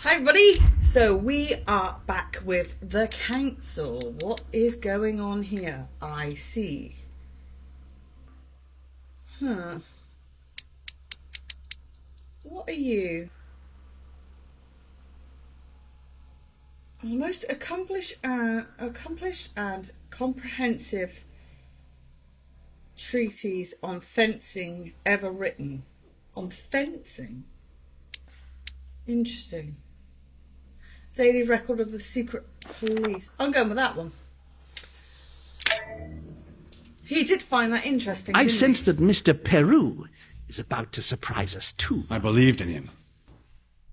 Hi everybody! So we are back with the council. What is going on here? I see. What are you? The most accomplished and comprehensive treatise on fencing ever written. On fencing? Interesting. Daily record of the secret police. I'm going with that one. He did find that interesting. I sense that Mr. Peru is about to surprise us too. I believed in him.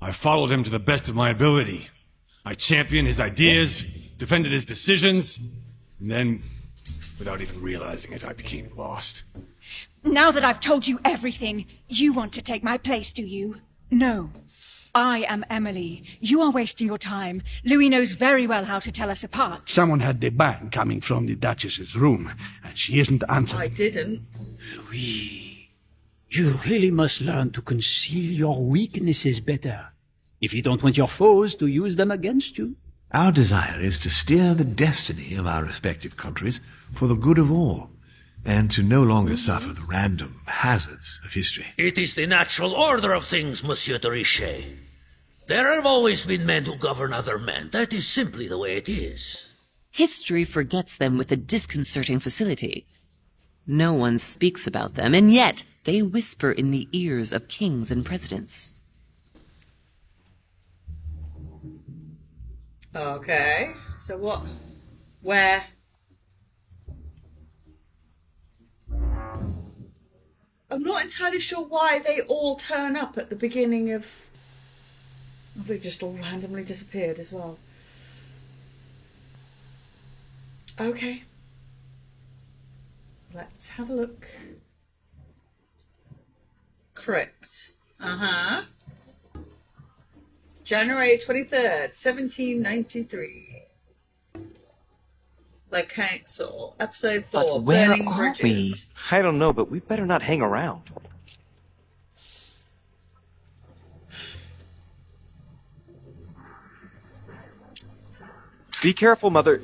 I followed him to the best of my ability. I championed his ideas, defended his decisions, and then, without even realizing it, I became lost. Now that I've told you everything, you want to take my place, do you? No. I am Emily. You are wasting your time. Louis knows very well how to tell us apart. Someone had the bang coming from the Duchess's room, and she isn't answering. I didn't. Louis, you really must learn to conceal your weaknesses better, if you don't want your foes to use them against you. Our desire is to steer the destiny of our respective countries for the good of all, and to no longer suffer the random hazards of history. It is the natural order of things, Monsieur de Richet. There have always been men who govern other men. That is simply the way it is. History forgets them with a disconcerting facility. No one speaks about them, and yet they whisper in the ears of kings and presidents. Okay, so what? Where? I'm not entirely sure why they all turn up at the beginning of... Oh, they just all randomly disappeared as well. Okay. Let's have a look. Crypt. January 23rd, 1793. The Council. Episode 4. But where Burning are Bridges. we? I don't know, but we better not hang around. Be careful, Mother.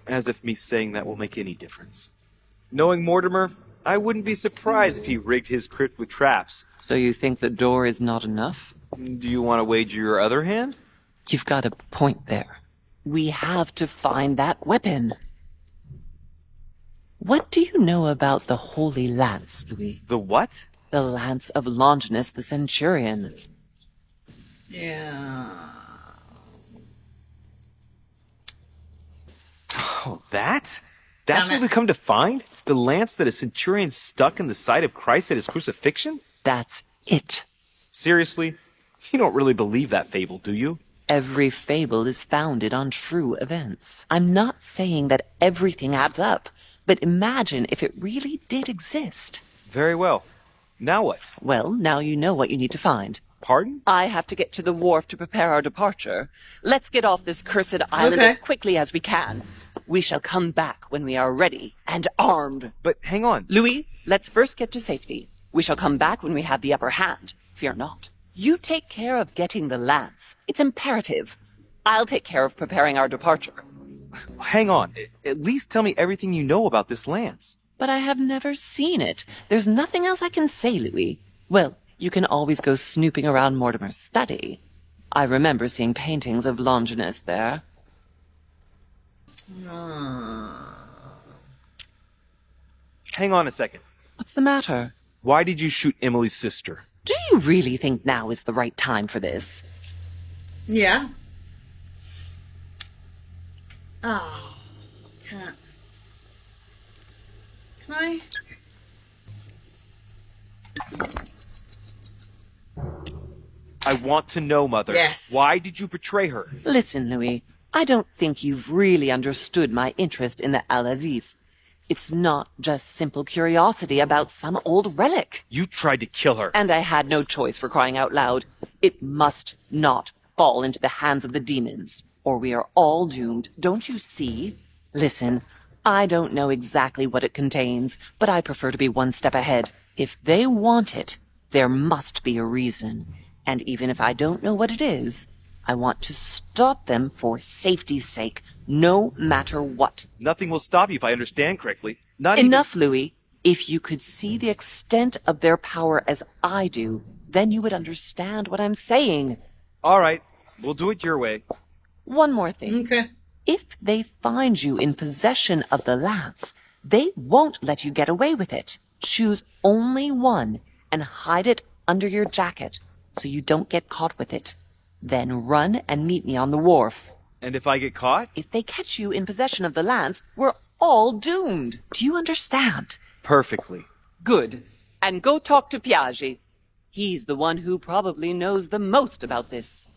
As if me saying that will make any difference. Knowing Mortimer, I wouldn't be surprised if he rigged his crypt with traps. So you think the door is not enough? Do you want to wager your other hand? You've got a point there. We have to find that weapon. What do you know about the Holy Lance, Louis? The what? The Lance of Longinus the Centurion. Yeah. Oh, that? That's Damn it. what we come to find? The lance that a centurion stuck in the side of Christ at his crucifixion? That's it. Seriously? You don't really believe that fable, do you? Every fable is founded on true events. I'm not saying that everything adds up, but imagine if it really did exist. Very well. Now what? Well, now you know what you need to find. Pardon? I have to get to the wharf to prepare our departure. Let's get off this cursed island Okay. as quickly as we can. We shall come back when we are ready and armed. But hang on. Louis, let's first get to safety. We shall come back when we have the upper hand. Fear not. You take care of getting the lance. It's imperative. I'll take care of preparing our departure. Hang on. At least tell me everything you know about this lance. But I have never seen it. There's nothing else I can say, Louis. Well, you can always go snooping around Mortimer's study. I remember seeing paintings of Longinus there. Hang on a second. What's the matter? Why did you shoot Emily's sister? Do you really think now is the right time for this? Yeah. Oh, can't. Can I? I want to know, Mother. Yes. Why did you betray her? Listen, Louis, I don't think you've really understood my interest in the Al-Azif. It's not just simple curiosity about some old relic. You tried to kill her. And I had no choice, for crying out loud. It must not fall into the hands of the demons, or we are all doomed. Don't you see? Listen, I don't know exactly what it contains, but I prefer to be one step ahead. If they want it, there must be a reason. And even if I don't know what it is, I want to stop them for safety's sake, no matter what. Nothing will stop you if I understand correctly. Enough, Louis. If you could see the extent of their power as I do, then you would understand what I'm saying. All right, we'll do it your way. One more thing. Okay. If they find you in possession of the lance, they won't let you get away with it. Choose only one and hide it under your jacket so you don't get caught with it. Then run and meet me on the wharf. And if I get caught? If they catch you in possession of the lance, we're all doomed. Do you understand? Perfectly. Good. And go talk to Piaggi. He's the one who probably knows the most about this.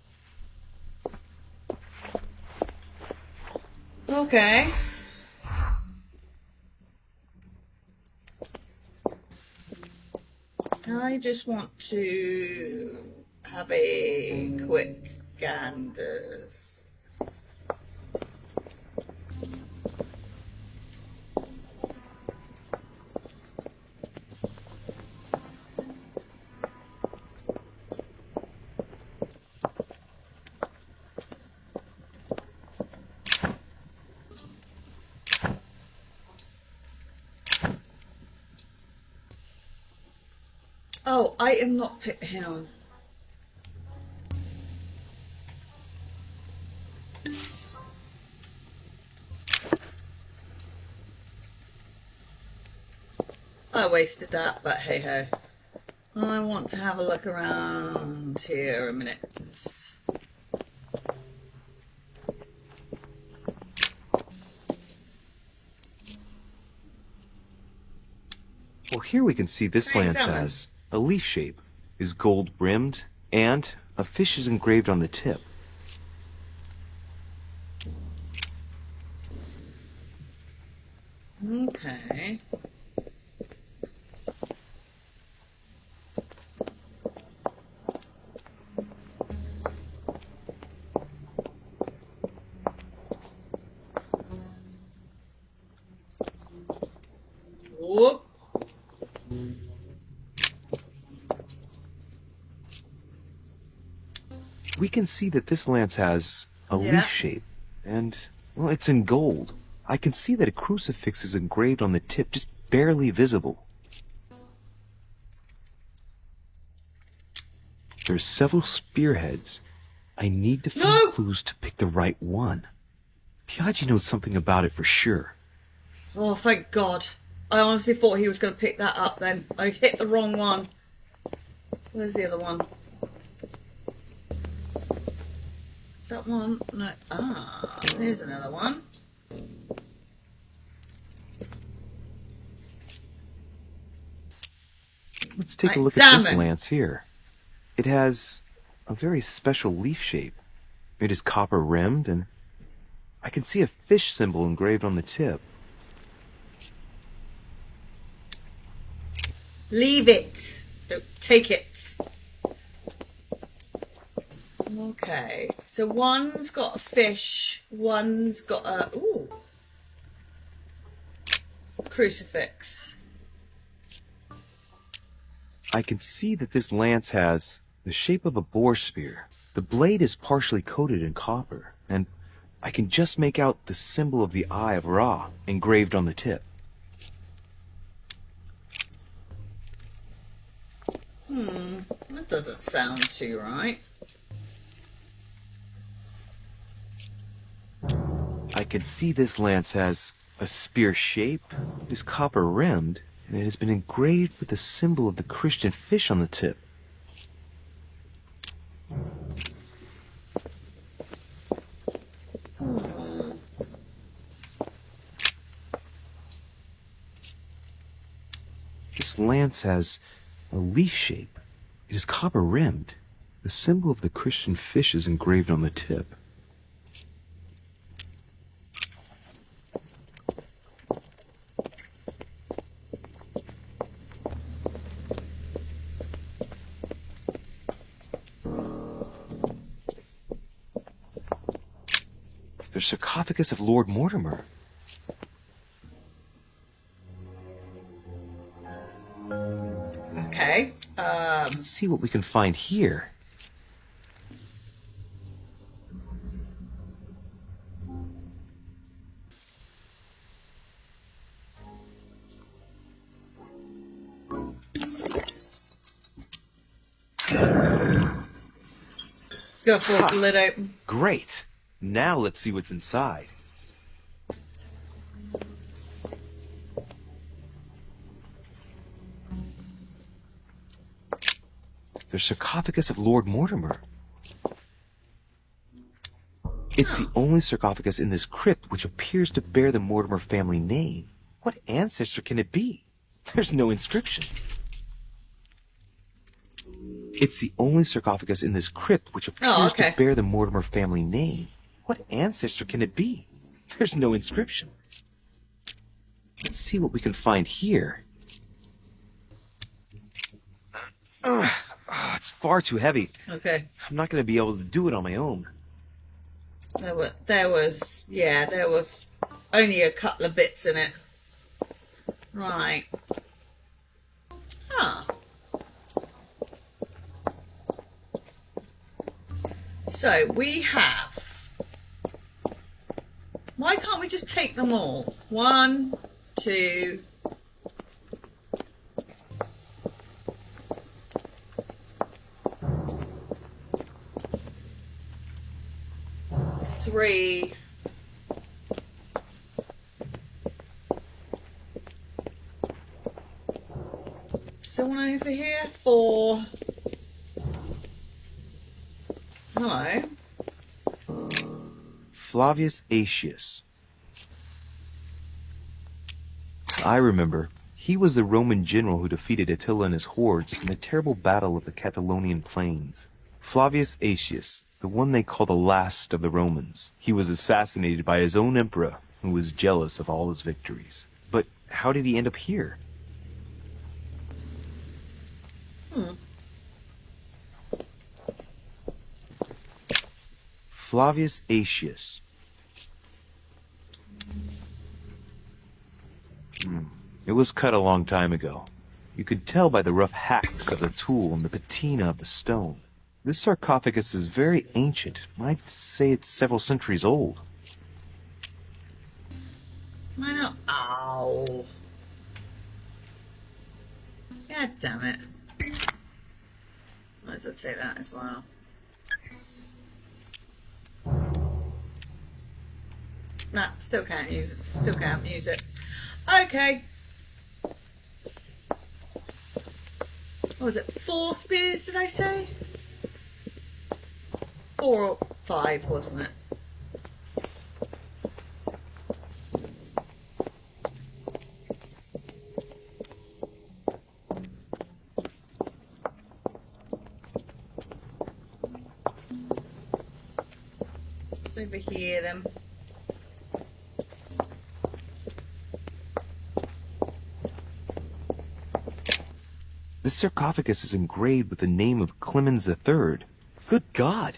Okay. I just want to have a quick ganders. Oh, I am not picked him. I wasted that, but hey ho. I want to have a look around here a minute. Well, here we can see this lance has a leaf shape, is gold rimmed, and a fish is engraved on the tip. Okay. Whoop. We can see that this lance has a Yeah. leaf shape, and, well, it's in gold. I can see that a crucifix is engraved on the tip, just barely visible. There's several spearheads. I need to find clues to pick the right one. Piaggi knows something about it for sure. Oh, thank God. I honestly thought he was going to pick that up then. I hit the wrong one. Where's the other one? Is that one? No. Ah, here's another one. Let's take a look at this lance here. It has a very special leaf shape. It is copper rimmed, and I can see a fish symbol engraved on the tip. Leave it. Don't take it. Okay. So one's got a fish. One's got a crucifix. I can see that this lance has the shape of a boar spear. The blade is partially coated in copper, and I can just make out the symbol of the Eye of Ra engraved on the tip. That doesn't sound too right. I can see this lance has a spear shape, it is copper rimmed, and it has been engraved with the symbol of the Christian fish on the tip. This lance has a leaf shape. It is copper rimmed. The symbol of the Christian fish is engraved on the tip. The sarcophagus of Lord Mortimer. Okay. Let's see what we can find here. Go force the lid open. Great. Now let's see what's inside. The sarcophagus of Lord Mortimer. It's the only sarcophagus in this crypt which appears to bear the Mortimer family name. What ancestor can it be? There's no inscription. It's the only sarcophagus in this crypt which appears to bear the Mortimer family name. What ancestor can it be? There's no inscription. Let's see what we can find here. It's far too heavy. Okay. I'm not going to be able to do it on my own. There was only a couple of bits in it. Right. Huh. So we have. Why can't we just take them all? 1, 2. 3. Someone over here? 4. Hello. Flavius Aetius. I remember. He was the Roman general who defeated Attila and his hordes in the terrible battle of the Catalaunian plains. Flavius Aetius, the one they call the last of the Romans. He was assassinated by his own emperor, who was jealous of all his victories. But how did he end up here? Flavius Aetius. It was cut a long time ago. You could tell by the rough hacks of the tool and the patina of the stone. This sarcophagus is very ancient. I'd say it's several centuries old. Why not? Ow. God damn it. Might as well take that as well. Nah, still can't use it. Still can't use it. Okay. What was it? 4 spears, did I say? 4 or 5, wasn't it? It's over here then. This sarcophagus is engraved with the name of Clemens III. Good God!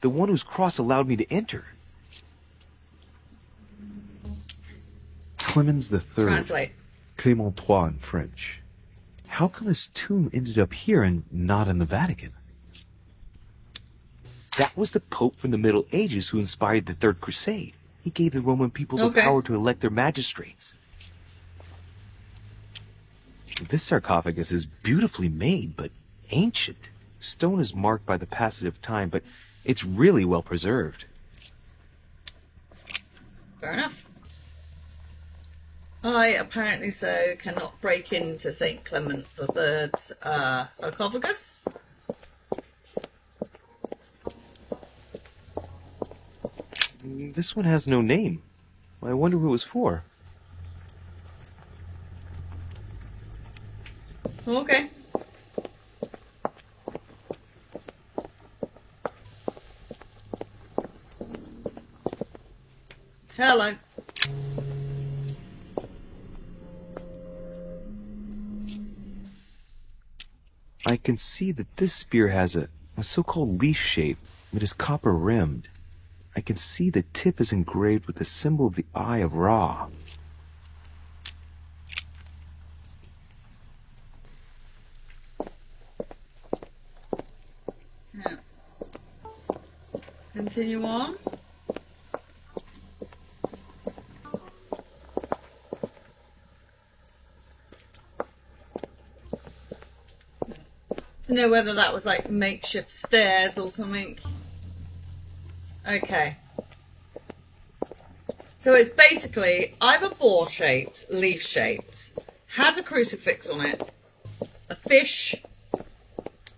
The one whose cross allowed me to enter. Clemens III. Translate. Clément III in French. How come his tomb ended up here and not in the Vatican? That was the Pope from the Middle Ages who inspired the Third Crusade. He gave the Roman people the power to elect their magistrates. This sarcophagus is beautifully made, but ancient. Stone is marked by the passage of time, but it's really well preserved. Fair enough. I apparently so cannot break into St. Clement III's sarcophagus. This one has no name. I wonder who it was for. Okay. Hello. I can see that this spear has a so-called leaf shape. It is copper rimmed. I can see the tip is engraved with the symbol of the Eye of Ra. Yeah. Continue on. To know whether that was like makeshift stairs or something. Okay. So it's basically either boar-shaped, leaf-shaped, has a crucifix on it, a fish,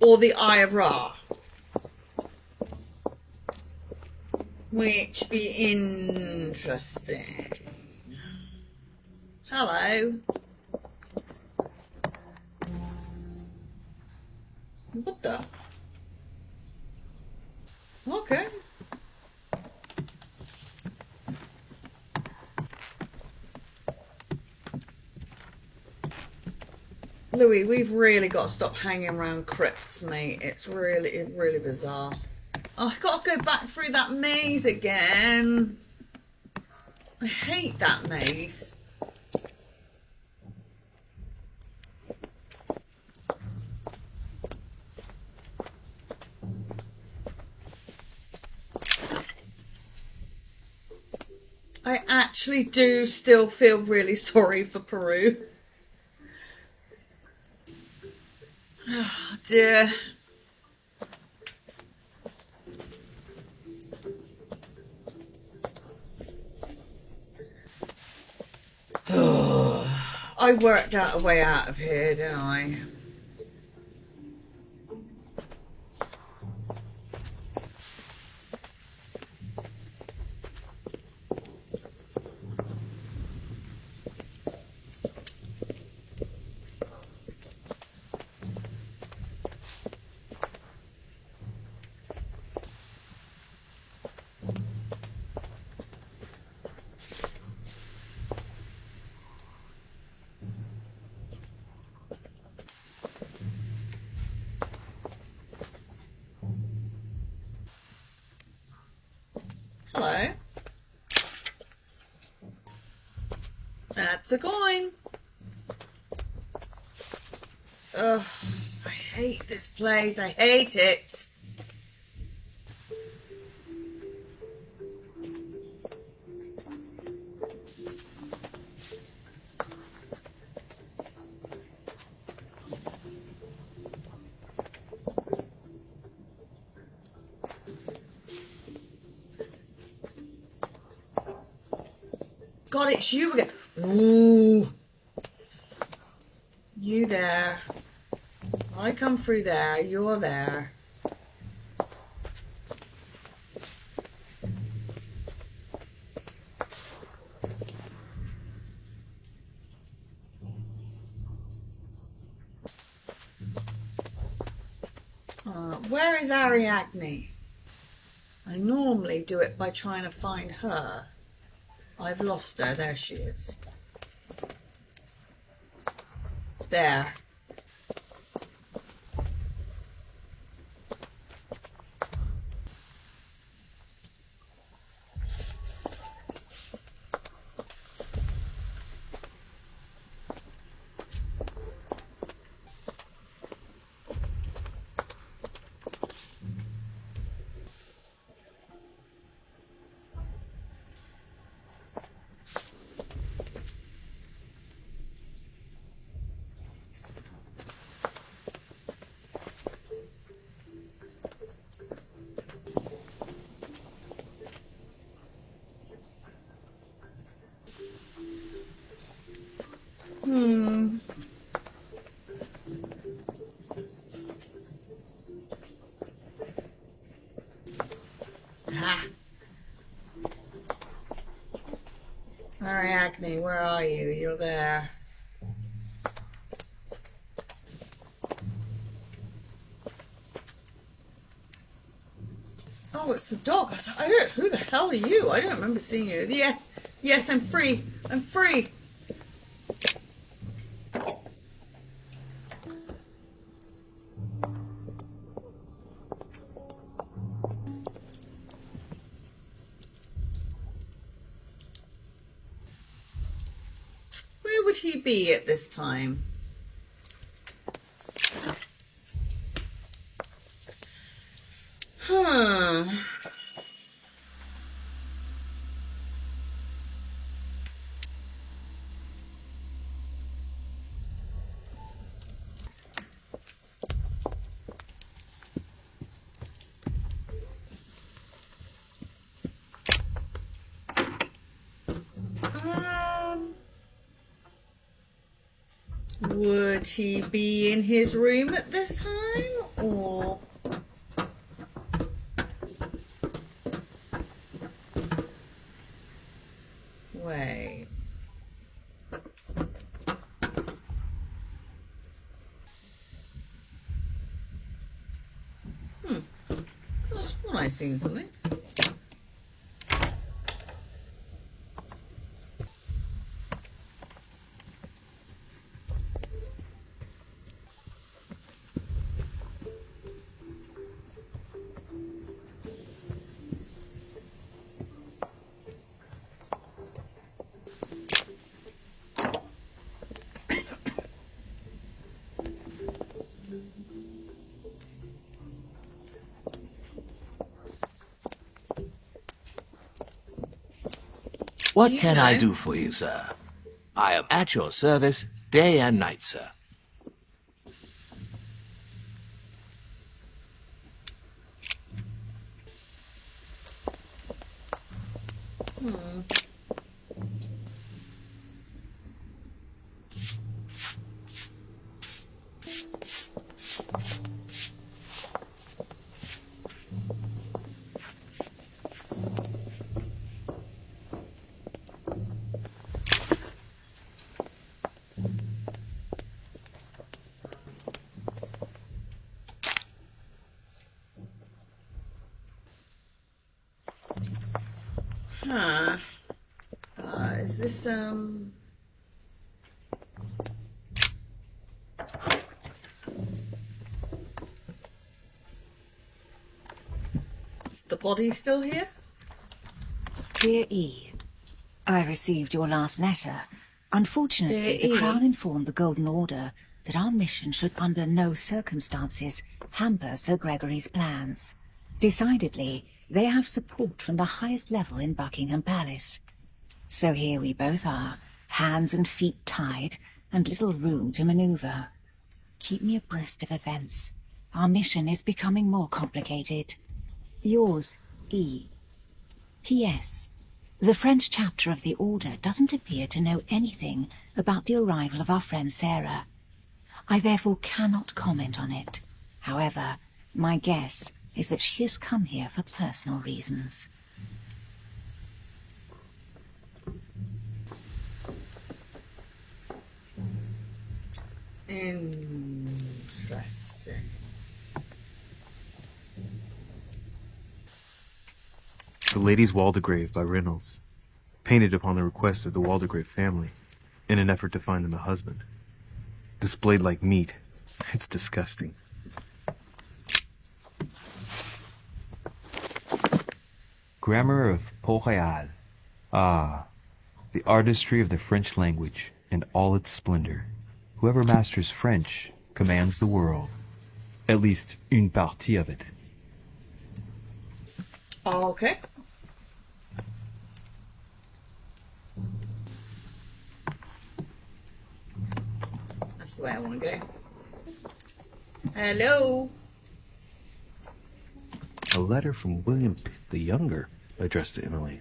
or the Eye of Ra. Which be interesting. Hello. What the? Okay. Louis, we've really got to stop hanging around crypts, mate. It's really bizarre. Oh, I've got to go back through that maze again. I hate that maze. I actually do still feel really sorry for Peru. Oh dear. I worked out a way out of here, didn't I? Hello. That's a coin. Ugh, I hate this place. I hate it. God, it's you again. Ooh. You there. I come through there. You're there. Where is Ariadne? I normally do it by trying to find her. I've lost her. There she is. There. Ha. Ariadne, where are you? You're there. Oh, it's the dog. I don't. Who the hell are you? I don't remember seeing you. Yes, yes, I'm free. I'm free. Where would he be at this time? Huh. Could he be in his room at this time, or... Wait. I sworn I seen something. What can I do for you, sir? I am at your service day and night, sir. Is this, Is the body still here? Dear E, I received your last letter. Unfortunately, Dear the E. Crown informed the Golden Order that our mission should under no circumstances hamper Sir Gregory's plans. Decidedly, they have support from the highest level in Buckingham Palace. So here we both are, hands and feet tied, and little room to maneuver. Keep me abreast of events. Our mission is becoming more complicated. Yours, E. P.S. The French chapter of the Order doesn't appear to know anything about the arrival of our friend Sarah. I therefore cannot comment on it. However, my guess is that she has come here for personal reasons. Interesting. The Lady's Waldegrave by Reynolds, painted upon the request of the Waldegrave family, in an effort to find them a husband. Displayed like meat. It's disgusting. Grammar of Port-Royal. Ah, the artistry of the French language and all its splendor. Whoever masters French commands the world. At least une partie of it. Okay. That's the way I want to go. Hello. A letter from William Pitt the Younger, addressed to Emily.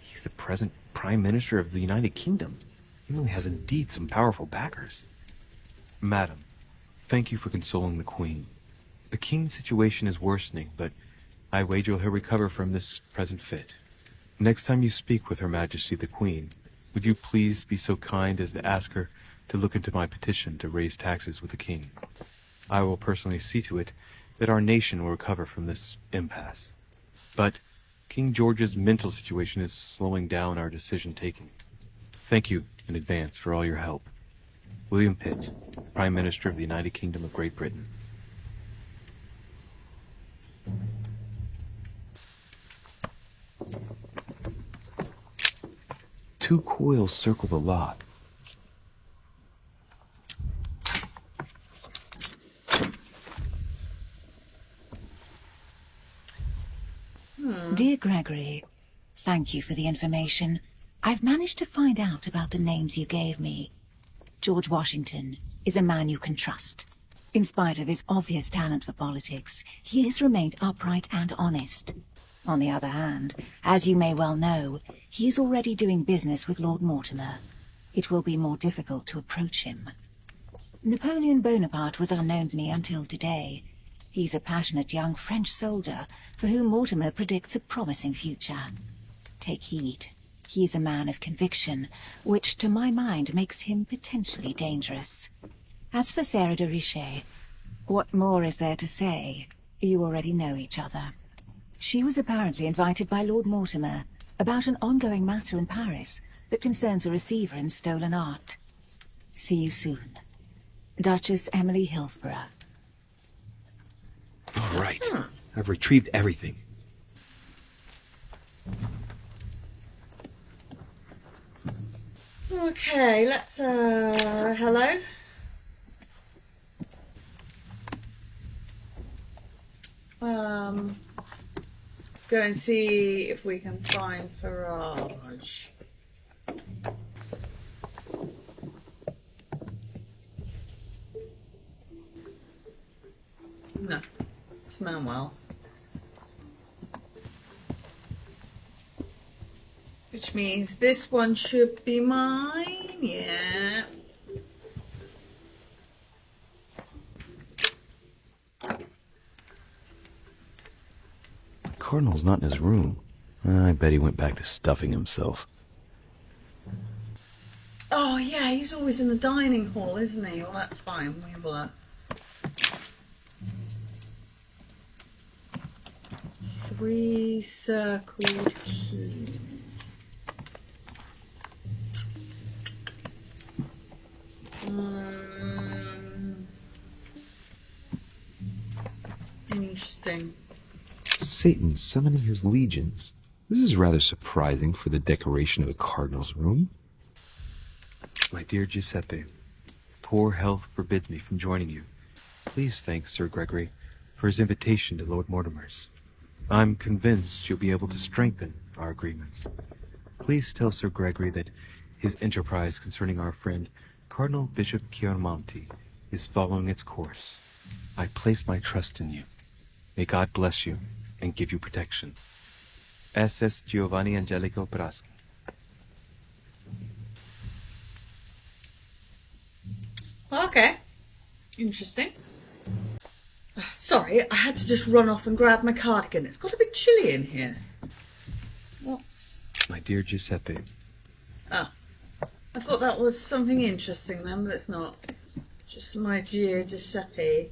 He's the present Prime Minister of the United Kingdom. Emily has indeed some powerful backers. Madam, thank you for consoling the Queen. The King's situation is worsening, but I wager he'll recover from this present fit. Next time you speak with Her Majesty the Queen, would you please be so kind as to ask her to look into my petition to raise taxes with the King? I will personally see to it that our nation will recover from this impasse. But King George's mental situation is slowing down our decision-taking. Thank you in advance for all your help. William Pitt, Prime Minister of the United Kingdom of Great Britain. Two coils circle the lock. Dear Gregory, thank you for the information. I've managed to find out about the names you gave me. George Washington is a man you can trust. In spite of his obvious talent for politics, he has remained upright and honest. On the other hand, as you may well know, he is already doing business with Lord Mortimer. It will be more difficult to approach him. Napoleon Bonaparte was unknown to me until today. He's a passionate young French soldier for whom Mortimer predicts a promising future. Take heed. He is a man of conviction, which to my mind makes him potentially dangerous. As for Sarah de Richet, what more is there to say? You already know each other. She was apparently invited by Lord Mortimer about an ongoing matter in Paris that concerns a receiver in stolen art. See you soon. Duchess Emily Hillsborough. All right. I've retrieved everything. Okay, let's, hello? Go and see if we can find Farage. No, it's Manuel. Which means this one should be mine, yeah. Cardinal's not in his room. I bet he went back to stuffing himself. Oh yeah, he's always in the dining hall, isn't he? Well, that's fine. We will. Three-circled key. Interesting. Satan summoning his legions. This is rather surprising for the decoration of a cardinal's room. My dear Giuseppe, poor health forbids me from joining you. Please thank Sir Gregory for his invitation to Lord Mortimer's. I'm convinced you'll be able to strengthen our agreements. Please tell Sir Gregory that his enterprise concerning our friend Cardinal Bishop Chiaramonti is following its course. I place my trust in you. May God bless you and give you protection. SS Giovanni Angelico Praschi. Okay. Interesting. Sorry, I had to just run off and grab my cardigan. It's got a bit chilly in here. What's... My dear Giuseppe. Oh. I thought that was something interesting then, but it's not. Just my dear Giuseppe.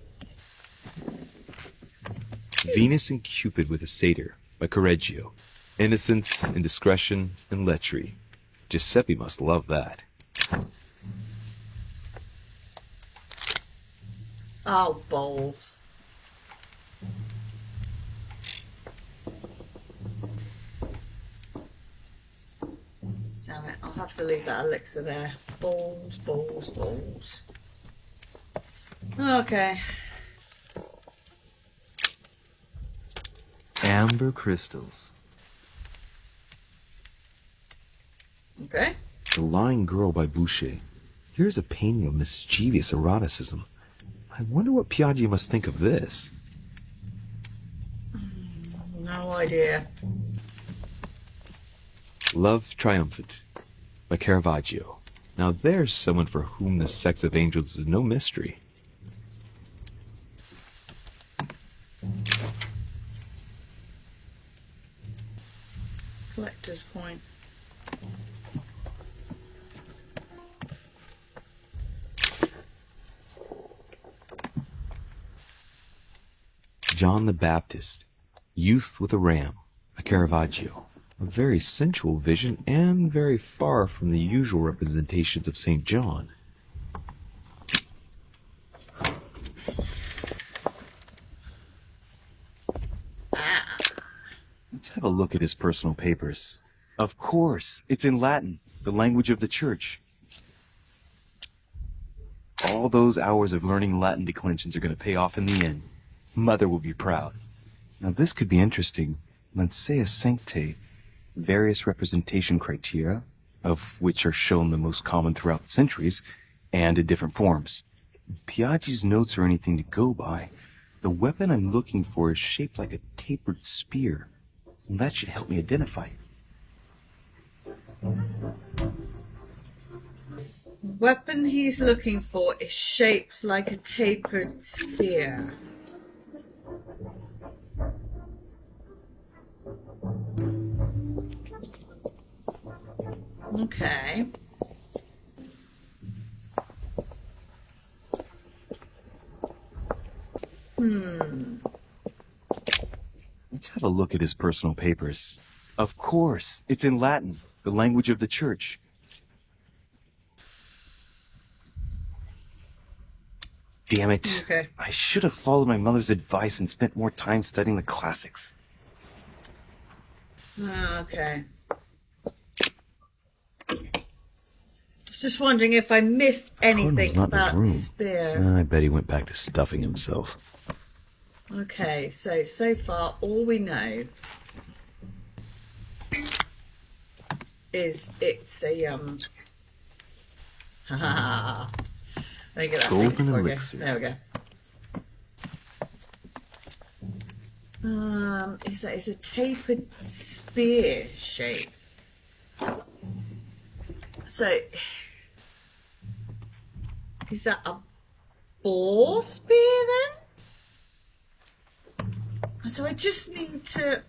Venus and Cupid with a satyr by Correggio. Innocence, indiscretion, and lechery. Giuseppe must love that. Oh, balls. Damn it, I'll have to leave that elixir there. Balls, balls, balls. Okay. Amber crystals. Okay. The Lying Girl by Boucher. Here's a painting of mischievous eroticism. I wonder what Piaggi must think of this. No idea. Love Triumphant by Caravaggio. Now there's someone for whom the sex of angels is no mystery. Collector's coin. John the Baptist, Youth with a Ram, by Caravaggio. A very sensual vision and very far from the usual representations of St. John. Let's have a look at his personal papers. Of course, it's in Latin, the language of the church. All those hours of learning Latin declensions are going to pay off in the end. Mother will be proud. Now this could be interesting. Lancea Sanctae, various representation criteria, of which are shown the most common throughout the centuries, and in different forms. Piaggi's notes are anything to go by. The weapon I'm looking for is shaped like a tapered spear. And that should help me identify it. weapon he's looking for is shaped like a tapered spear. Okay. Let's have a look at his personal papers. Of course, it's in Latin, the language of the church. Damn it. Okay. I should have followed my mother's advice and spent more time studying the classics. Okay. I was just wondering if I missed anything about the spear. I bet he went back to stuffing himself. Okay, so far all we know is it's a let me get that golden thing. elixir. There we go. It's a tapered spear shape. So is that a boar spear then? So I just need to,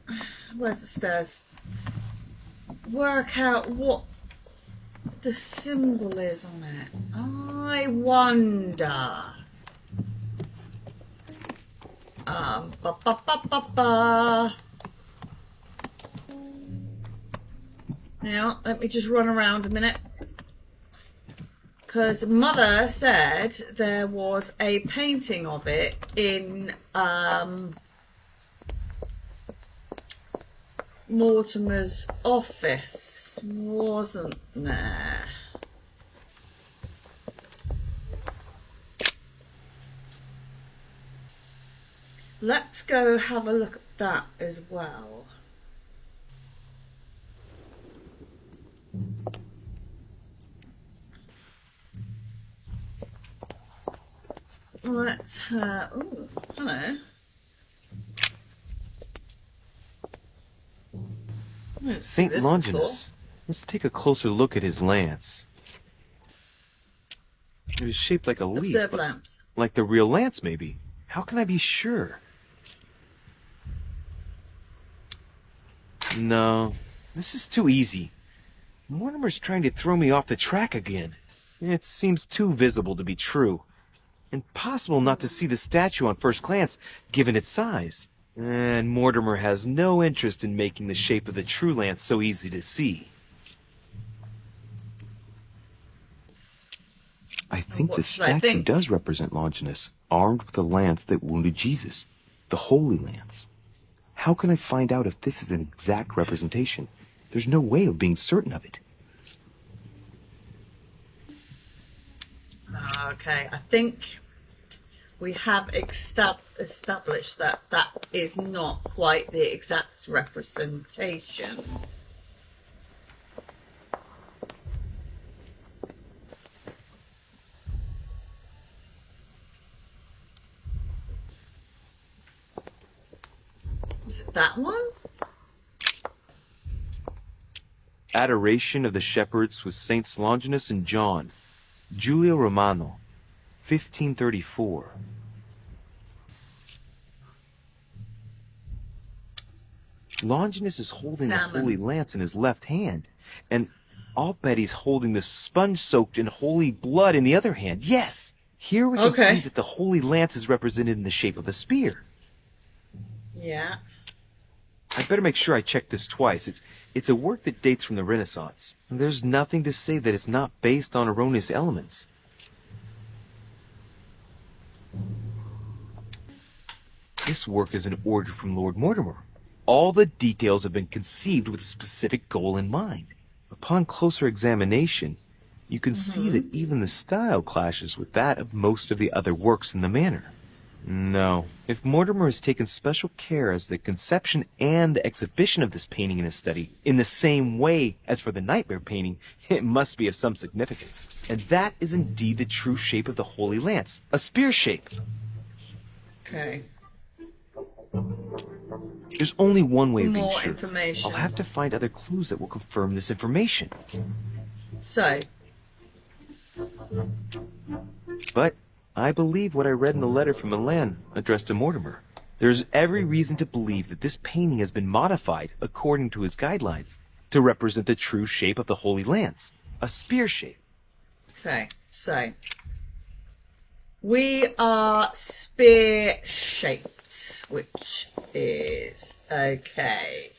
where's the stairs? Work out what the symbol is on it. I wonder. Now, let me just run around a minute. Because Mother said there was a painting of it in Mortimer's office, wasn't there? Let's go have a look at that as well. Let's ooh, hello. St. Longinus. Let's take a closer look at his lance. It is shaped like a leaf. Observe lamps. Like the real lance, maybe. How can I be sure? No, this is too easy. Mortimer's trying to throw me off the track again. It seems too visible to be true. Impossible not to see the statue on first glance, given its size. And Mortimer has no interest in making the shape of the true lance so easy to see. I think the statue does represent Longinus, armed with a lance that wounded Jesus, the Holy Lance. How can I find out if this is an exact representation? There's no way of being certain of it. Okay, I think we have established that that is not quite the exact representation. Is it that one? Adoration of the Shepherds with Saints Longinus and John. Giulio Romano, 1534. Longinus is holding the Holy Lance in his left hand, and I'll bet he's holding the sponge soaked in holy blood in the other hand. Yes! Here we can see that the Holy Lance is represented in the shape of a spear. Yeah. I better make sure I check this twice. It's a work that dates from the Renaissance. And there's nothing to say that it's not based on erroneous elements. This work is an order from Lord Mortimer. All the details have been conceived with a specific goal in mind. Upon closer examination, you can see that even the style clashes with that of most of the other works in the manor. No. If Mortimer has taken special care as the conception and the exhibition of this painting in his study, in the same way as for the Nightmare painting, it must be of some significance. And that is indeed the true shape of the Holy Lance, a spear shape. Okay. There's only one way of being More sure. information. I'll have to find other clues that will confirm this information. So, But I believe what I read in the letter from Milan addressed to Mortimer. There's every reason to believe that this painting has been modified according to his guidelines to represent the true shape of the Holy Lance, a spear shape. Okay, so we are spear-shaped, which is okay.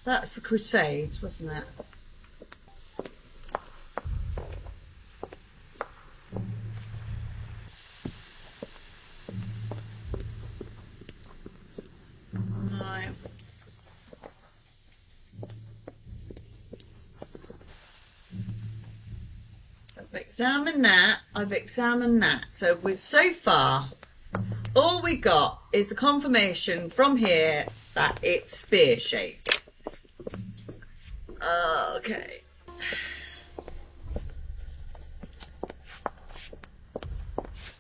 That's the Crusades, wasn't it? No. I've examined that. So so far, all we got is the confirmation from here that it's spear-shaped. Okay.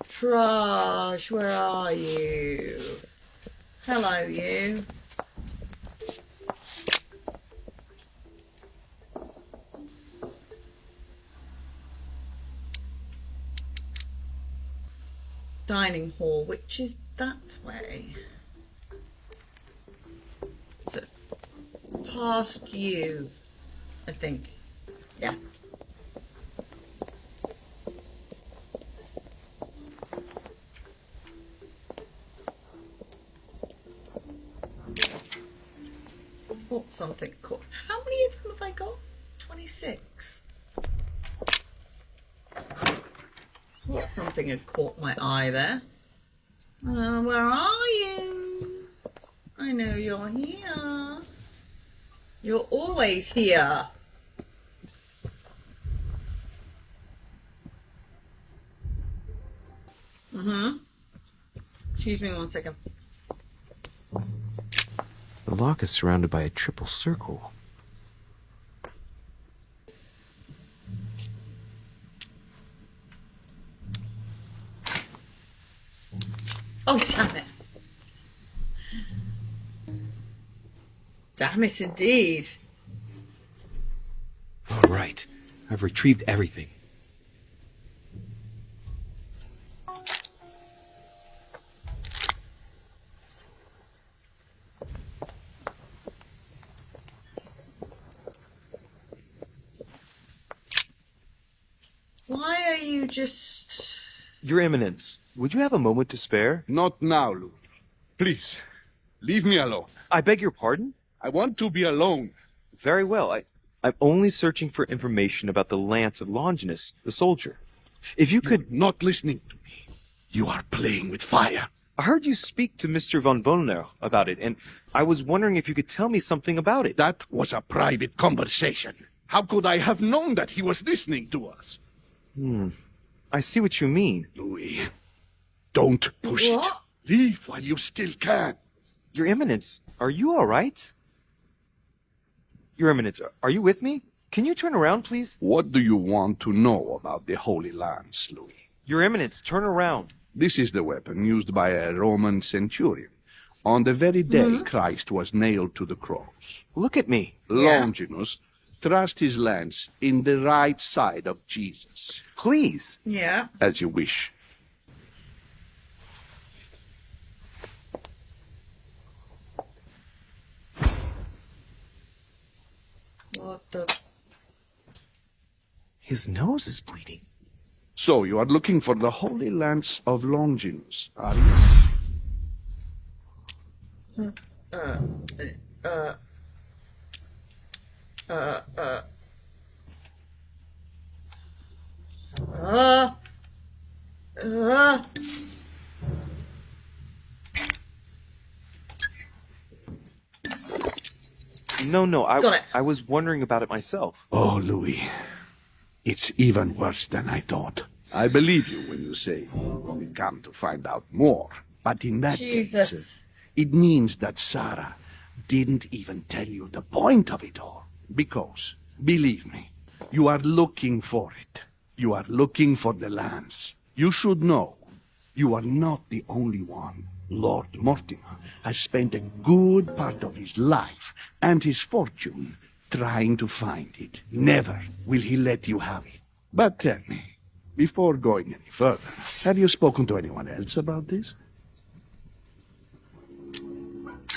Traj, where are you? Hello, you. Dining hall, which is that way. So it's past you, I think. Yeah. I thought something caught. How many of them have I got? 26. Thought something had caught my eye there. Where are you? I know you're here. You're always here. Excuse me 1 second. The lock is surrounded by a triple circle. Oh, damn it. Damn it, indeed. All right. I've retrieved everything. Why are you just... Your Eminence, would you have a moment to spare? Not now, Louis. Please, leave me alone. I beg your pardon? I want to be alone. Very well. I'm only searching for information about the lance of Longinus, the soldier. If you could... You're not listening to me. You are playing with fire. I heard you speak to Mr. von Wollner about it, and I was wondering if you could tell me something about it. That was a private conversation. How could I have known that he was listening to us? I see what you mean. Louis, don't push it. Leave while you still can. Your Eminence, are you all right? Your Eminence, are you with me? Can you turn around, please? What do you want to know about the Holy Lance, Louis? Your Eminence, turn around. This is the weapon used by a Roman centurion on the very day Christ was nailed to the cross. Look at me. Longinus thrust his lance in the right side of Jesus. Please. Yeah. As you wish. What the... His nose is bleeding. So you are looking for the Holy Lance of Longinus, are you? No, I was wondering about it myself. Oh, Louis, it's even worse than I thought. I believe you when you say we come to find out more. But in that case, it means that Sarah didn't even tell you the point of it all. Because, believe me, you are looking for it. You are looking for the lance. You should know, you are not the only one. Lord Mortimer has spent a good part of his life and his fortune trying to find it. Never will he let you have it. But tell me, before going any further, have you spoken to anyone else about this?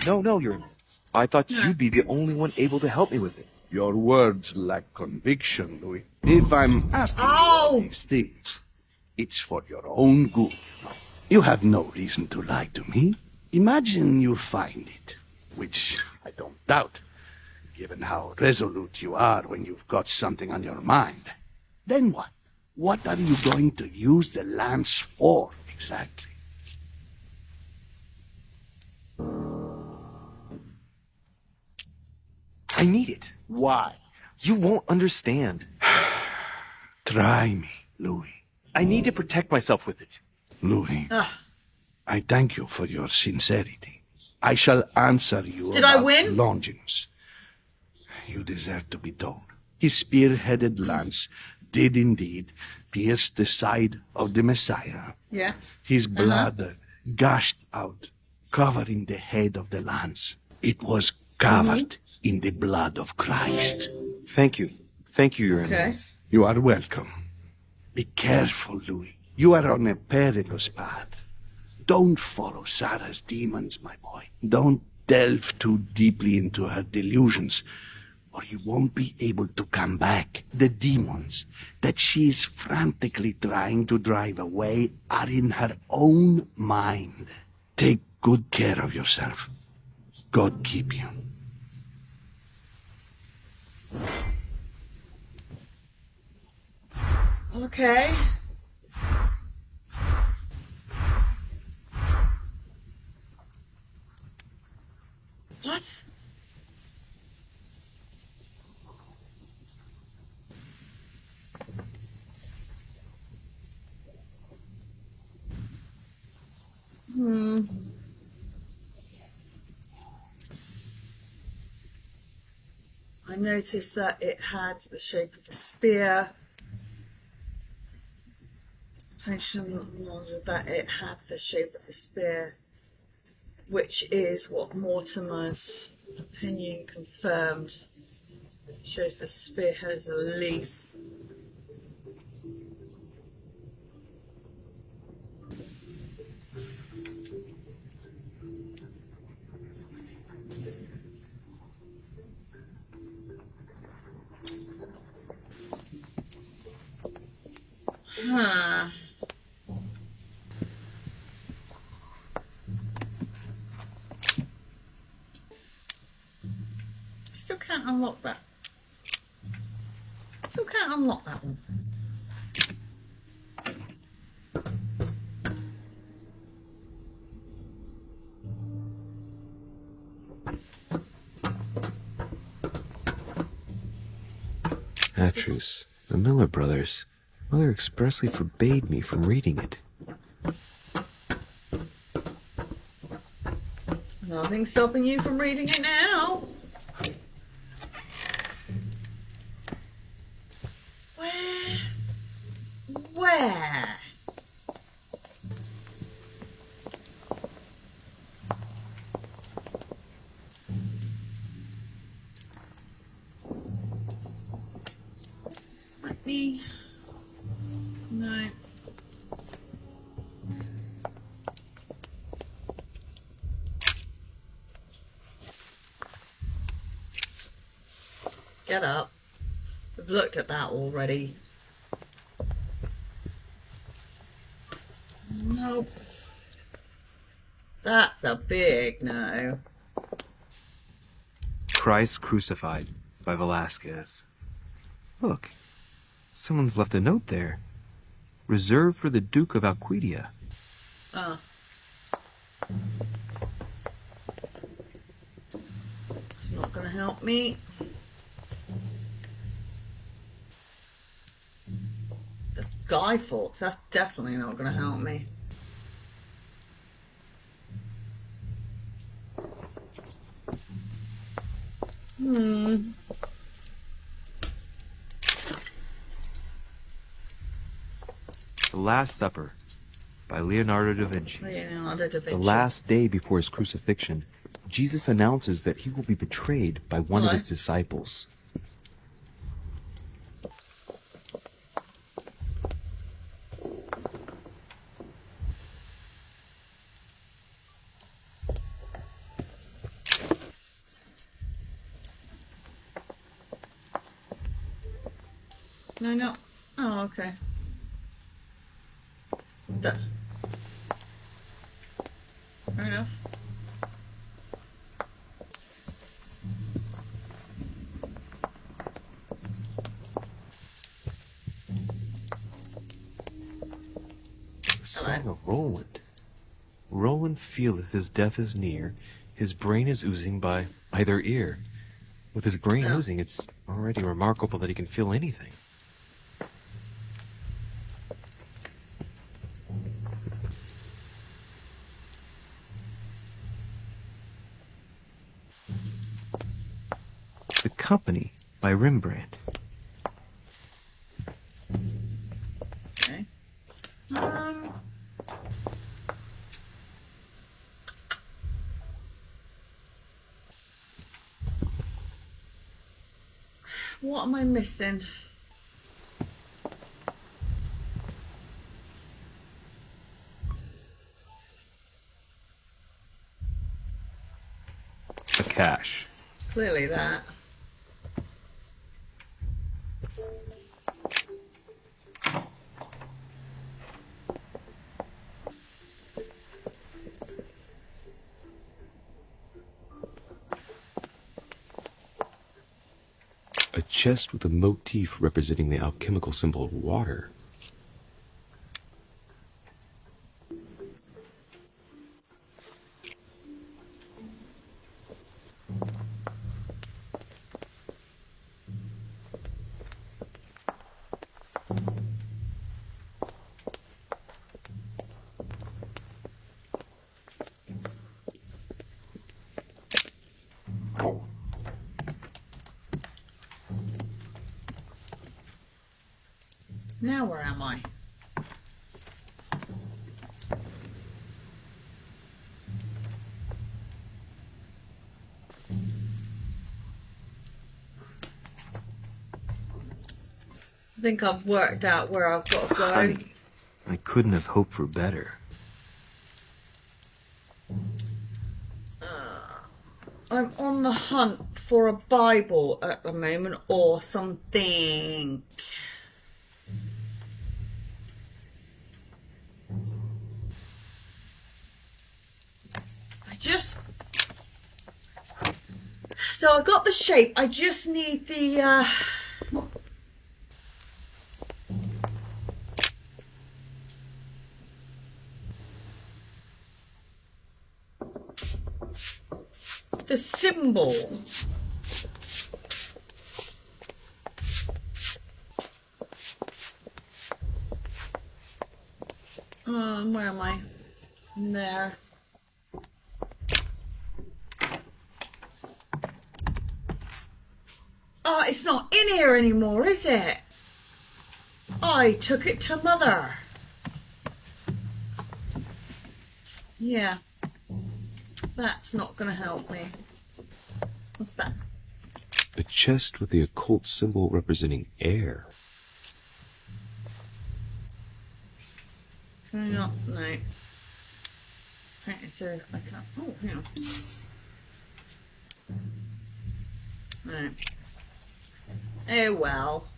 No, Your Eminence. I thought you'd be the only one able to help me with it. Your words lack conviction, Louis. If I'm asking you these things, it's for your own good. You have no reason to lie to me. Imagine you find it, which I don't doubt, given how resolute you are when you've got something on your mind. Then what? What are you going to use the lance for, exactly? I need it. Why? You won't understand. Try me, Louis. I need to protect myself with it. Louis, I thank you for your sincerity. I shall answer you Did I about win? Longinus. You deserve to be told. His spear-headed lance did indeed pierce the side of the Messiah. Yeah. His blood gushed out, covering the head of the lance. It was covered in the blood of Christ. Thank you. Thank you, Your Eminence. You are welcome. Be careful, Louis. You are on a perilous path. Don't follow Sarah's demons, my boy. Don't delve too deeply into her delusions, or you won't be able to come back. The demons that she is frantically trying to drive away are in her own mind. Take good care of yourself. God keep you. Okay. What? I noticed that it had the shape of a spear. Mention was that it had the shape of a spear, which is what Mortimer's opinion confirmed. It shows the spear has a leaf. Huh. Still can't unlock that. Still can't unlock that one. Atrus, the Miller brothers. Mother expressly forbade me from reading it. Nothing's stopping you from reading it now. Where? Let me... No. Get up. We've looked at that already. Nope. That's a big no. Christ Crucified by Velasquez. Look, someone's left a note there. Reserved for the Duke of Alcudia. Oh. It's not going to help me. It's Guy Fawkes. That's definitely not going to help me. The Last Supper by Leonardo da Vinci. Leonardo da Vinci. The last day before his crucifixion, Jesus announces that he will be betrayed by one of his disciples. No, no. Oh, okay. Fair enough. Song of Roland. Roland feeleth his death is near, his brain is oozing by either ear. With his brain oozing, it's already remarkable that he can feel anything. The Company by Rembrandt. Okay. What am I missing? A cache. Clearly that. A chest with a motif representing the alchemical symbol of water. Now where am I? I think I've worked out where I've got to go. Honey, I couldn't have hoped for better. I'm on the hunt for a Bible at the moment or something. So I got the shape, I just need the symbol. Where am I? There. Oh, it's not in here anymore, is it? I took it to Mother. Yeah. That's not going to help me. What's that? A chest with the occult symbol representing air. Hang on, no. Okay, so I can't. Oh, hang on. No. Oh well.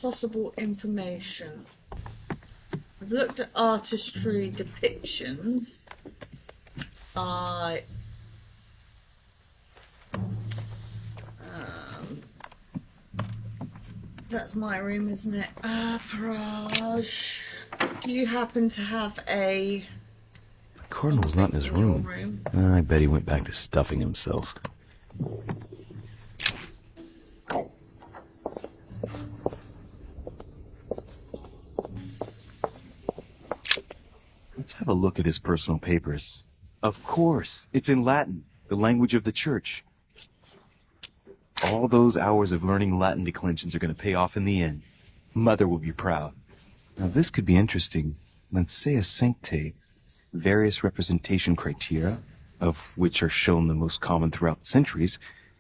Possible information. I've looked at artistry depictions. That's my room, isn't it? Parage. Do you happen to have a... The Cardinal's not in his room. I bet he went back to stuffing himself. Let's have a look at his personal papers. Of course, it's in Latin, the language of the church. All those hours of learning Latin declensions are going to pay off in the end. Mother will be proud. Now this could be interesting. Let's say a sancte, various representation criteria, of which are shown the most common throughout the centuries,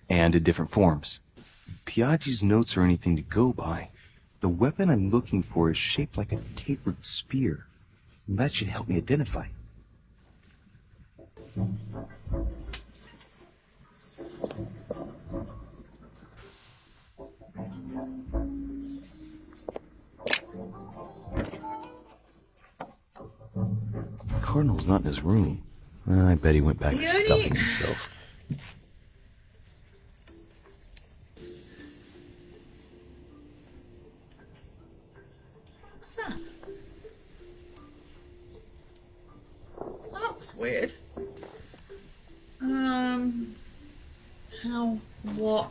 and in different forms. If Piaggi's notes are anything to go by, the weapon I'm looking for is shaped like a tapered spear. And that should help me identify. The Cardinal's not in his room. I bet he went back to stuffing himself. What's that? That was weird. How, what,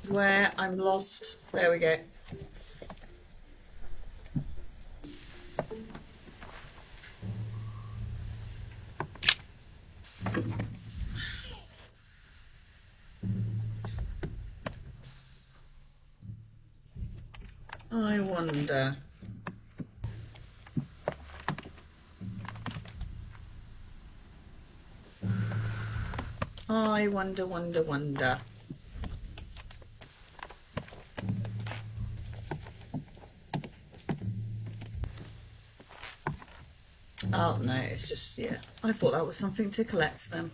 where, I'm lost. There we go. I wonder. I wonder. Oh no, it's just, yeah. I thought that was something to collect them.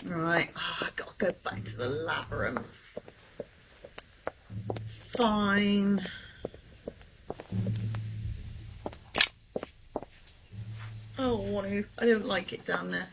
Right, I gotta go back to the labyrinth. Fine. Oh, I don't like it down there.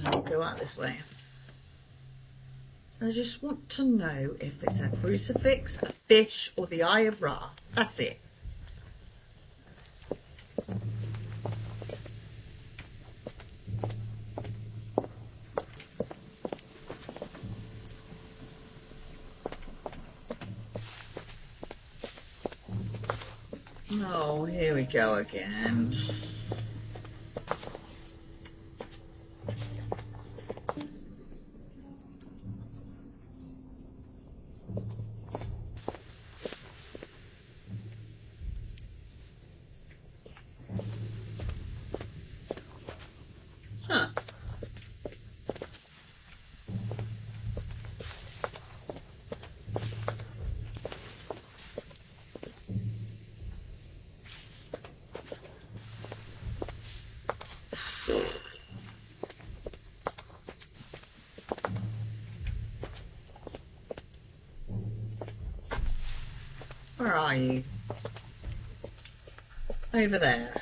I'll go out this way. I just want to know if it's a crucifix, a fish, or the Eye of Ra. That's it. Oh, here we go again. Huh. Where are you? Over there.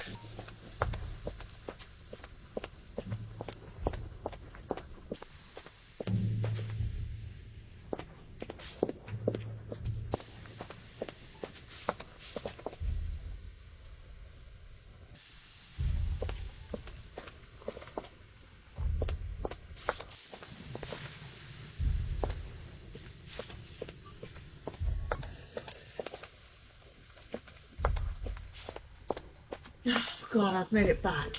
Oh God, I've made it back.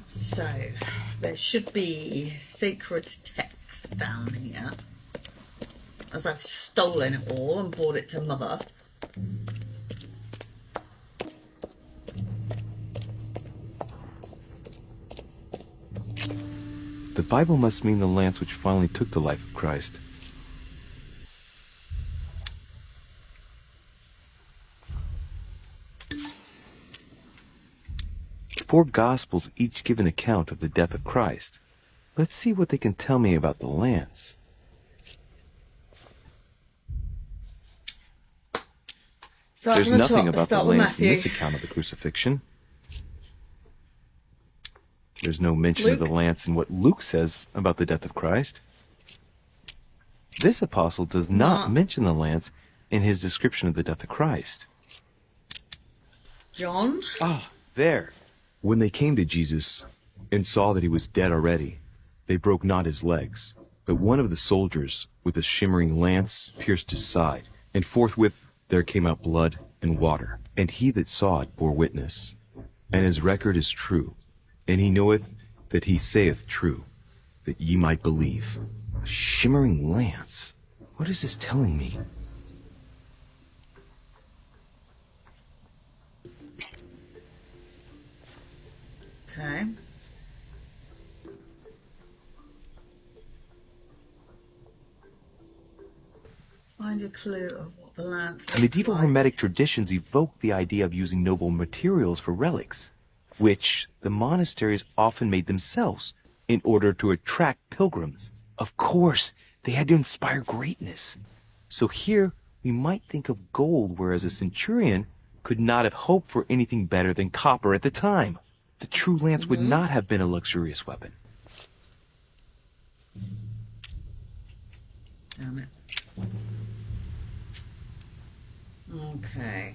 So, there should be sacred text down here, as I've stolen it all and brought it to Mother. The Bible must mean the lance which finally took the life of Christ. The 4 Gospels each give an account of the death of Christ. Let's see what they can tell me about the lance. There's nothing about the lance in this account of the crucifixion. There's no mention of the lance in what Luke says about the death of Christ. This apostle does not mention the lance in his description of the death of Christ. John? Ah, there. When they came to Jesus and saw that he was dead already, they broke not his legs, but one of the soldiers with a shimmering lance pierced his side, and forthwith there came out blood and water. And he that saw it bore witness, and his record is true. And he knoweth that he saith true, that ye might believe. A shimmering lance? What is this telling me? Okay. Find a clue of what the lance looks Medieval like. Hermetic traditions evoke the idea of using noble materials for relics, which the monasteries often made themselves in order to attract pilgrims. Of course, they had to inspire greatness. So here we might think of gold, whereas a centurion could not have hoped for anything better than copper at the time. The true lance would not have been a luxurious weapon. Damn it. Okay.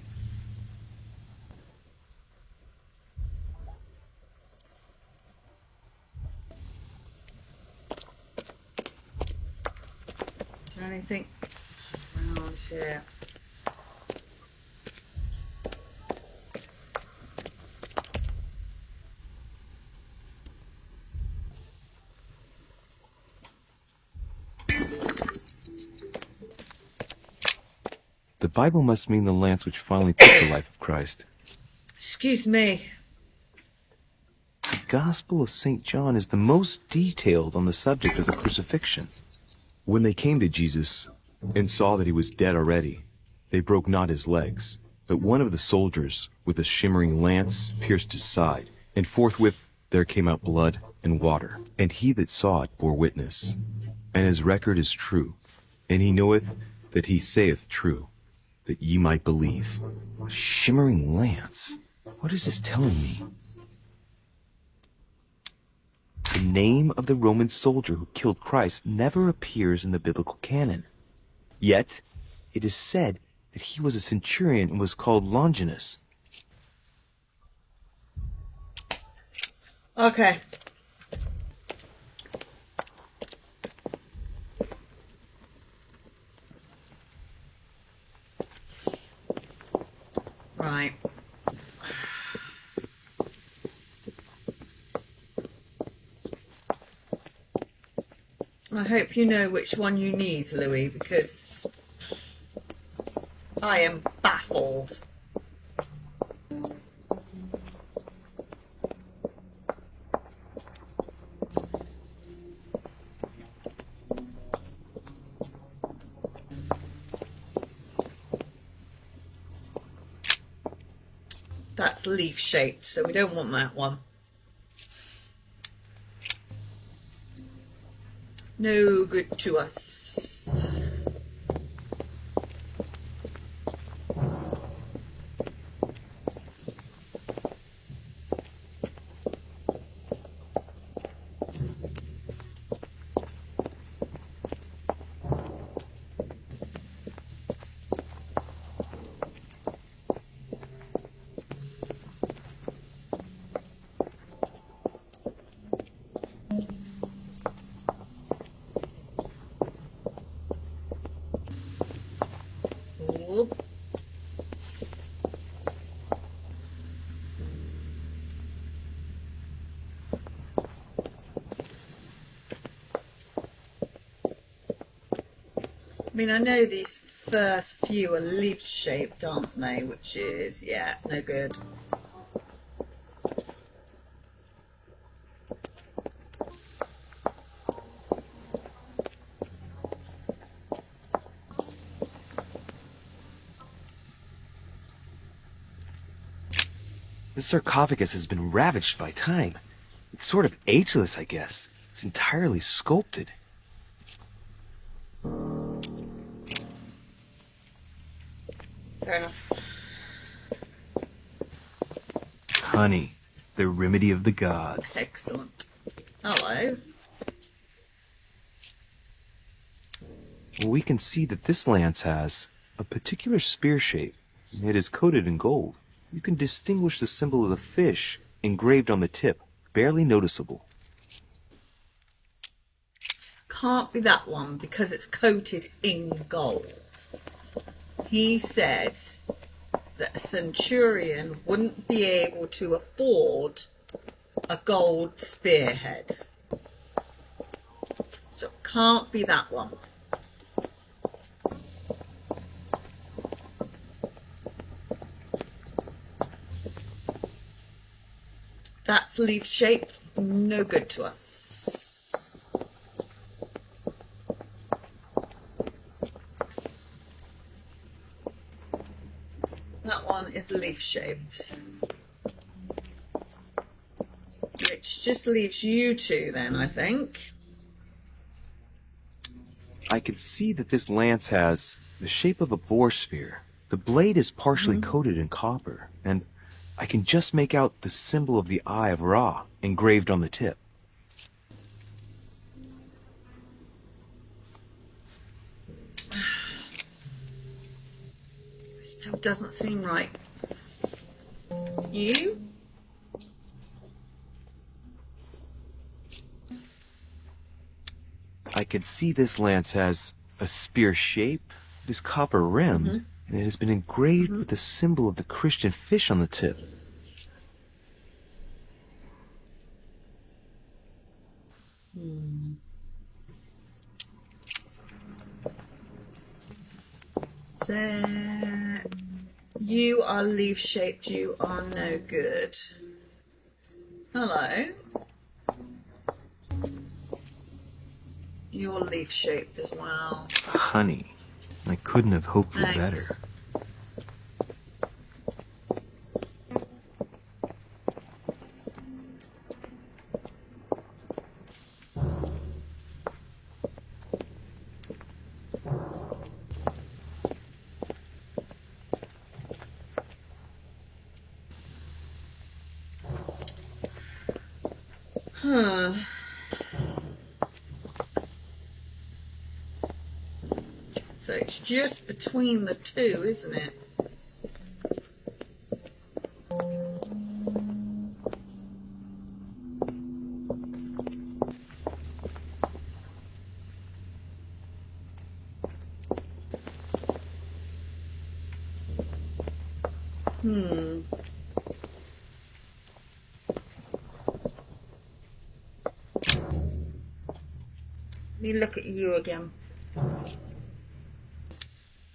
Is there anything around here? The Bible must mean the lance which finally took the life of Christ. Excuse me. The Gospel of St. John is the most detailed on the subject of the crucifixion. When they came to Jesus and saw that he was dead already, they broke not his legs, but one of the soldiers with a shimmering lance pierced his side, and forthwith there came out blood and water. And he that saw it bore witness, and his record is true, and he knoweth that he saith true, that ye might believe. A shimmering lance? What is this telling me? The name of the Roman soldier who killed Christ never appears in the biblical canon. Yet, it is said that he was a centurion and was called Longinus. Okay. Right. I hope you know which one you need, Louis, because I am baffled. That's leaf shaped, so we don't want that one. No good to us. Whoop. I mean, I know these first few are leaf-shaped, aren't they? Which is, yeah, no good. This sarcophagus has been ravaged by time. It's sort of ageless, I guess. It's entirely sculpted. Fair enough. Honey, the remedy of the gods. Excellent. Hello. Well, we can see that this lance has a particular spear shape. It is coated in gold. You can distinguish the symbol of the fish engraved on the tip, barely noticeable. Can't be that one because it's coated in gold. He said that a centurion wouldn't be able to afford a gold spearhead. So it can't be that one. That's leaf shaped, no good to us. That one is leaf shaped. Which just leaves you two then, I think. I can see that this lance has the shape of a boar spear. The blade is partially coated in copper, and I can just make out the symbol of the Eye of Ra engraved on the tip. Still doesn't seem right. You? I can see this lance has a spear shape. It is copper rimmed, and it has been engraved with the symbol of the Christian fish on the tip. So, you are leaf-shaped, you are no good. Hello. You're leaf-shaped as well. Honey, I couldn't have hoped for Thanks. better. So it's just between the two, isn't it? Let me look at you again.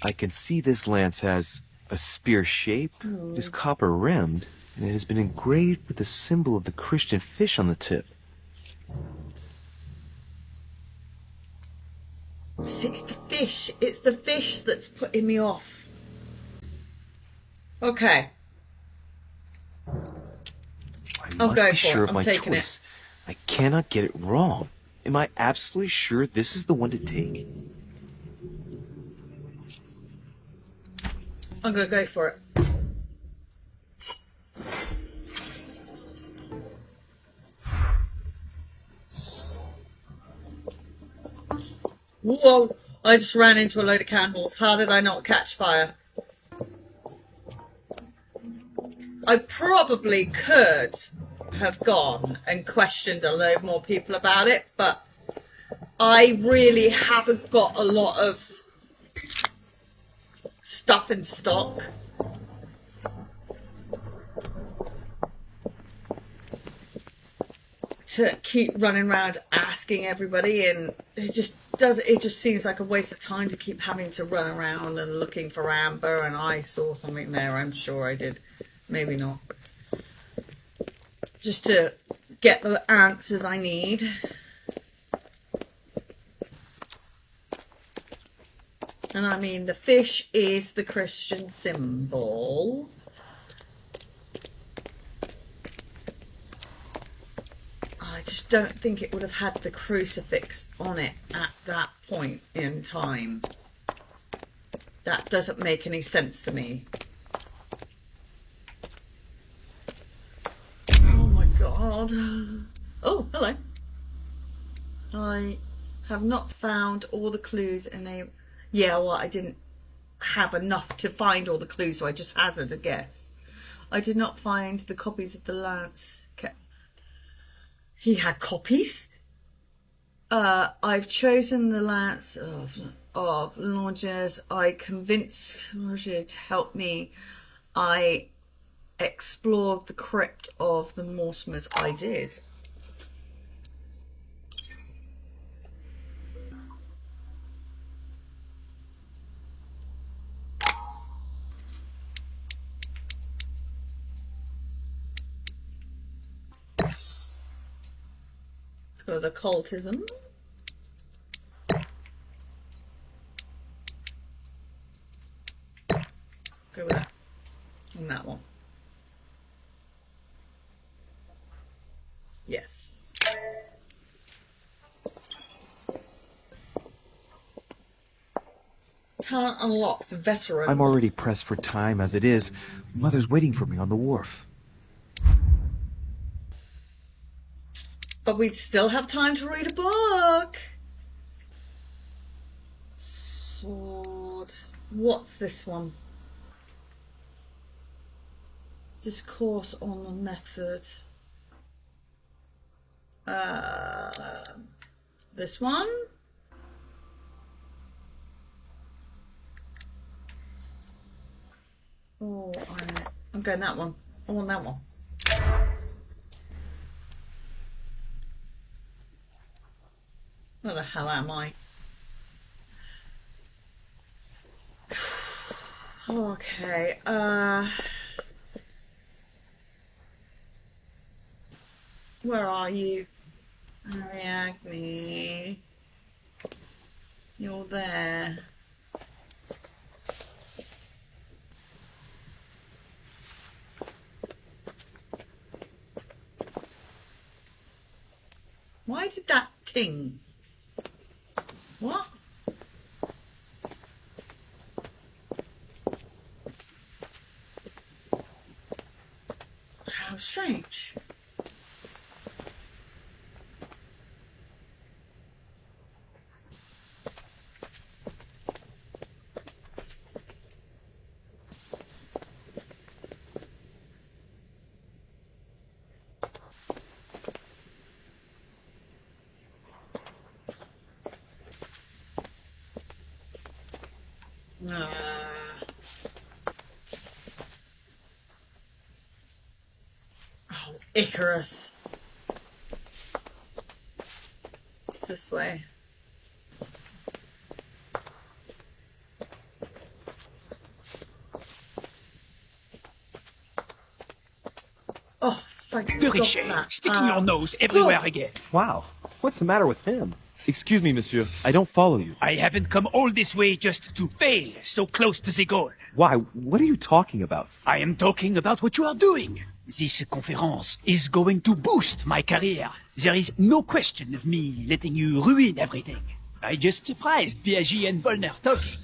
I can see this lance has a spear shape. It is copper rimmed, and it has been engraved with the symbol of the Christian fish on the tip. It's the fish. It's the fish that's putting me off. Okay. I'll must go be for sure it. of I'm my taking choice. I cannot get it wrong. Am I absolutely sure this is the one to take? I'm going to go for it. Whoa! I just ran into a load of candles. How did I not catch fire? I probably could have gone and questioned a load more people about it, but I really haven't got a lot of stuff in stock. To keep running around asking everybody, and it just seems like a waste of time to keep having to run around and looking for Amber. And I saw something there, I'm sure I did, maybe not, just to get the answers I need. And I mean, the fish is the Christian symbol. I just don't think it would have had the crucifix on it at that point in time. That doesn't make any sense to me. Oh my god. Oh, hello. I have not found all the clues in a... Yeah, well, I didn't have enough to find all the clues, so I just hazard a guess. I did not find the copies of the lance. He had copies. I've chosen the lance of Longinus. I convinced Roger to help me. I explored the crypt of the Mortimers. I did. For the occultism. Go with that. And that one. Yes. Talent unlocked. Veteran. I'm already pressed for time as it is. Mother's waiting for me on the wharf. But we'd still have time to read a book. Sword. What's this one? Discourse on the method. This one? Oh, I'm going that one. I want that one. Where the hell am I? Okay, where are you? Ariadne. You're there. Why did that ting? What? How strange. Oh, Icarus. It's this way. Oh, thank God for that. Sticking your nose everywhere again. Wow, what's the matter with him? Excuse me, monsieur. I don't follow you. I haven't come all this way just to fail so close to the goal. Why? What are you talking about? I am talking about what you are doing. This conference is going to boost my career. There is no question of me letting you ruin everything. I just surprised Piaget and Volner talking.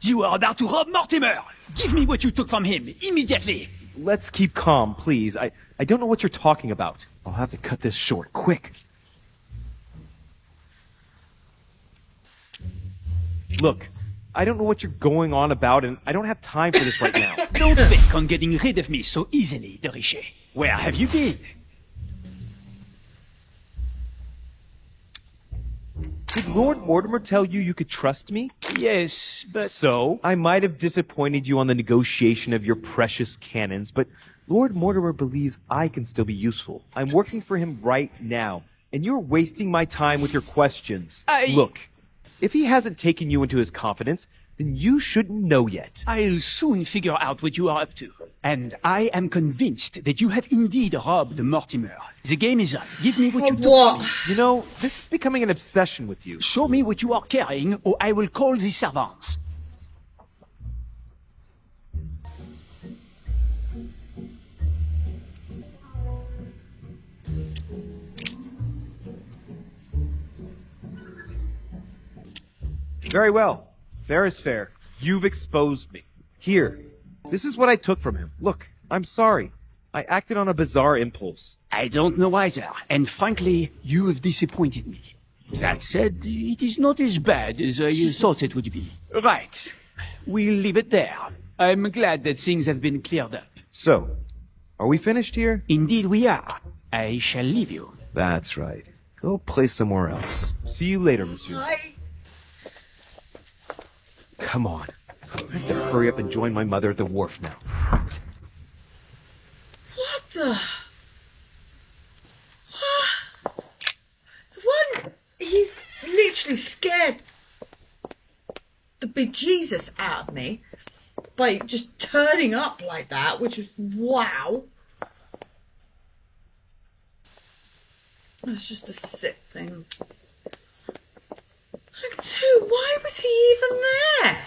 You are about to rob Mortimer. Give me what you took from him immediately. Let's keep calm, please. I don't know what you're talking about. I'll have to cut this short, quick. Look, I don't know what you're going on about, and I don't have time for this right now. Don't think on getting rid of me so easily, de Richet. Where have you been? Did Lord Mortimer tell you you could trust me? Yes, but... So? I might have disappointed you on the negotiation of your precious cannons, but Lord Mortimer believes I can still be useful. I'm working for him right now, and you're wasting my time with your questions. Look, if he hasn't taken you into his confidence, then you shouldn't know yet. I'll soon figure out what you are up to. And I am convinced that you have indeed robbed Mortimer. The game is up. Give me what you took me. You know, this is becoming an obsession with you. Show me what you are carrying, or I will call the servants. Very well. Fair is fair. You've exposed me. Here, this is what I took from him. Look, I'm sorry. I acted on a bizarre impulse. I don't know either, and frankly, you have disappointed me. That said, it is not as bad as I thought it would be. Right. We'll leave it there. I'm glad that things have been cleared up. So, are we finished here? Indeed we are. I shall leave you. That's right. Go play somewhere else. See you later, monsieur. Hi. Come on. I have to hurry up and join my mother at the wharf now. What the? One, he's literally scared the bejesus out of me by just turning up like that, which was wow. That's just a sick thing. And two, why was he even there?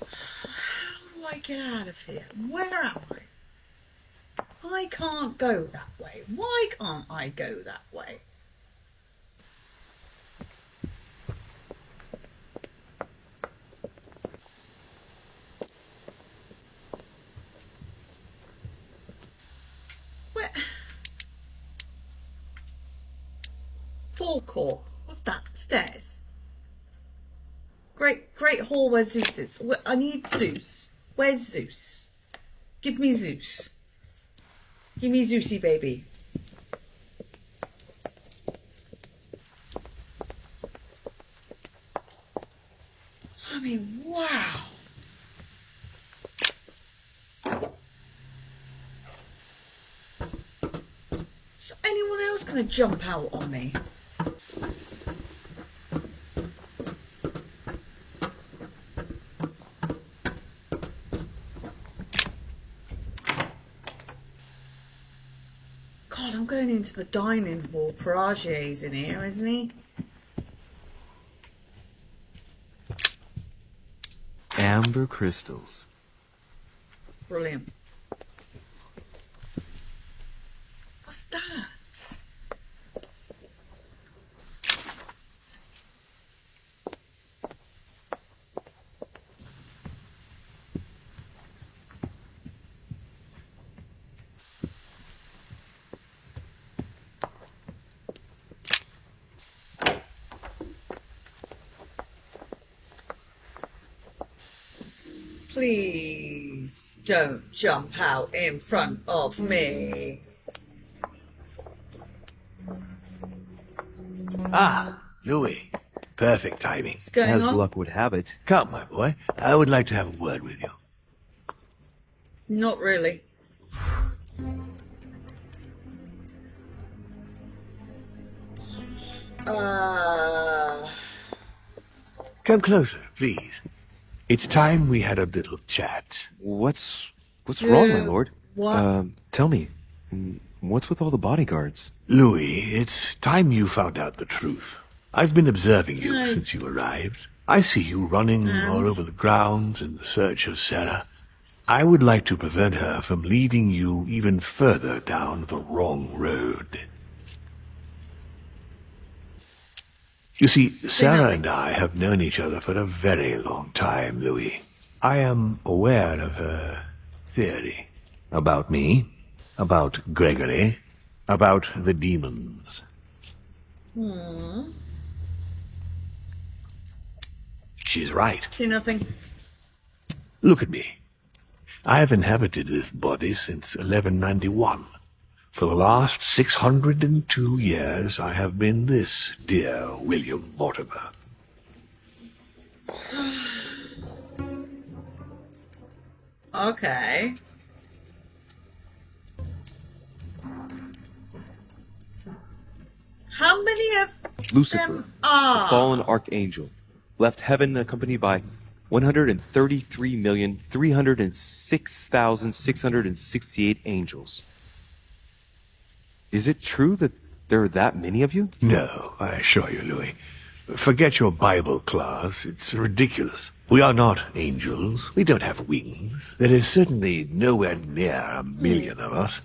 How do I get out of here? Where am I? I can't go that way. Why can't I go that way? Forecourt. What's that? Stairs. Great hall where Zeus is. I need Zeus. Where's Zeus? Give me Zeus. Give me Zeusy, baby. I mean, wow. Is anyone else going to jump out on me? God, I'm going into the dining hall. Peragier's in here, isn't he? Amber crystals. Brilliant. What's that? Please don't jump out in front of me. Ah, Louis. Perfect timing. What's going As on? luck would have it. Come, my boy. I would like to have a word with you. Not really. Come closer, please. It's time we had a little chat. What's wrong, my lord? What? Tell me, what's with all the bodyguards? Louis, it's time you found out the truth. I've been observing you No. since you arrived. I see you running all over the grounds in the search of Sarah. I would like to prevent her from leading you even further down the wrong road. You see, Sarah and I have known each other for a very long time, Louis. I am aware of her theory. About me, about Gregory, about the demons. She's right. See nothing. Look at me. I've inhabited this body since 1191. For the last 602 years I have been this dear William Mortimer. Okay. How many of Lucifer, them are? the fallen archangel, left heaven accompanied by 133,306,668 angels. Is it true that there are that many of you? No, I assure you, Louis. Forget your Bible class. It's ridiculous. We are not angels. We don't have wings. There is certainly nowhere near 1 million of us.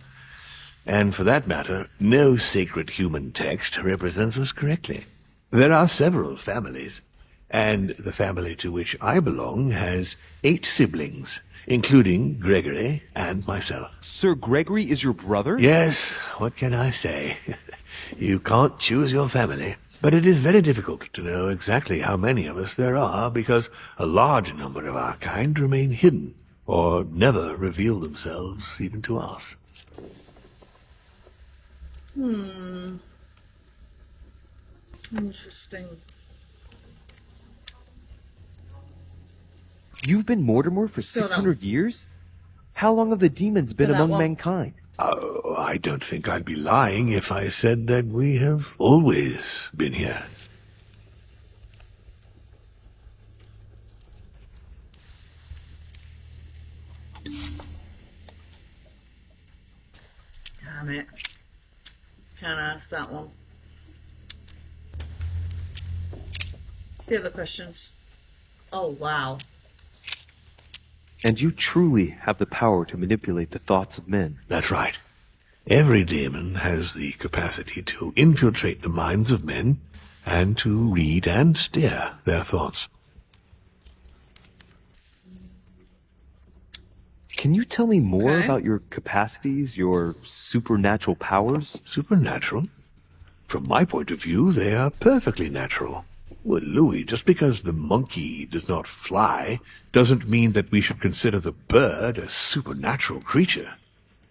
And for that matter, no sacred human text represents us correctly. There are several families, and the family to which I belong has 8 siblings, including Gregory and myself. Sir Gregory is your brother? Yes, what can I say? You can't choose your family. But it is very difficult to know exactly how many of us there are, because a large number of our kind remain hidden, or never reveal themselves even to us. Interesting. You've been Mortimer for 600 years? How long have the demons been among mankind? Oh, I don't think I'd be lying if I said that we have always been here. Damn it. Can't ask that one. What's the other questions? Oh, wow. And you truly have the power to manipulate the thoughts of men. That's right. Every demon has the capacity to infiltrate the minds of men and to read and steer their thoughts. Can you tell me more about your capacities, your supernatural powers? Supernatural? From my point of view, they are perfectly natural. Well, Louis, just because the monkey does not fly doesn't mean that we should consider the bird a supernatural creature.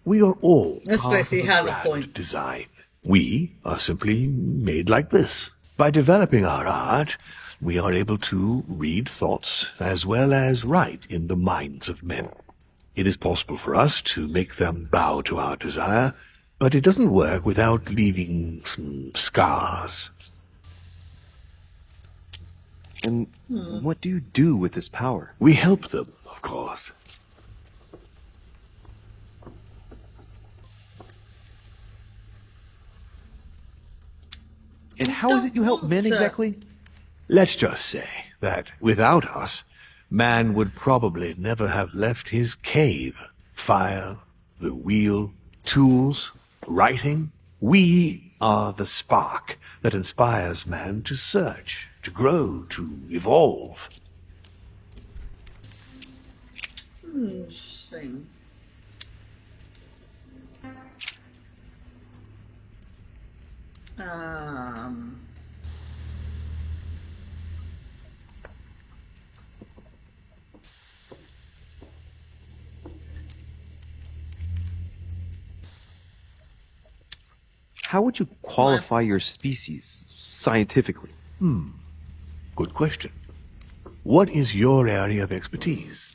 We are all part of a grand design. We are simply made like this. By developing our art, we are able to read thoughts as well as write in the minds of men. It is possible for us to make them bow to our desire, but it doesn't work without leaving some scars. And what do you do with this power? We help them, of course. And how is it you help men exactly? Let's just say that without us, man would probably never have left his cave. Fire, the wheel, tools, writing. We are the spark that inspires man to search, to grow, to evolve. Interesting. How would you qualify your species scientifically? Good question. What is your area of expertise?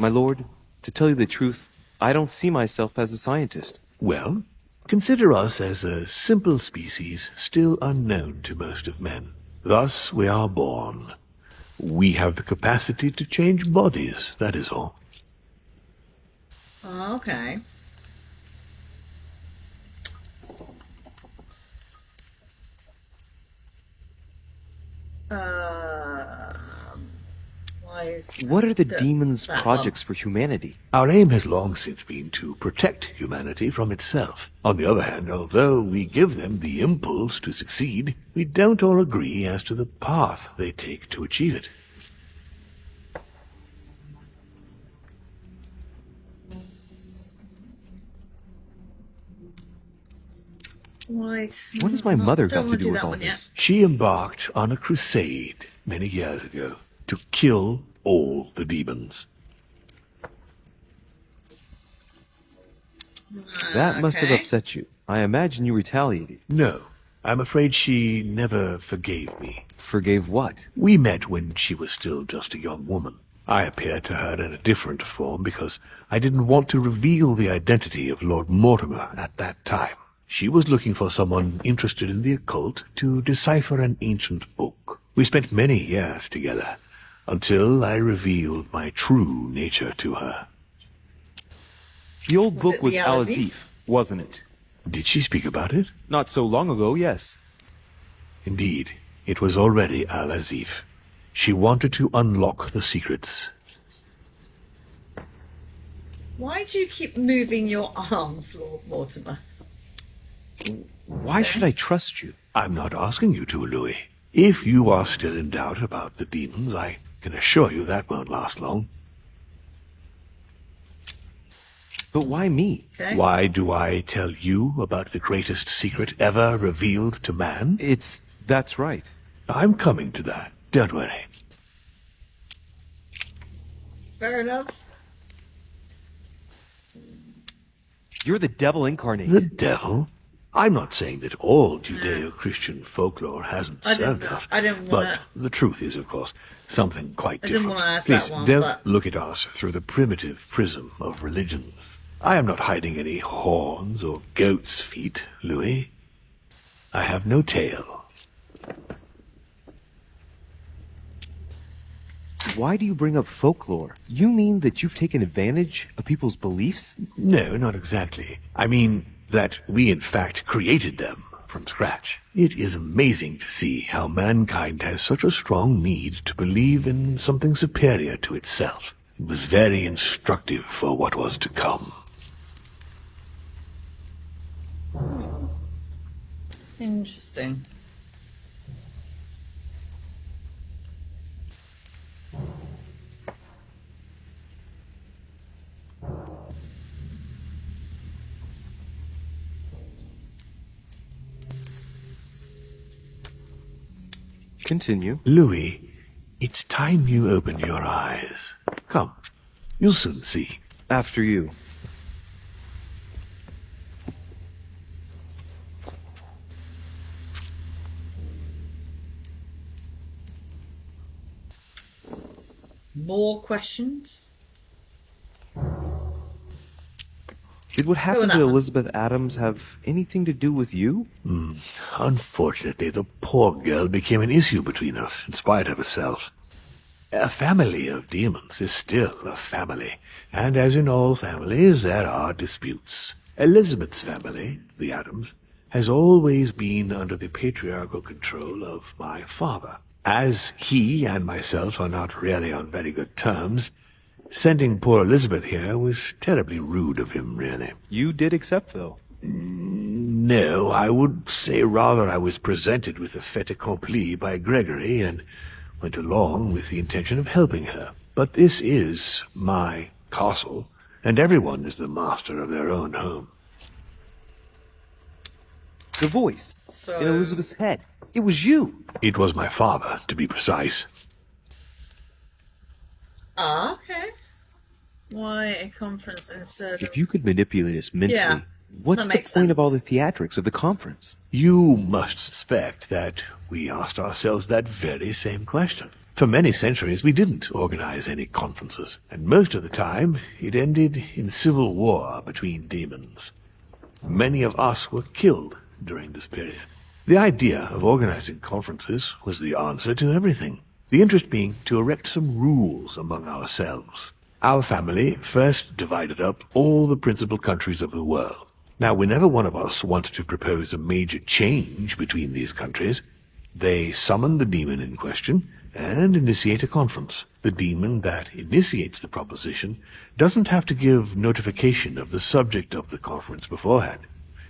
My lord, to tell you the truth, I don't see myself as a scientist. Well, consider us as a simple species still unknown to most of men. Thus we are born. We have the capacity to change bodies, that is all. Okay. What are the demons' projects for humanity? Our aim has long since been to protect humanity from itself. On the other hand, although we give them the impulse to succeed, we don't all agree as to the path they take to achieve it. Right. What has my mother got to do with all this? this? She embarked on a crusade many years ago to kill all the demons. That must have upset you. I imagine you retaliated. No, I'm afraid she never forgave me. Forgave what? We met when she was still just a young woman. I appeared to her in a different form because I didn't want to reveal the identity of Lord Mortimer at that time. She was looking for someone interested in the occult to decipher an ancient book. We spent many years together until I revealed my true nature to her. The old book was Al-Azif, wasn't it? Did she speak about it? Not so long ago, yes. Indeed, it was already Al-Azif. She wanted to unlock the secrets. Why do you keep moving your arms, Lord Mortimer? Why should I trust you? I'm not asking you to, Louis. If you are still in doubt about the demons, I can assure you that won't last long. But why me? Okay. Why do I tell you about the greatest secret ever revealed to man? That's right. I'm coming to that. Don't worry. Fair enough. You're the devil incarnate. The devil? I'm not saying that all Judeo-Christian folklore hasn't served us. I didn't want But the truth is, of course, something quite I different. didn't want to ask Please, that one, don't but... look at us through the primitive prism of religions. I am not hiding any horns or goat's feet, Louis. I have no tail. Why do you bring up folklore? You mean that you've taken advantage of people's beliefs? No, not exactly. I mean that we in fact created them from scratch. It is amazing to see how mankind has such a strong need to believe in something superior to itself. It was very instructive for what was to come. Interesting. Continue. Louis, it's time you opened your eyes. Come, you'll soon see. After you. More questions? Did what happened to Elizabeth Adams have anything to do with you? Unfortunately, the poor girl became an issue between us, in spite of herself. A family of demons is still a family, and as in all families, there are disputes. Elizabeth's family, the Adams, has always been under the patriarchal control of my father. As he and myself are not really on very good terms, sending poor Elizabeth here was terribly rude of him, really. You did accept, though. No, I would say rather I was presented with a fait accompli by Gregory and went along with the intention of helping her. But this is my castle, and everyone is the master of their own home. The voice in Elizabeth's head. It was you. It was my father, to be precise. Ah, okay. Why a conference instead of... If you could manipulate us mentally, what's the point of all the theatrics of the conference? You must suspect that we asked ourselves that very same question. For many centuries, we didn't organize any conferences, and most of the time, it ended in civil war between demons. Many of us were killed during this period. The idea of organizing conferences was the answer to everything. The interest being to erect some rules among ourselves. Our family first divided up all the principal countries of the world. Now, whenever one of us wanted to propose a major change between these countries, they summon the demon in question and initiate a conference. The demon that initiates the proposition doesn't have to give notification of the subject of the conference beforehand.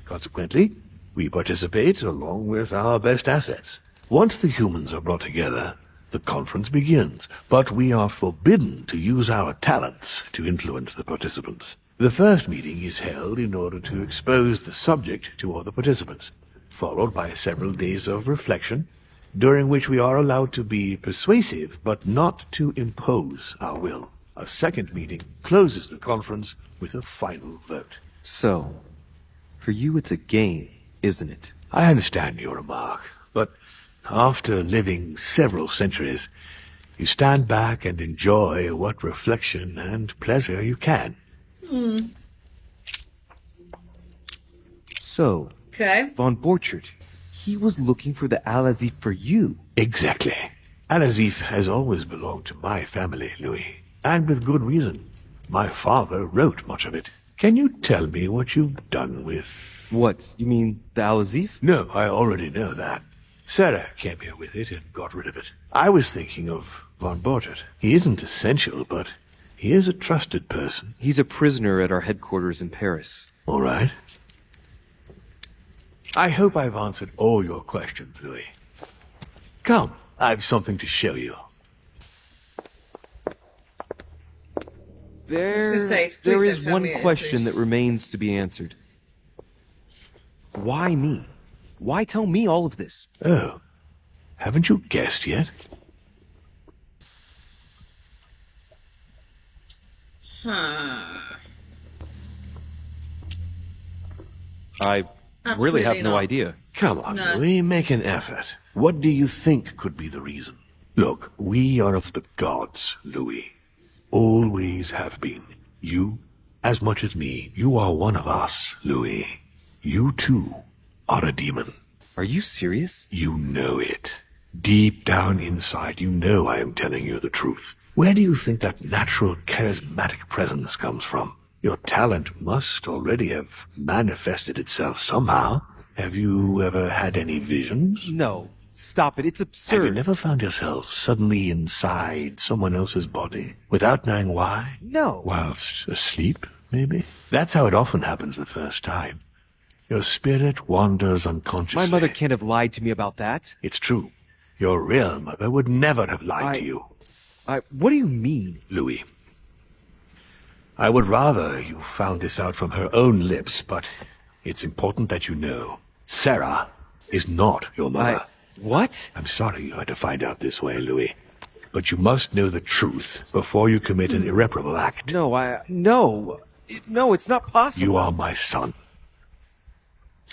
Consequently, we participate along with our best assets. Once the humans are brought together, the conference begins, but we are forbidden to use our talents to influence the participants. The first meeting is held in order to expose the subject to all the participants. followed by several days of reflection, during which we are allowed to be persuasive, but not to impose our will. A second meeting closes the conference with a final vote. So, for you it's a game, isn't it? I understand your remark, but after living several centuries, you stand back and enjoy what reflection and pleasure you can. So, Okay. Von Borchert, he was looking for the Al-Azif for you. Exactly. Al-Azif has always belonged to my family, Louis, and with good reason. My father wrote much of it. Can you tell me what you've done with... What, you mean the Al-Azif? No, I already know that. Sarah came here with it and got rid of it. I was thinking of Von Borchert. He isn't essential, but he is a trusted person. He's a prisoner at our headquarters in Paris. All right. I hope I've answered all your questions, Louis. Come, I've something to show you. There is one question that remains to be answered. Why me? Why tell me all of this? Oh, haven't you guessed yet? I really have no idea. Come on, Louis, make an effort. What do you think could be the reason? Look, we are of the gods, Louis. Always have been. You, as much as me, you are one of us, Louis. You, too, are a demon. Are you serious? You know it. Deep down inside, you know I am telling you the truth. Where do you think that natural, charismatic presence comes from? Your talent must already have manifested itself somehow. Have you ever had any visions? No. Stop it. It's absurd. Have you never found yourself suddenly inside someone else's body, without knowing why? No. Whilst asleep, maybe? That's how it often happens the first time. Your spirit wanders unconsciously. My mother can't have lied to me about that. It's true. Your real mother would never have lied to you. What do you mean? Louis, I would rather you found this out from her own lips, but it's important that you know. Sarah is not your mother. What? I'm sorry you had to find out this way, Louis. But you must know the truth before you commit an irreparable act. No, it's not possible. You are my son.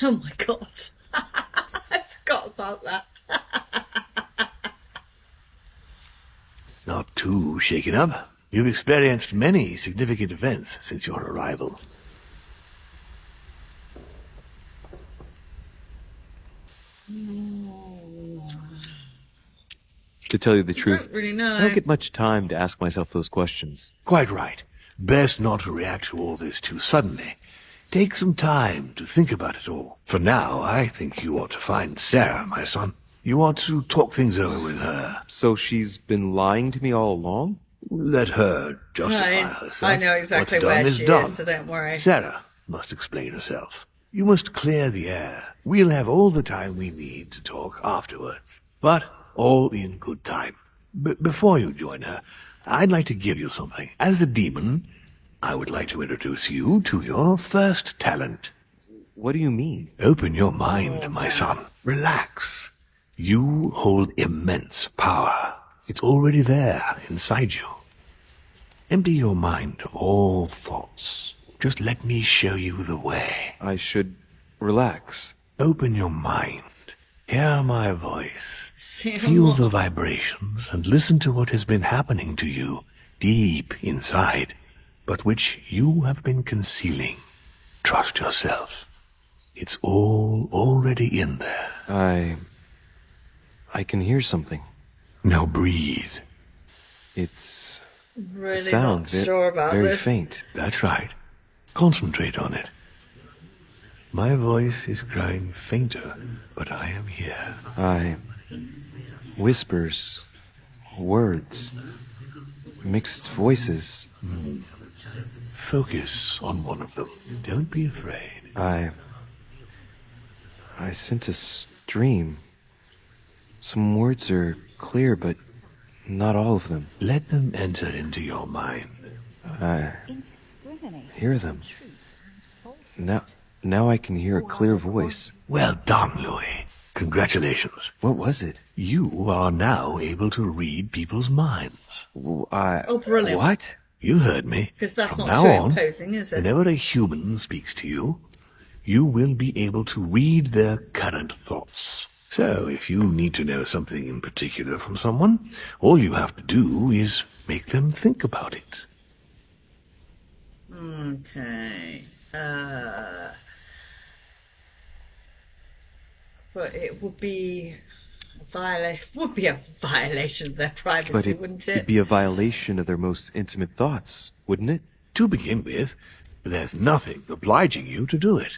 Oh my God. I forgot about that. Not too shaken up. You've experienced many significant events since your arrival. To tell you the truth, I don't really know. I don't get much time to ask myself those questions. Quite right. Best not to react to all this too suddenly. Take some time to think about it all. For now, I think you ought to find Sarah, my son. You ought to talk things over with her. So she's been lying to me all along? Let her justify herself. I know exactly where she is, so don't worry. Sarah must explain herself. You must clear the air. We'll have all the time we need to talk afterwards. But all in good time. Before you join her, I'd like to give you something. As a demon, I would like to introduce you to your first talent. What do you mean? Open your mind, my son. Relax. You hold immense power. It's already there, inside you. Empty your mind of all thoughts. Just let me show you the way. I should relax. Open your mind. Hear my voice. Feel the vibrations and listen to what has been happening to you deep inside, but which you have been concealing. Trust yourself. It's all already in there. I can hear something. Now breathe. It's really a sound, not sure about very this. faint. That's right. Concentrate on it. My voice is growing fainter, but I am here. Whispers, words, mixed voices. Focus on one of them. Don't be afraid. I sense a stream. Some words are clear, but not all of them. Let them enter into your mind. I hear them. Now I can hear a clear voice. Well done, Louis. Congratulations. What was it? You are now able to read people's minds. Oh, brilliant. What? You heard me. Because that's From not now too on, imposing, is it? whenever a human speaks to you, you will be able to read their current thoughts. So, if you need to know something in particular from someone, all you have to do is make them think about it. Okay. But it would be a violation of their privacy, But wouldn't it'd it? be a violation of their most intimate thoughts, wouldn't it? To begin with, there's nothing obliging you to do it.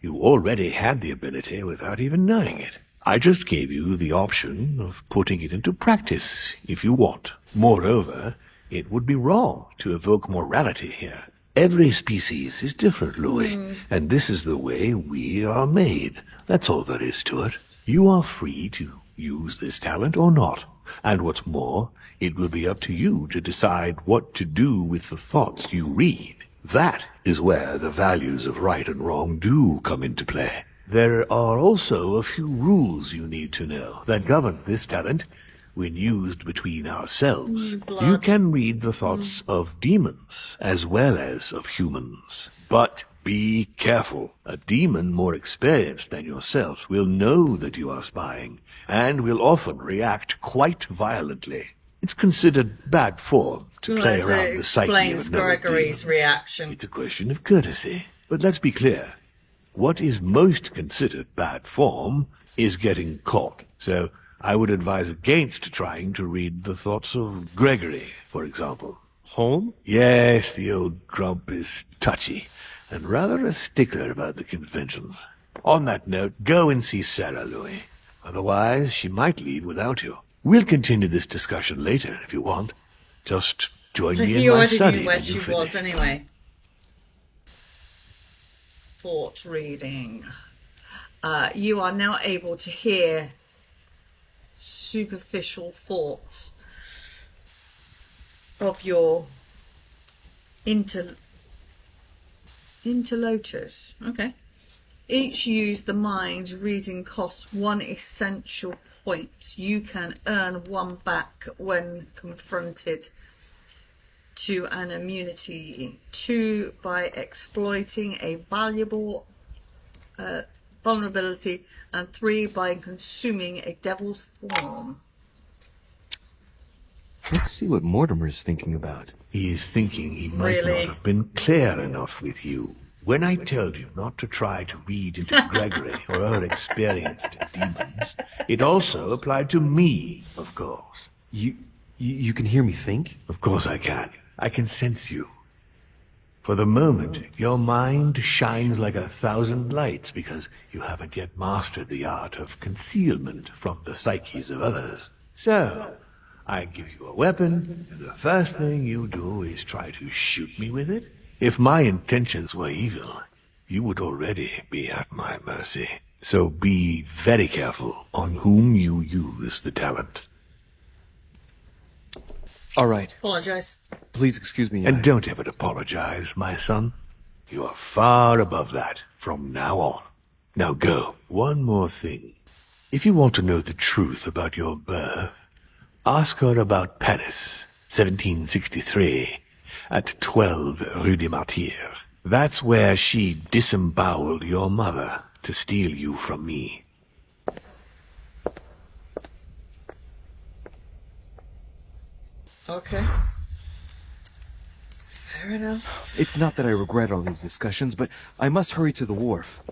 You already had the ability without even knowing it. I just gave you the option of putting it into practice if you want. Moreover, it would be wrong to evoke morality here. Every species is different, Louis, and this is the way we are made. That's all there is to it. You are free to use this talent or not. And what's more, it will be up to you to decide what to do with the thoughts you read. That is where the values of right and wrong do come into play. There are also a few rules you need to know that govern this talent when used between ourselves. You can read the thoughts of demons as well as of humans. But be careful. A demon more experienced than yourself will know that you are spying and will often react quite violently. It's considered bad form to play around the psyche of Explains another Gregory's demon. reaction. It's a question of courtesy. But let's be clear. What is most considered bad form is getting caught. So I would advise against trying to read the thoughts of Gregory, for example. Home? Yes, the old grump is touchy and rather a stickler about the conventions. On that note, go and see Sarah, Louis. Otherwise, she might leave without you. We'll continue this discussion later if you want. Just join So me he in my already study knew where when you she finish. was anyway. Thought reading. You are now able to hear superficial thoughts of your interlocutors. Okay. Each use the mind reading costs 1 essential point. You can earn 1 back when confronted to an immunity. 2 by exploiting a valuable vulnerability, and 3 by consuming a devil's form. Let's see what Mortimer's thinking about. He is thinking he might Really? not have been clear enough with you. When I told you not to try to read into Gregory or her experience in demons, it also applied to me, of course. You can hear me think? Of course I can. I can sense you. For the moment, your mind shines like 1,000 lights because you haven't yet mastered the art of concealment from the psyches of others. So, I give you a weapon, and the first thing you do is try to shoot me with it. If my intentions were evil, you would already be at my mercy. So be very careful on whom you use the talent. All right. Apologise. Please excuse me. And don't ever apologize, my son. You are far above that from now on. Now go. One more thing. If you want to know the truth about your birth, ask her about Paris, 1763, at 12 Rue des Martyrs. That's where she disemboweled your mother to steal you from me. Okay. Fair enough. It's not that I regret all these discussions, but I must hurry to the wharf.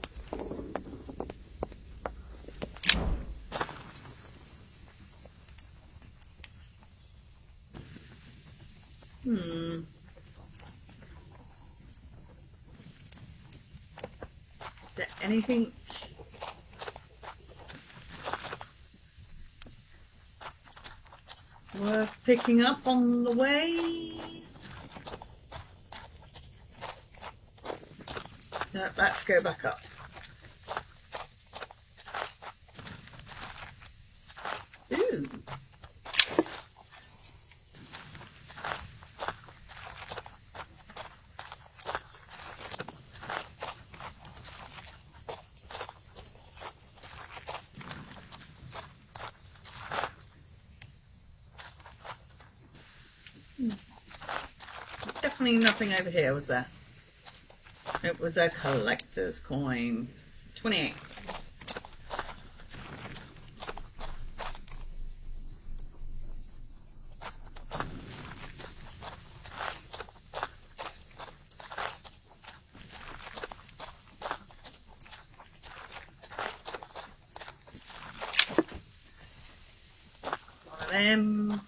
Is there anything worth picking up on the way? No, let's go back up. Ooh. definitely nothing over here, was there? It was a collector's coin. 28. One of them.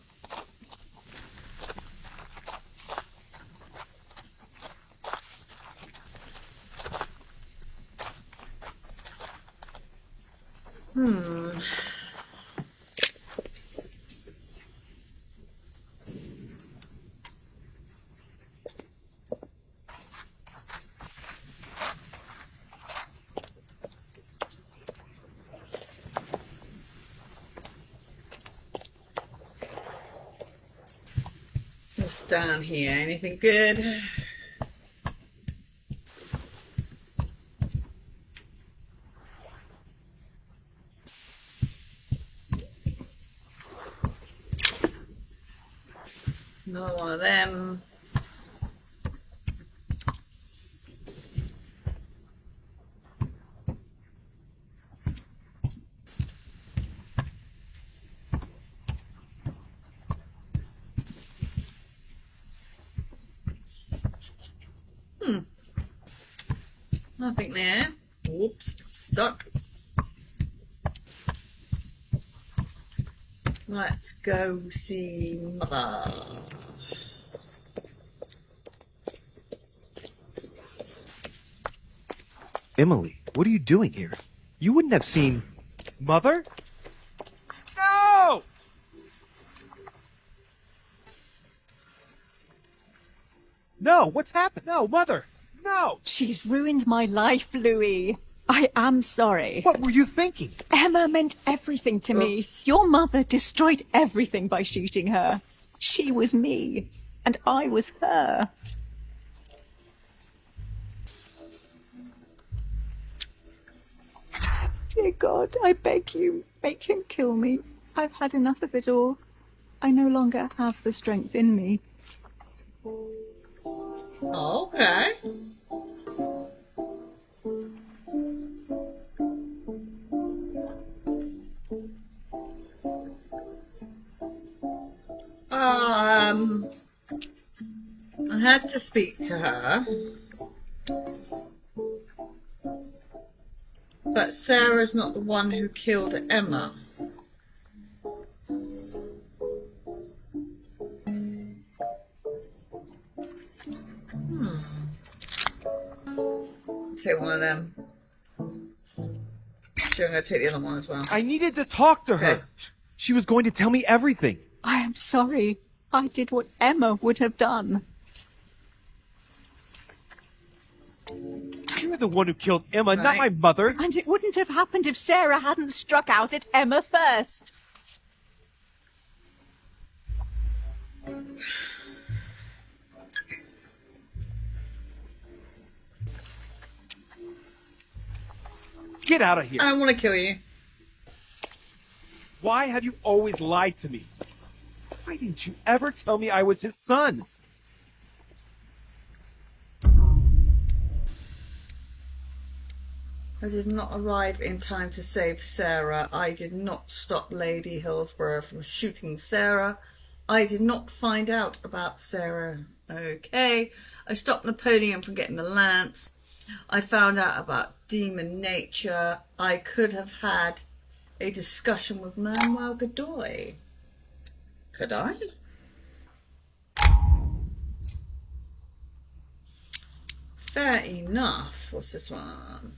What's down here? Anything good? Another one of them. Nothing there. Whoops, stuck. Let's go see Mother. Emily, what are you doing here? You wouldn't have seen... Mother? No! No, what's happened? No, Mother! No! She's ruined my life, Louis. I am sorry. What were you thinking? Emma meant everything to me. Your mother destroyed everything by shooting her. She was me, and I was her. Dear God, I beg you, make him kill me. I've had enough of it all. I no longer have the strength in me. Okay. I had to speak to her. But Sarah's not the one who killed Emma. Take one of them. Sure, I'm going to take the other one as well. I needed to talk to her. She was going to tell me everything. I am sorry. I did what Emma would have done. You're the one who killed Emma, not my mother. And it wouldn't have happened if Sarah hadn't struck out at Emma first. Get out of here. I don't want to kill you. Why have you always lied to me? Why didn't you ever tell me I was his son? I did not arrive in time to save Sarah. I did not stop Lady Hillsborough from shooting Sarah. I did not find out about Sarah. Okay. I stopped Napoleon from getting the lance. I found out about demon nature. I could have had a discussion with Manuel Godoy. Could I? Fair enough. What's this one?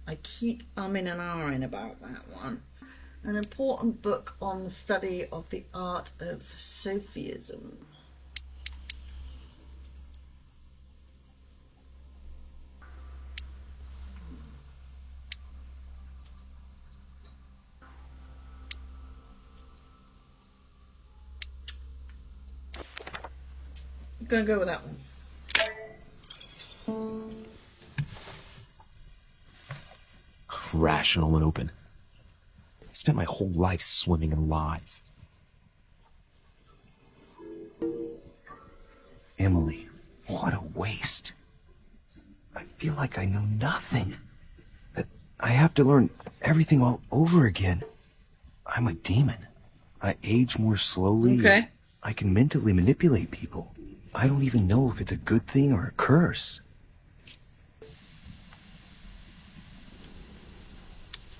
I keep umming and ahhing about that one. An important book on the study of the art of Sophism. I'm going to go with that one. Rational and open. I spent my whole life swimming in lies. Emily, What a waste. I feel like I know nothing. That I have to learn everything all over again. I'm a demon. I age more slowly. Okay. I can mentally manipulate people. I don't even know if it's a good thing or a curse.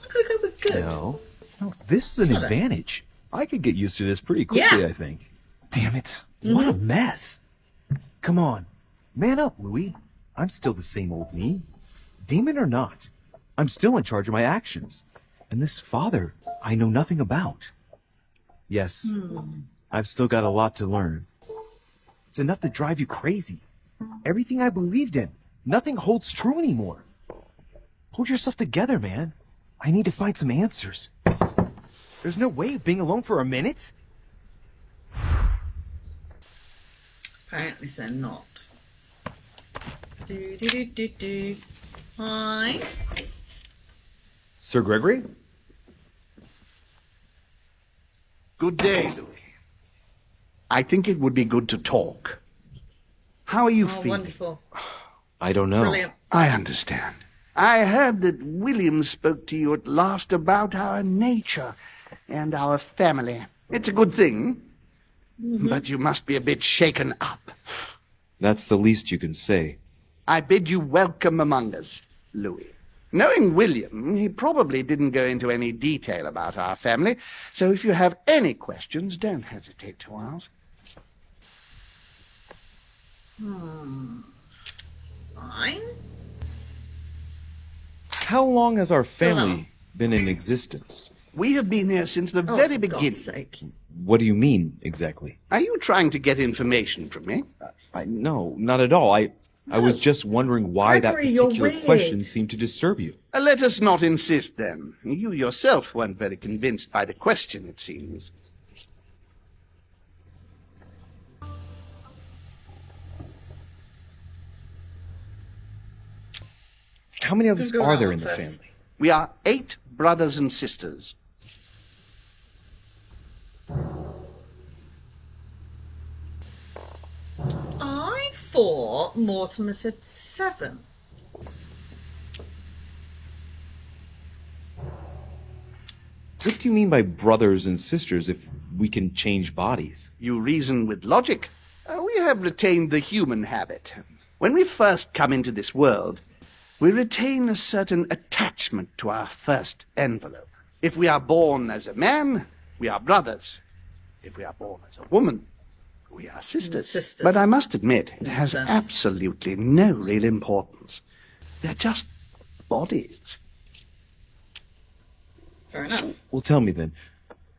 I'm gonna go with good. No, this is an advantage. I could get used to this pretty quickly, I think. Damn it. What a mess. Come on. Man up, Louis. I'm still the same old me. Demon or not, I'm still in charge of my actions. And this father, I know nothing about. Yes, I've still got a lot to learn. It's enough to drive you crazy. Everything I believed in, nothing holds true anymore. Hold yourself together, man. I need to find some answers. There's no way of being alone for a minute. Apparently so not. Do. Hi. Sir Gregory? Good day, Louis. I think it would be good to talk. How are you feeling? Wonderful. I don't know. Brilliant. I understand. I heard that William spoke to you at last about our nature and our family. It's a good thing, but you must be a bit shaken up. That's the least you can say. I bid you welcome among us, Louis. Knowing William, he probably didn't go into any detail about our family, so if you have any questions, don't hesitate to ask. Fine. How long has our family been in existence? We have been here since the very beginning. God's sake. What do you mean, exactly? Are you trying to get information from me? No, not at all. I was just wondering why Gregory, that particular you're question weird. seemed to disturb you. Let us not insist, then. You yourself weren't very convinced by the question, it seems. How many of us Go are on there with in the this. family? We are 8 brothers and sisters. I thought Mortimer said 7. What do you mean by brothers and sisters if we can change bodies? You reason with logic. We have retained the human habit. When we first come into this world, we retain a certain attachment to our first envelope. If we are born as a man, we are brothers. If we are born as a woman, we are sisters. But I must admit, it has absolutely no real importance. They're just bodies. Fair enough. Well, tell me then,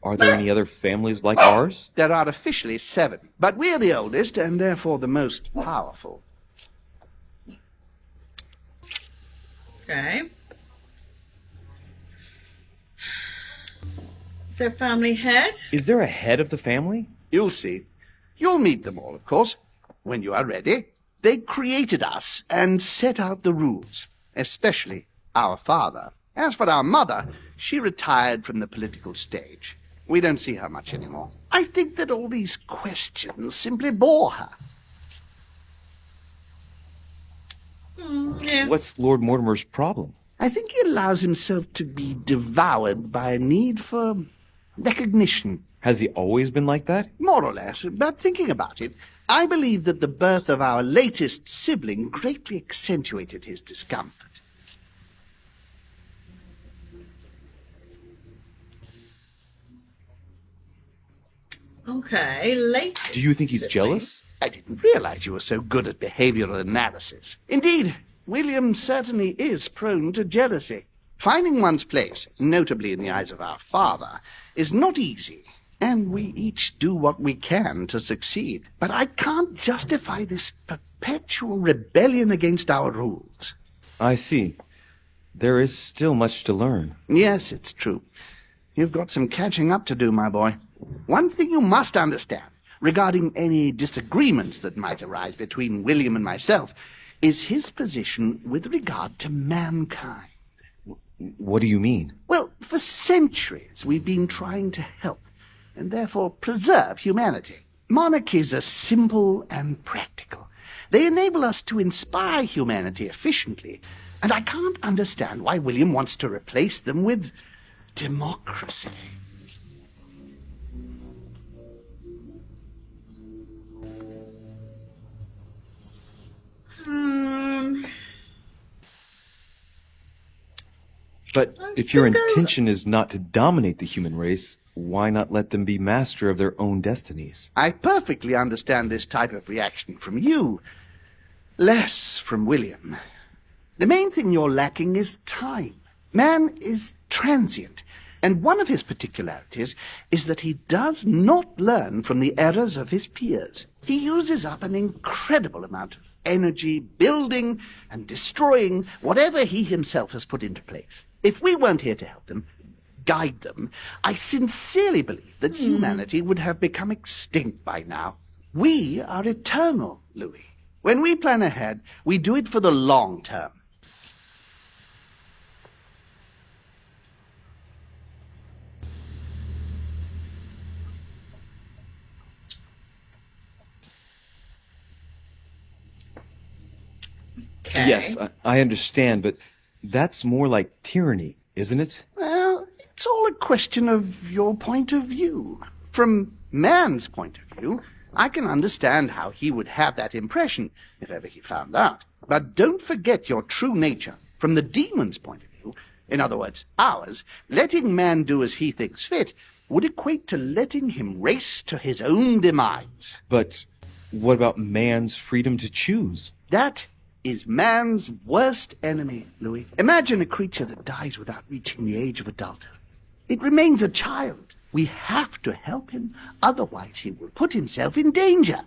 are there any other families like ours? There are officially 7, but we're the oldest and therefore the most powerful. Okay. Is there a family head? Is there a head of the family? You'll see. You'll meet them all, of course, when you are ready. They created us and set out the rules, especially our father. As for our mother, she retired from the political stage. We don't see her much anymore. I think that all these questions simply bore her. Yeah. What's Lord Mortimer's problem? I think he allows himself to be devoured by a need for recognition. Has he always been like that? More or less, but thinking about it, I believe that the birth of our latest sibling greatly accentuated his discomfort. Okay, latest. Do you think he's jealous? I didn't realize you were so good at behavioral analysis. Indeed, William certainly is prone to jealousy. Finding one's place, notably in the eyes of our father, is not easy, and we each do what we can to succeed. But I can't justify this perpetual rebellion against our rules. I see. There is still much to learn. Yes, it's true. You've got some catching up to do, my boy. One thing you must understand, regarding any disagreements that might arise between William and myself, is his position with regard to mankind. What do you mean? Well, for centuries we've been trying to help, and therefore preserve humanity. Monarchies are simple and practical. They enable us to inspire humanity efficiently, and I can't understand why William wants to replace them with democracy. But if your intention is not to dominate the human race, why not let them be master of their own destinies? I perfectly understand this type of reaction from you, less from William. The main thing you're lacking is time. Man is transient, and one of his particularities is that he does not learn from the errors of his peers. He uses up an incredible amount of energy building and destroying whatever he himself has put into place. If we weren't here to help them, guide them, I sincerely believe that humanity would have become extinct by now. We are eternal, Louis. When we plan ahead, we do it for the long term. Okay. Yes, I understand, but that's more like tyranny, isn't it? Well, it's all a question of your point of view. From man's point of view, I can understand how he would have that impression, if ever he found out. But don't forget your true nature. From the demon's point of view, in other words, ours, letting man do as he thinks fit would equate to letting him race to his own demise. But what about man's freedom to choose? That is man's worst enemy, Louis. Imagine a creature that dies without reaching the age of adulthood. It remains a child. We have to help him, otherwise he will put himself in danger.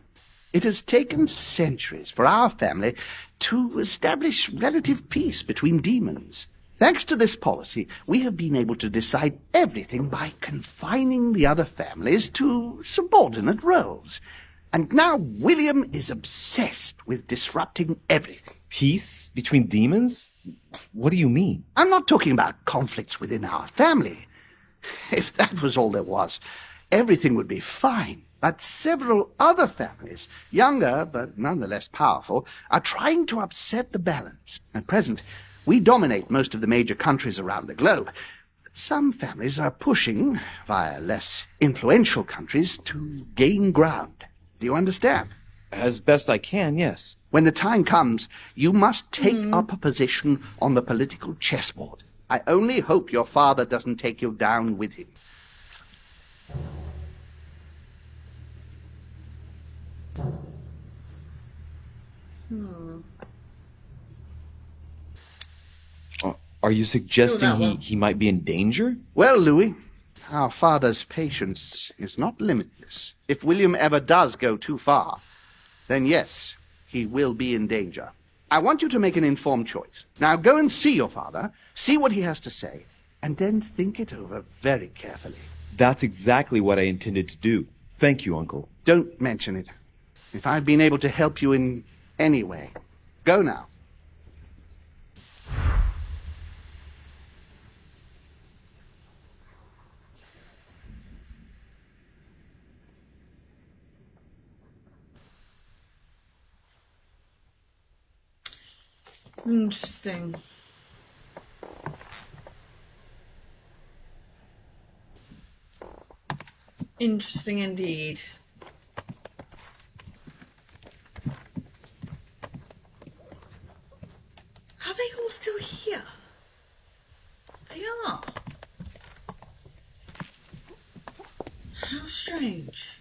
It has taken centuries for our family to establish relative peace between demons. Thanks to this policy, we have been able to decide everything by confining the other families to subordinate roles. And now William is obsessed with disrupting everything. Peace between demons? What do you mean? I'm not talking about conflicts within our family. If that was all there was, everything would be fine. But several other families, younger but nonetheless powerful, are trying to upset the balance. At present, we dominate most of the major countries around the globe. Some families are pushing, via less influential countries, to gain ground. Do you understand? As best I can, yes. When the time comes, you must take up a position on the political chessboard. I only hope your father doesn't take you down with him. Are you suggesting he might be in danger? Well, Louis, our father's patience is not limitless. If William ever does go too far, then yes, he will be in danger. I want you to make an informed choice. Now go and see your father, see what he has to say, and then think it over very carefully. That's exactly what I intended to do. Thank you, Uncle. Don't mention it. If I've been able to help you in any way, go now. Interesting. Interesting indeed. Are they all still here? They are. How strange.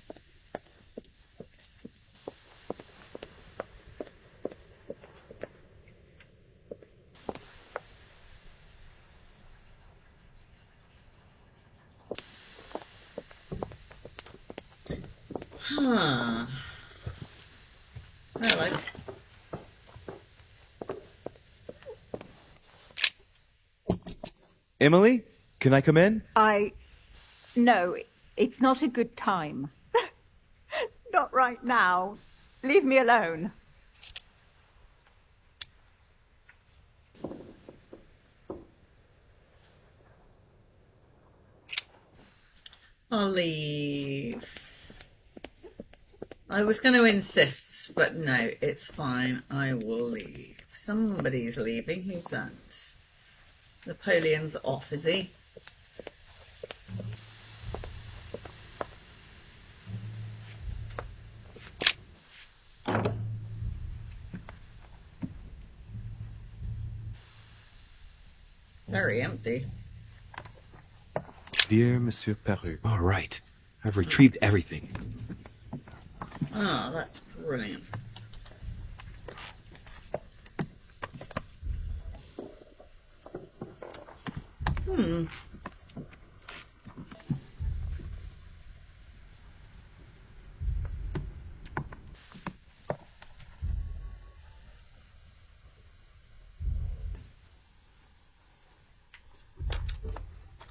Huh. Hello. Emily, can I come in? No, it's not a good time. Not right now. Leave me alone. I'll leave. I was going to insist but no, it's fine. I will leave. Somebody's leaving. Who's that? Napoleon's off, is he? Very empty. Dear Monsieur Peru. All right. I've retrieved everything. Ah, that's brilliant.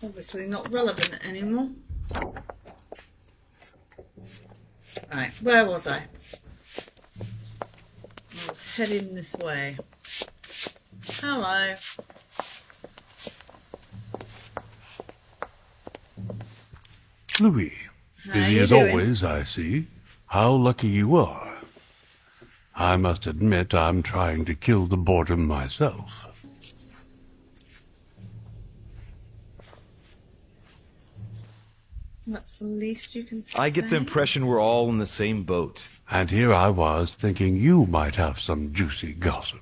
Obviously not relevant anymore. Right, where was I? I was heading this way. Hello. Louis, How busy you as doing? always, I see. How lucky you are. I must admit I'm trying to kill the boredom myself. That's the least you can say. I get the impression we're all in the same boat. And here I was thinking you might have some juicy gossip.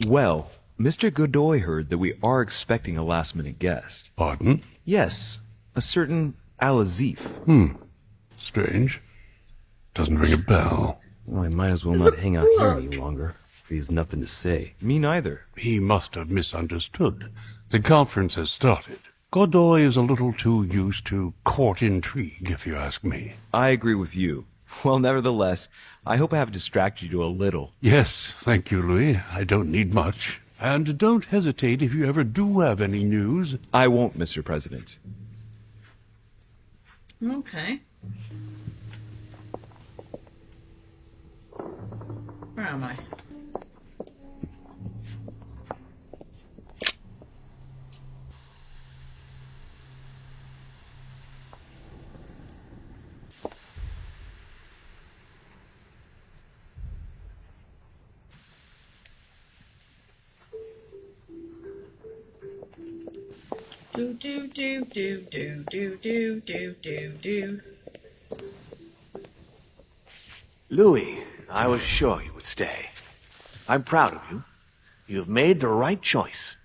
Well, Mr. Godoy heard that we are expecting a last-minute guest. Pardon? Yes, a certain Al-Azif. Strange. Doesn't ring a bell. Well, I might as well not hang out here any longer, if he has nothing to say. Me neither. He must have misunderstood. The conference has started. Godoy is a little too used to court intrigue, if you ask me. I agree with you. Well, nevertheless, I hope I have distracted you a little. Yes, thank you, Louis. I don't need much. And don't hesitate if you ever do have any news. I won't, Mr. President. Okay. Where am I? Do do do do do do do do do do. Louis, I was sure you would stay. I'm proud of you. You have made the right choice.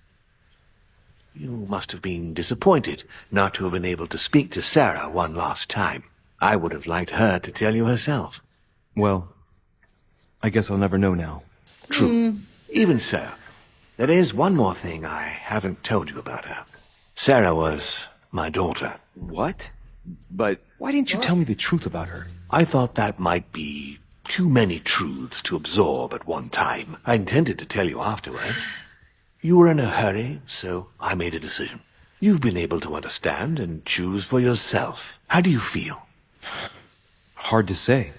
You must have been disappointed not to have been able to speak to Sarah one last time. I would have liked her to tell you herself. Well, I guess I'll never know now. True. Even so, there is one more thing I haven't told you about her. Sarah was my daughter. What? But why didn't you tell me the truth about her? I thought that might be too many truths to absorb at one time. I intended to tell you afterwards. You were in a hurry, so I made a decision. You've been able to understand and choose for yourself. How do you feel? Hard to say.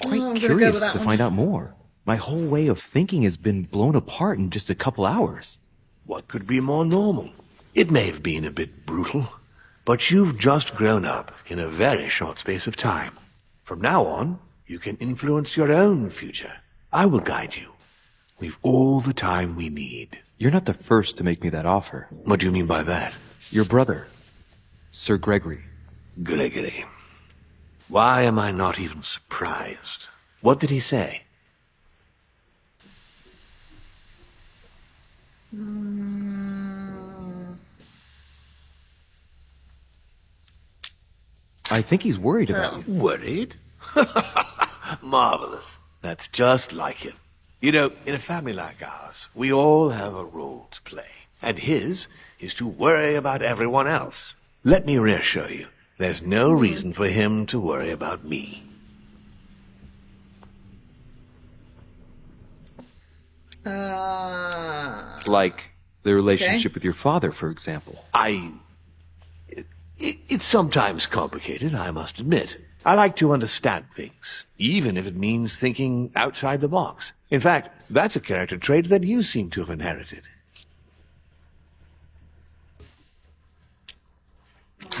Quite curious to find out more. My whole way of thinking has been blown apart in just a couple hours. What could be more normal? It may have been a bit brutal, but you've just grown up in a very short space of time. From now on, you can influence your own future. I will guide you. We've all the time we need. You're not the first to make me that offer. What do you mean by that? Your brother, Sir Gregory. Gregory. Why am I not even surprised? What did he say? I think he's worried about you. Worried? Marvelous. That's just like him. You know, in a family like ours, we all have a role to play. And his is to worry about everyone else. Let me reassure you, there's no reason for him to worry about me. Like the relationship with your father, for example. It It's sometimes complicated, I must admit. I like to understand things, even if it means thinking outside the box. In fact, that's a character trait that you seem to have inherited.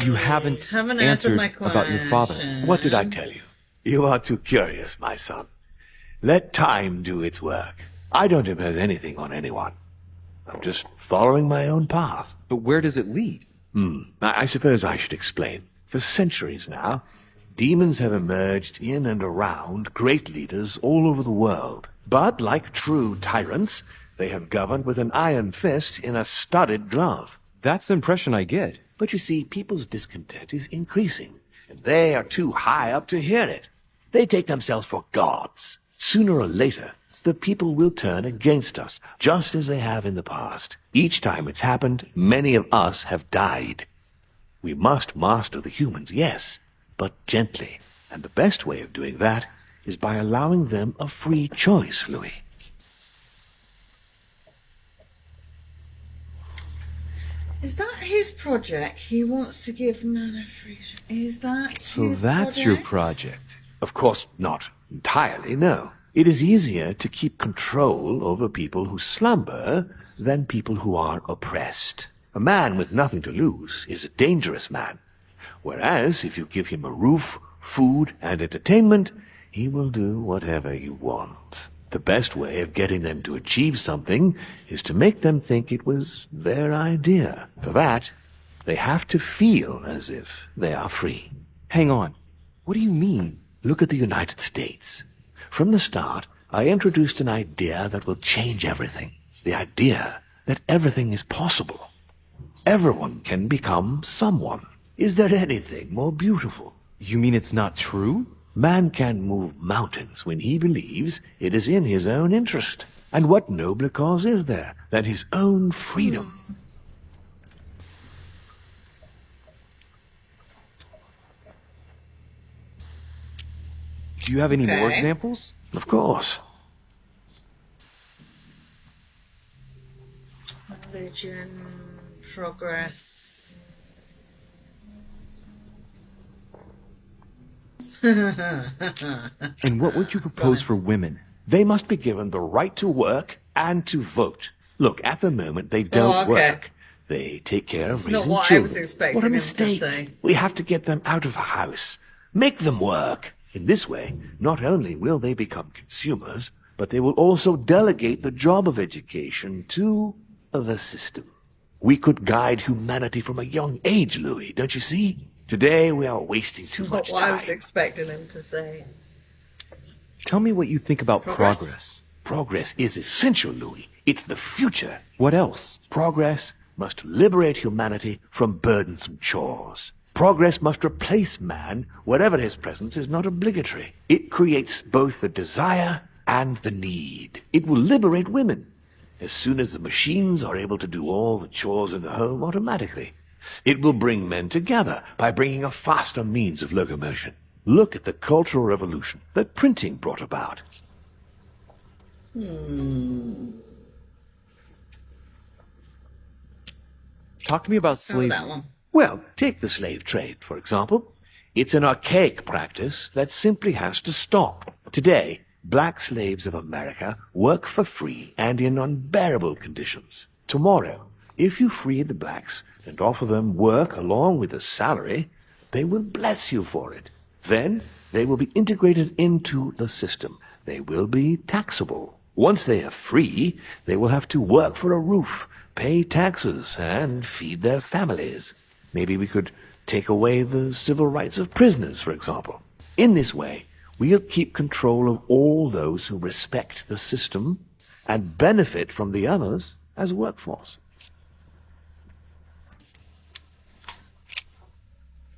You haven't answered my about your father. What did I tell you? You are too curious, my son. Let time do its work. I don't impose anything on anyone. I'm just following my own path. But where does it lead? I suppose I should explain. For centuries now, demons have emerged in and around great leaders all over the world. But, like true tyrants, they have governed with an iron fist in a studded glove. That's the impression I get. But you see, people's discontent is increasing, and they are too high up to hear it. They take themselves for gods. Sooner or later, the people will turn against us, just as they have in the past. Each time it's happened, many of us have died. We must master the humans, yes, but gently. And the best way of doing that is by allowing them a free choice, Louis. Is that his project? He wants to give man a free choice. Is that So his that's project? your project? Of course not entirely, no. It is easier to keep control over people who slumber than people who are oppressed. A man with nothing to lose is a dangerous man. Whereas, if you give him a roof, food, and entertainment, he will do whatever you want. The best way of getting them to achieve something is to make them think it was their idea. For that, they have to feel as if they are free. Hang on. What do you mean? Look at the United States. From the start, I introduced an idea that will change everything. The idea that everything is possible. Everyone can become someone. Is there anything more beautiful? You mean it's not true? Man can move mountains when he believes it is in his own interest. And what nobler cause is there than his own freedom? Do you have any more Okay. examples? Of course. Religion, progress. And what would you propose for women? They must be given the right to work and to vote. Look, at the moment, they don't okay. work. They take care of It's not raising what I children. was expecting What a him to mistake. say. We have to get them out of the house. Make them work. In this way, not only will they become consumers, but they will also delegate the job of education to the system. We could guide humanity from a young age, Louis, don't you see? Today we are wasting too Not much what I was time. expecting him to say. Tell me what you think about progress. Progress is essential, Louis. It's the future. What else? Progress must liberate humanity from burdensome chores. Progress must replace man wherever his presence is not obligatory. It creates both the desire and the need. It will liberate women as soon as the machines are able to do all the chores in the home automatically. It will bring men together by bringing a faster means of locomotion. Look at the Cultural Revolution that printing brought about. Talk to me about Oh, slavery. that one. Well, take the slave trade, for example. It's an archaic practice that simply has to stop. Today, black slaves of America work for free and in unbearable conditions. Tomorrow, if you free the blacks and offer them work along with a salary, they will bless you for it. Then, they will be integrated into the system. They will be taxable. Once they are free, they will have to work for a roof, pay taxes, and feed their families. Maybe we could take away the civil rights of prisoners, for example. In this way, we'll keep control of all those who respect the system and benefit from the others as workforce.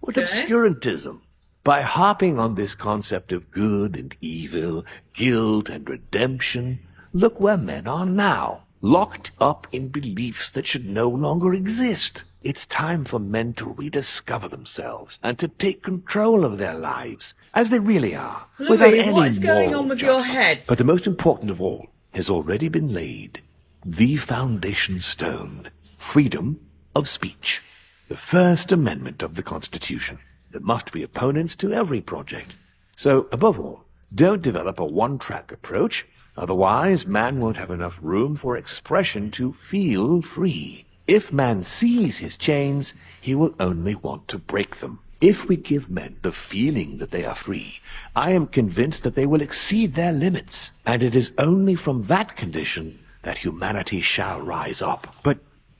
What obscurantism! By harping on this concept of good and evil, guilt and redemption, look where men are now, locked up in beliefs that should no longer exist. It's time for men to rediscover themselves and to take control of their lives as they really are, without Louis, any what's going moral on with your judgment. head? But the most important of all has already been laid. The foundation stone. Freedom of speech. the First Amendment of the Constitution. There must be opponents to every project. So, above all, don't develop a one-track approach, otherwise man won't have enough room for expression to feel free. If man sees his chains, he will only want to break them. If we give men the feeling that they are free, I am convinced that they will exceed their limits, and it is only from that condition that humanity shall rise up. But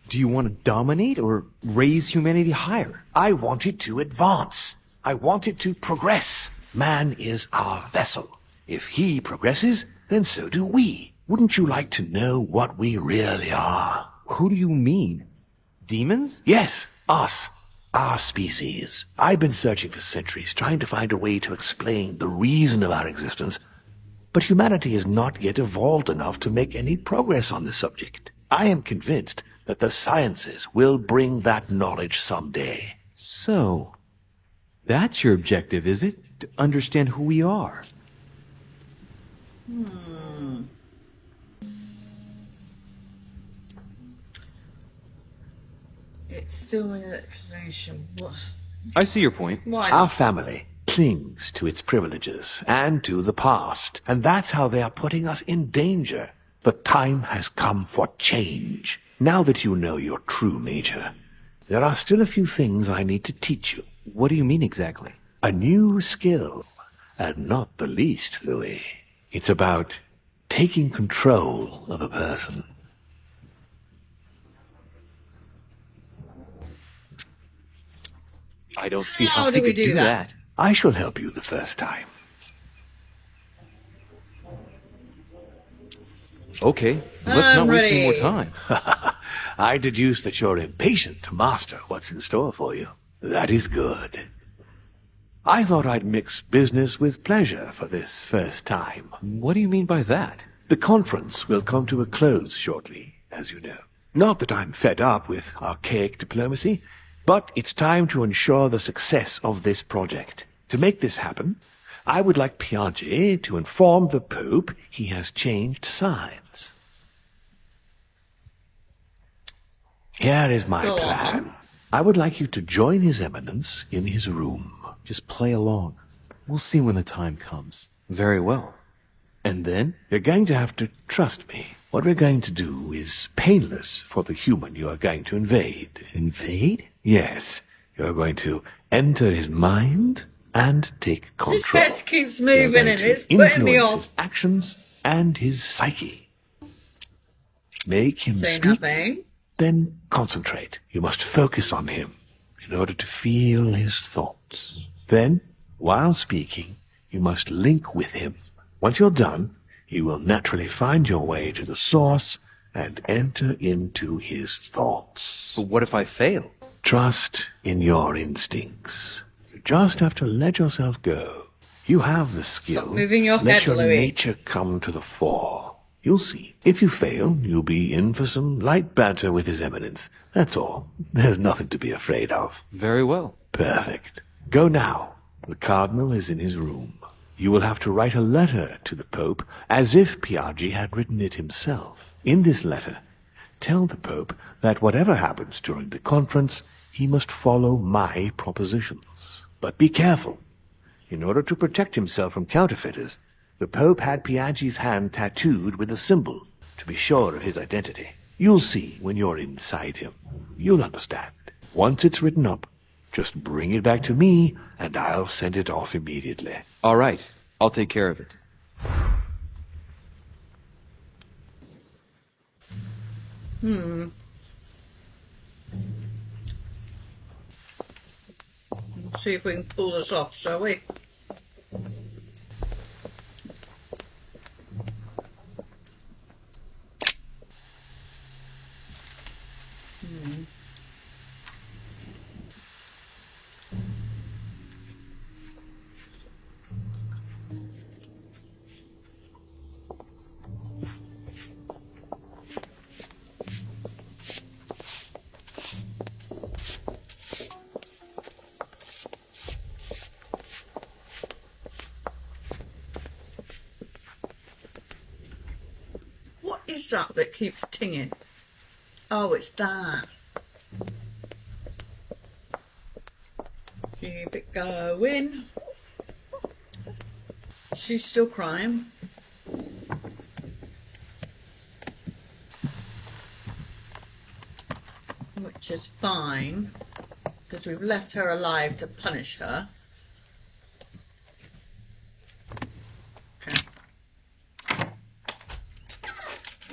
do you want to dominate or raise humanity higher? I want it to advance. I want it to progress. Man is our vessel. If he progresses, then so do we. Wouldn't you like to know what we really are? Who do you mean? Demons? Yes, us. Our species. I've been searching for centuries, trying to find a way to explain the reason of our existence, but humanity has not yet evolved enough to make any progress on the subject. I am convinced that the sciences will bring that knowledge someday. So, that's your objective, is it? To understand who we are? It's still an explanation. What? I see your point. Why Our not? family clings to its privileges and to the past, and that's how they are putting us in danger. The time has come for change. Now that you know your true nature, there are still a few things I need to teach you. What do you mean exactly? A new skill, and not the least, Louis. It's about taking control of a person. I don't see How how do we we could do do that? that. I shall help you the first time. Okay, let's not waste any more ready. time. I deduce that you're impatient to master what's in store for you. That is good. I thought I'd mix business with pleasure for this first time. What do you mean by that? The conference will come to a close shortly, as you know. Not that I'm fed up with archaic diplomacy, but it's time to ensure the success of this project. To make this happen, I would like Piaggi to inform the Pope he has changed sides. Here is my Go plan. on. I would like you to join His Eminence in his room. Just play along. We'll see when the time comes. Very well. And then? You're going to have to trust me. What we're going to do is painless for the human you are going to invade. Invade? Yes. You're going to enter his mind and take control. His head keeps You're moving going and to it's putting me influence off. his actions and his psyche. Make him Say speak, nothing. then concentrate. You must focus on him in order to feel his thoughts. Then, while speaking, you must link with him. Once you're done, you will naturally find your way to the source and enter into his thoughts. But what if I fail? Trust in your instincts. You just have to let yourself go. You have the skill. Stop moving your Let head, your Louis. nature come to the fore. You'll see. If you fail, you'll be in for some light banter with His Eminence. That's all. There's nothing to be afraid of. Very well. Perfect. Go now. The Cardinal is in his room. You will have to write a letter to the Pope as if Piaggi had written it himself. In this letter, tell the Pope that whatever happens during the conference, he must follow my propositions. But be careful. In order to protect himself from counterfeiters, the Pope had Piaggi's hand tattooed with a symbol to be sure of his identity. You'll see when you're inside him. You'll understand. Once it's written up, just bring it back to me, and I'll send it off immediately. All right. I'll take care of it. See if we can pull this off, shall we? What is that keeps tinging? Oh, it's that. Keep it going. She's still crying. Which is fine, because we've left her alive to punish her. Okay. I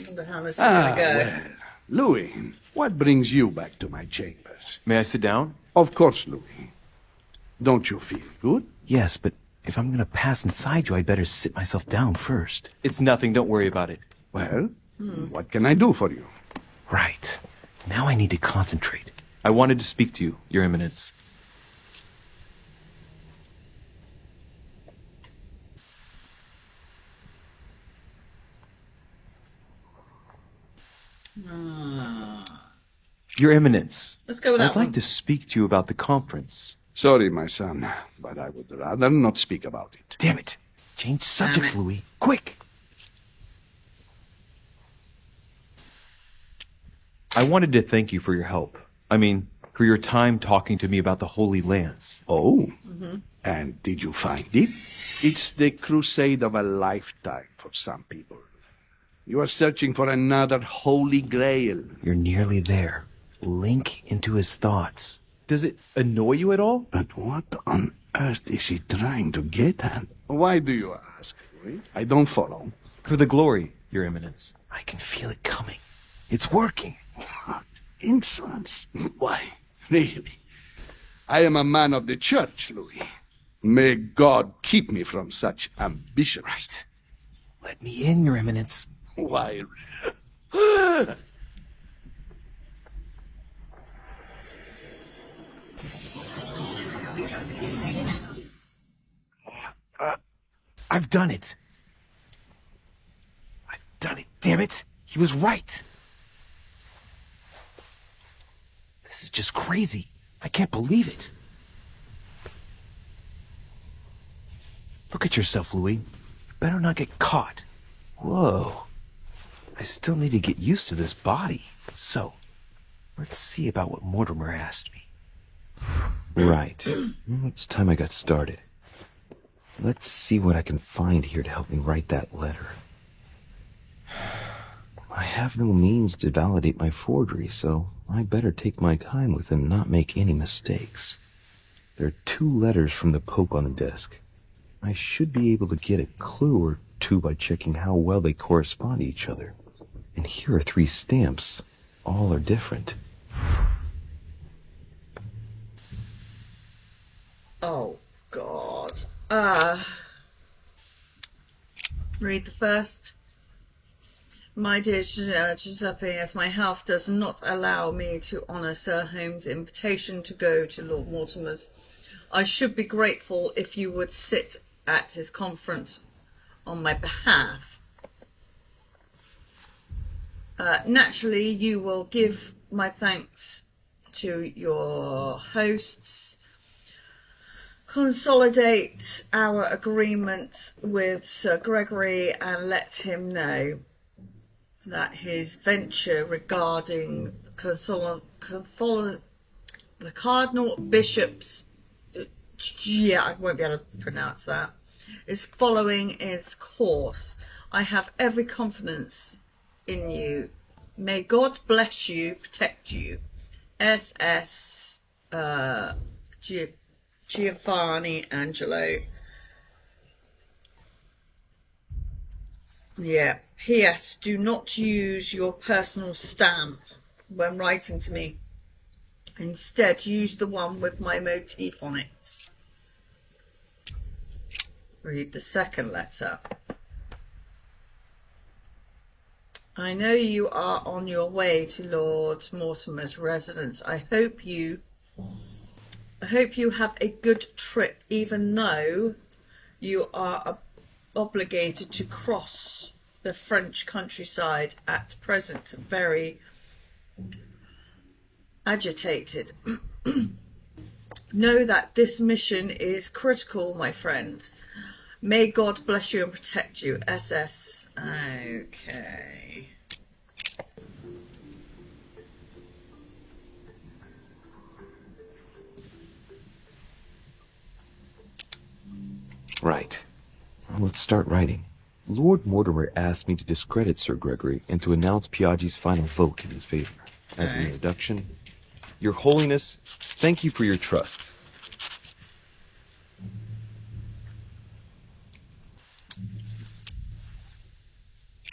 wonder how this is going to go. Well, Louis, what brings you back to my chambers? May I sit down? Of course, Louis. Don't you feel good? Yes, but if I'm going to pass inside you, I'd better sit myself down first. It's nothing. Don't worry about it. Well, what can I do for you? Right. Now I need to concentrate. I wanted to speak to you, Your Eminence. Your Eminence. Let's go with that I'd like to speak to you about the conference. Sorry, my son, but I would rather not speak about it. Damn it. Change subjects, Louis. Quick. I wanted to thank you for your help. I mean, for your time talking to me about the Holy Lance. Oh? And did you find it? It's the crusade of a lifetime for some people. You are searching for another Holy Grail. You're nearly there. Link into his thoughts. Does it annoy you at all? But what on earth is he trying to get at? Why do you ask, Louis? I don't follow. For the glory, Your Eminence. I can feel it coming. It's working. What insolence? Why, really? I am a man of the church, Louis. May God keep me from such ambition. Right. Let me in, Your Eminence. Why? I've done it. I've done it, damn it. He was right. This is just crazy. I can't believe it. Look at yourself, Louis. You better not get caught. Whoa. I still need to get used to this body. So, let's see about what Mortimer asked me. Right. It's time I got started. Let's see what I can find here to help me write that letter. I have no means to validate my forgery, so I better take my time with him, not make any mistakes. There are 2 letters from the Pope on the desk. I should be able to get a clue or 2 by checking how well they correspond to each other. And here are 3 stamps. All are different. Oh, God. Read the first. My dear Giuseppe, as my health does not allow me to honour Sir Holmes' invitation to go to Lord Mortimer's, I should be grateful if you would sit at his conference on my behalf. Naturally, you will give my thanks to your hosts, consolidate our agreement with Sir Gregory, and let him know that his venture regarding the Cardinal Bishops, I won't be able to pronounce that, is following its course. I have every confidence in you. May God bless you, protect you. S.S. Giovanni Angelo. Yeah. P.S. Do not use your personal stamp when writing to me. Instead, use the one with my motif on it. Read the second letter. I know you are on your way to Lord Mortimer's residence. I hope you have a good trip, even though you are obligated to cross the French countryside at present, very agitated. Know that this mission is critical, my friend. May God bless you and protect you. SS. Okay. Right. Well, let's start writing. Lord Mortimer asked me to discredit Sir Gregory and to announce Piaggi's final vote in his favor. As an introduction, Your Holiness, thank you for your trust.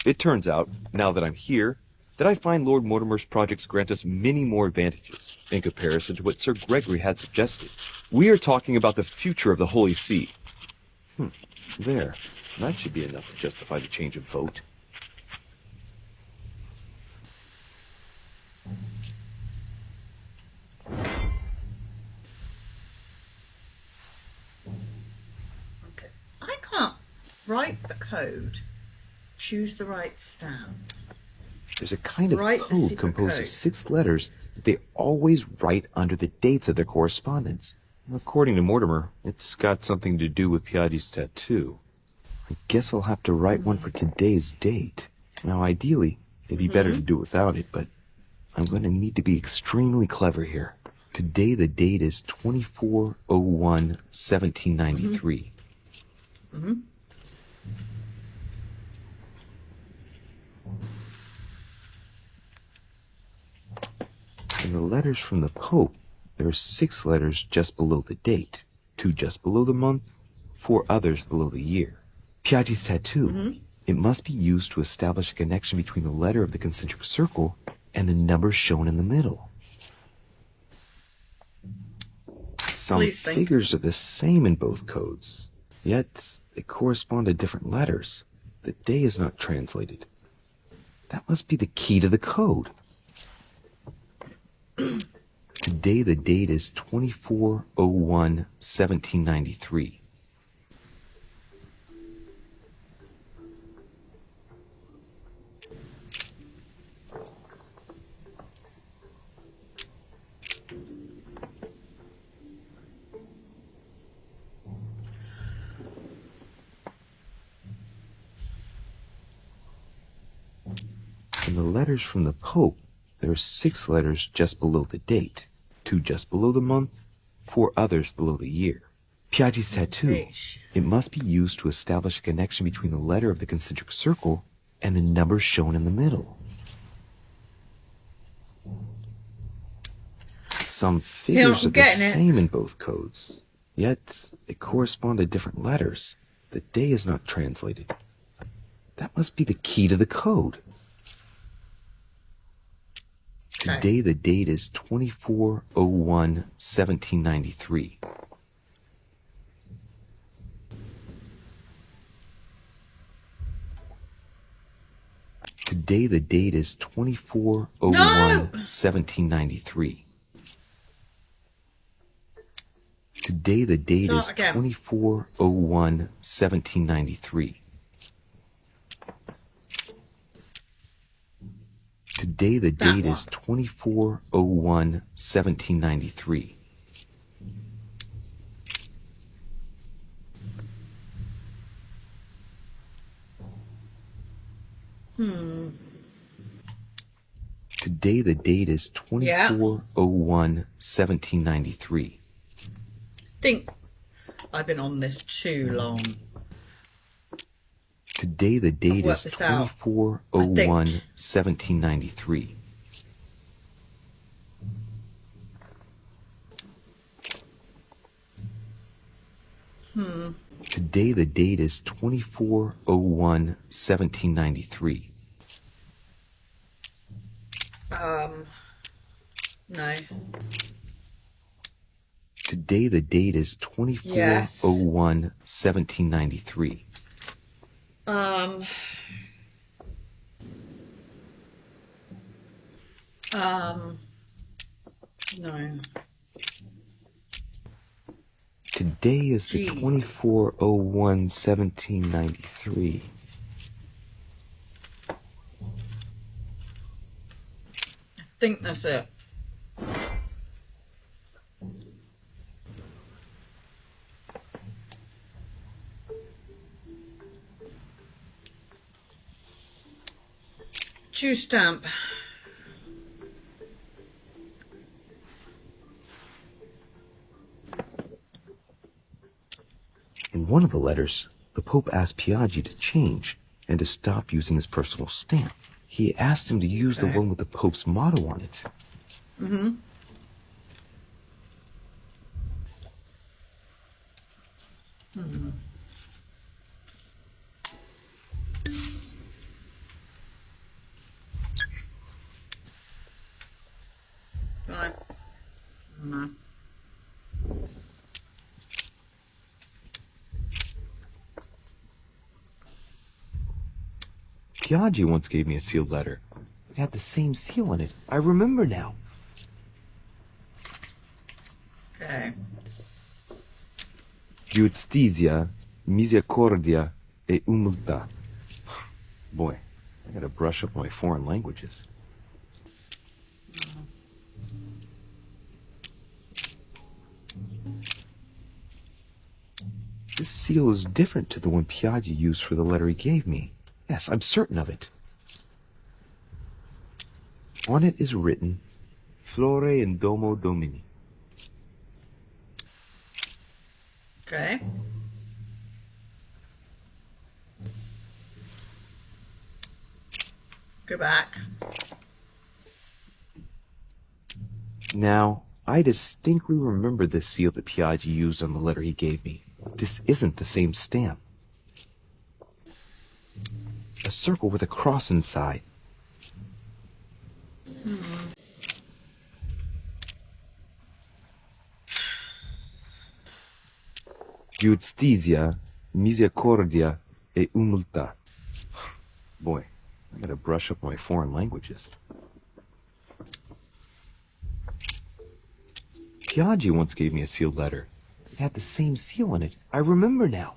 It turns out, now that I'm here, that I find Lord Mortimer's projects grant us many more advantages in comparison to what Sir Gregory had suggested. We are talking about the future of the Holy See. There. That should be enough to justify the change of vote. Okay. I can't write the code. Choose the right stamp. There's a kind of code composed of 6 letters that they always write under the dates of their correspondence. According to Mortimer, it's got something to do with Piaggi's tattoo. I guess I'll have to write one for today's date. Now, ideally, it'd be better to do without it, but I'm going to need to be extremely clever here. Today, the date is 24/01/1793. In the letters from the Pope, there are 6 letters just below the date, 2 just below the month, 4 others below the year. Piaggi's tattoo. It must be used to establish a connection between the letter of the concentric circle and the number shown in the middle. Some figures are the same in both codes, yet they correspond to different letters. The day is not translated. That must be the key to the code. Today the date is 24/01/1793. In the letters from the Pope, there are 6 letters just below the date, 2 just below the month, 4 others below the year. Piaggi's tattoo. It must be used to establish a connection between the letter of the concentric circle and the number shown in the middle. Some figures are the same in both codes, yet they correspond to different letters. The day is not translated. That must be the key to the code. Today the date is 24/01/1793. Today the date is 24/01/1793. Today the date is 24/01/1793. Today the date is 24/01/1793. Today the date is 24/01/1793. Think I've been on this too long. Today the date is 24/01/1793. Today the date is 24/01/1793. No. Today the date is 24/01/1793. No. Today is the 24/01/1793. I think that's it. Choose stamp. In one of the letters, the Pope asked Piaggi to change and to stop using his personal stamp. He asked him to use the one with the Pope's motto on it. Mm-hmm. Hmm. Right. No. Piaggi once gave me a sealed letter. It had the same seal on it. I remember now. Okay. Giustizia, misericordia e umiltà. Boy, I gotta brush up my foreign languages. This seal is different to the one Piaggi used for the letter he gave me. Yes, I'm certain of it. On it is written, Flore in Domo Domini. Okay. Go back. Now, I distinctly remember this seal that Piaggi used on the letter he gave me. This isn't the same stamp. A circle with a cross inside. Giustizia, misericordia e umiltà. Boy, I gotta brush up my foreign languages. Piaggi once gave me a sealed letter. It had the same seal on it. I remember now.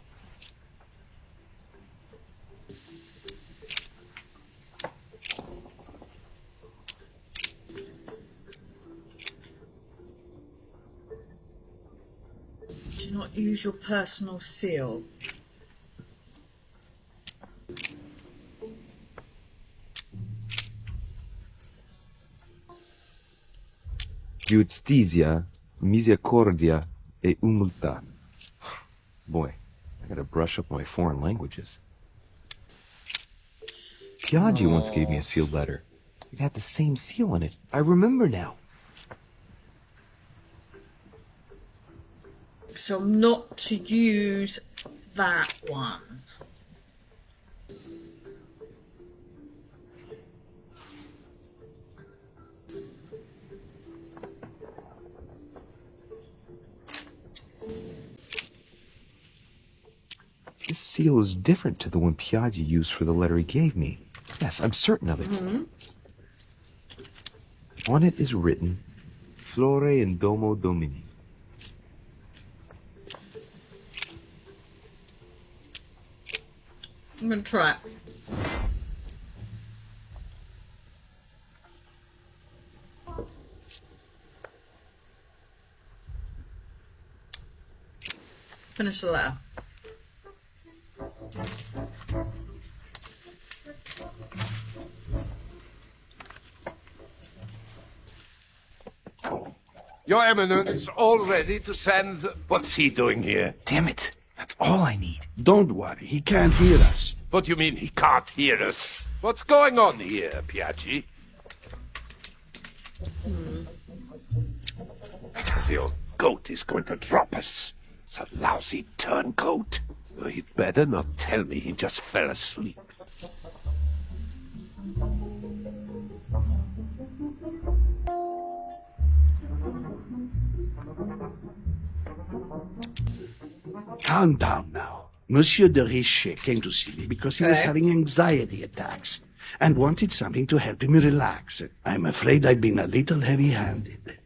Do not use your personal seal. Giustizia, misericordia e umiltà. Boy, I gotta brush up my foreign languages. Piaggi once gave me a sealed letter. It had the same seal on it. I remember now. So not to use that one. This seal is different to the one Piaggi used for the letter he gave me. Yes, I'm certain of it. Mm-hmm. On it is written, Flore in Domo Domini. I'm going to try it. Finish the letter. Your Eminence, all ready to send... What's he doing here? Damn it. That's all I need. Don't worry, he can't hear us. What do you mean he can't hear us? What's going on here, Piaggi? The old goat is going to drop us. It's a lousy turncoat. Oh, he'd better not tell me he just fell asleep. Calm down now. Monsieur de Richet came to see me because he was having anxiety attacks and wanted something to help him relax. I'm afraid I've been a little heavy-handed.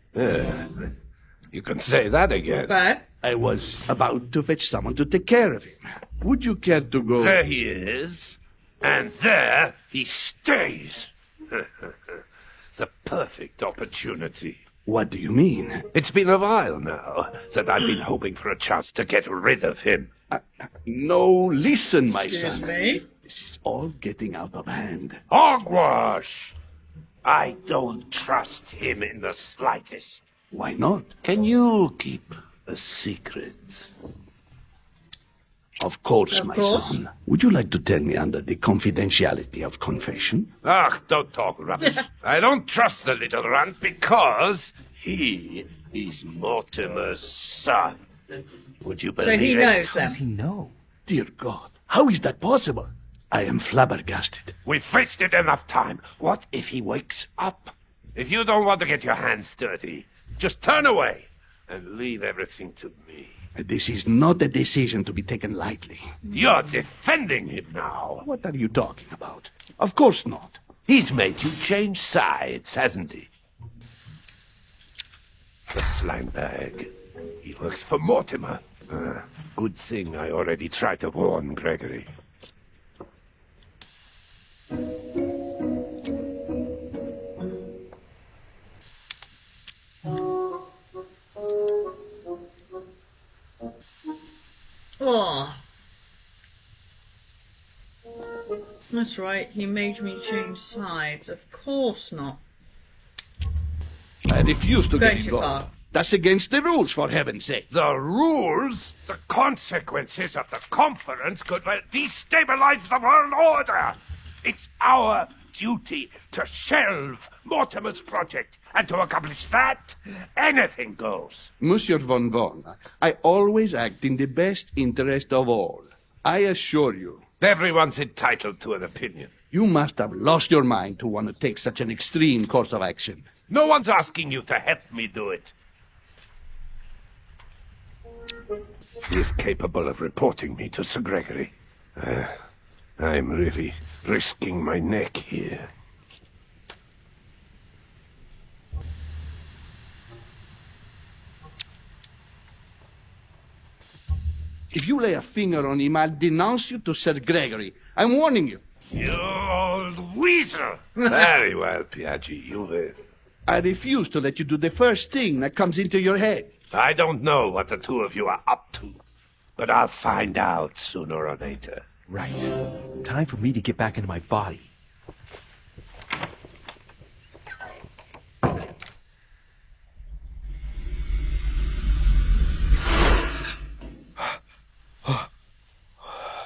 You can say that again. But I was about to fetch someone to take care of him. Would you care to go? There he is, and there he stays. It's a perfect opportunity. What do you mean? It's been a while now that I've been hoping for a chance to get rid of him. No, listen, my excuse son. me. This is all getting out of hand. Hogwash! I don't trust him in the slightest. Why not? Can you keep a secret? Of course, Of my course. son. Would you like to tell me under the confidentiality of confession? Ah, don't talk rubbish. I don't trust the little runt because he is Mortimer's son. Would you believe So he it? knows How them. does he know? Dear God, how is that possible? I am flabbergasted. We've wasted enough time. What if he wakes up? If you don't want to get your hands dirty, just turn away and leave everything to me. This is not a decision to be taken lightly. You're defending him now. What are you talking about? Of course not. He's made you change sides, hasn't he? The slime bag. He works for Mortimer. Good thing I already tried to warn Gregory. Oh. That's right, he made me change sides. Of course not. I refuse to Going get too involved. far. That's against the rules, for heaven's sake. The rules? The consequences of the conference could well destabilize the world order. It's our duty to shelve Mortimer's project, and to accomplish that, anything goes. Monsieur von Von, I always act in the best interest of all. I assure you. Everyone's entitled to an opinion. You must have lost your mind to want to take such an extreme course of action. No one's asking you to help me do it. He is capable of reporting me to Sir Gregory. I'm really risking my neck here. If you lay a finger on him, I'll denounce you to Sir Gregory. I'm warning you. You old weasel! Very well, Piaggi, you will. I refuse to let you do the first thing that comes into your head. I don't know what the two of you are up to, but I'll find out sooner or later. Right. Time for me to get back into my body.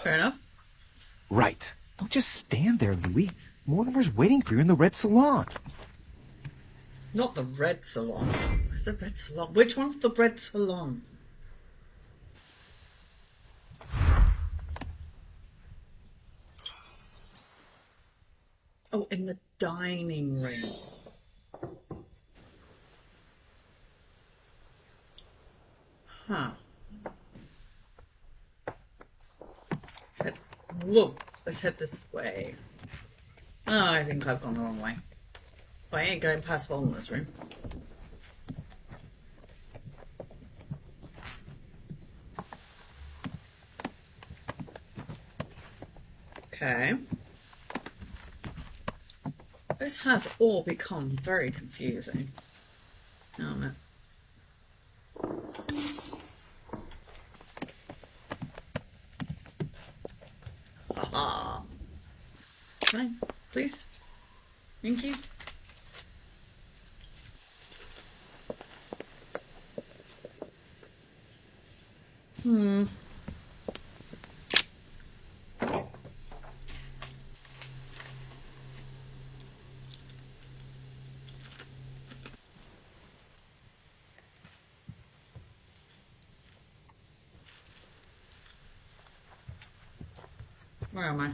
Fair enough. Right. Don't just stand there, Louis. Mortimer's waiting for you in the red salon. Not the red salon. Where's the red salon? Which one's the red salon? Oh, in the dining room. Huh. Let's head. Whoa. Let's head this way. Oh, I think I've gone the wrong way. But I ain't going past hole in this room. Okay. This has all become very confusing. Damn it. Haha. Fine, please. Thank you. Where am I?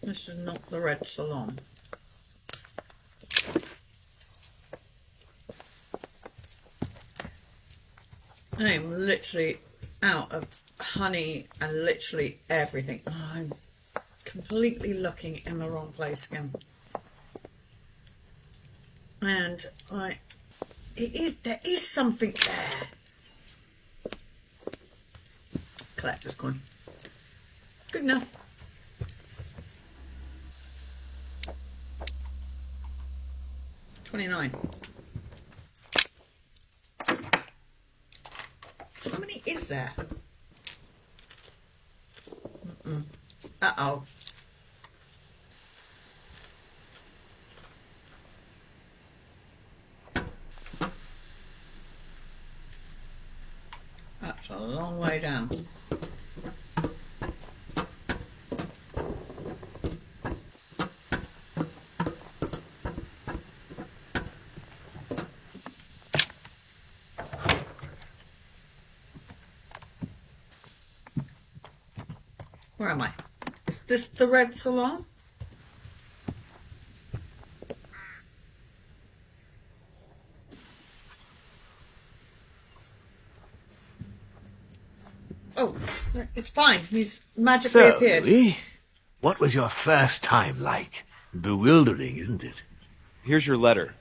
This is not the red salon. I am literally out of honey and literally everything. Oh, I'm completely looking in the wrong place again. And there is something there. Collector's coin. Good enough. $29. How many is there? Uh-oh. It's a long way down. Where am I? Is this the red salon? Oh, it's fine. He's magically appeared. Louis, what was your first time like? Bewildering, isn't it? Here's your letter.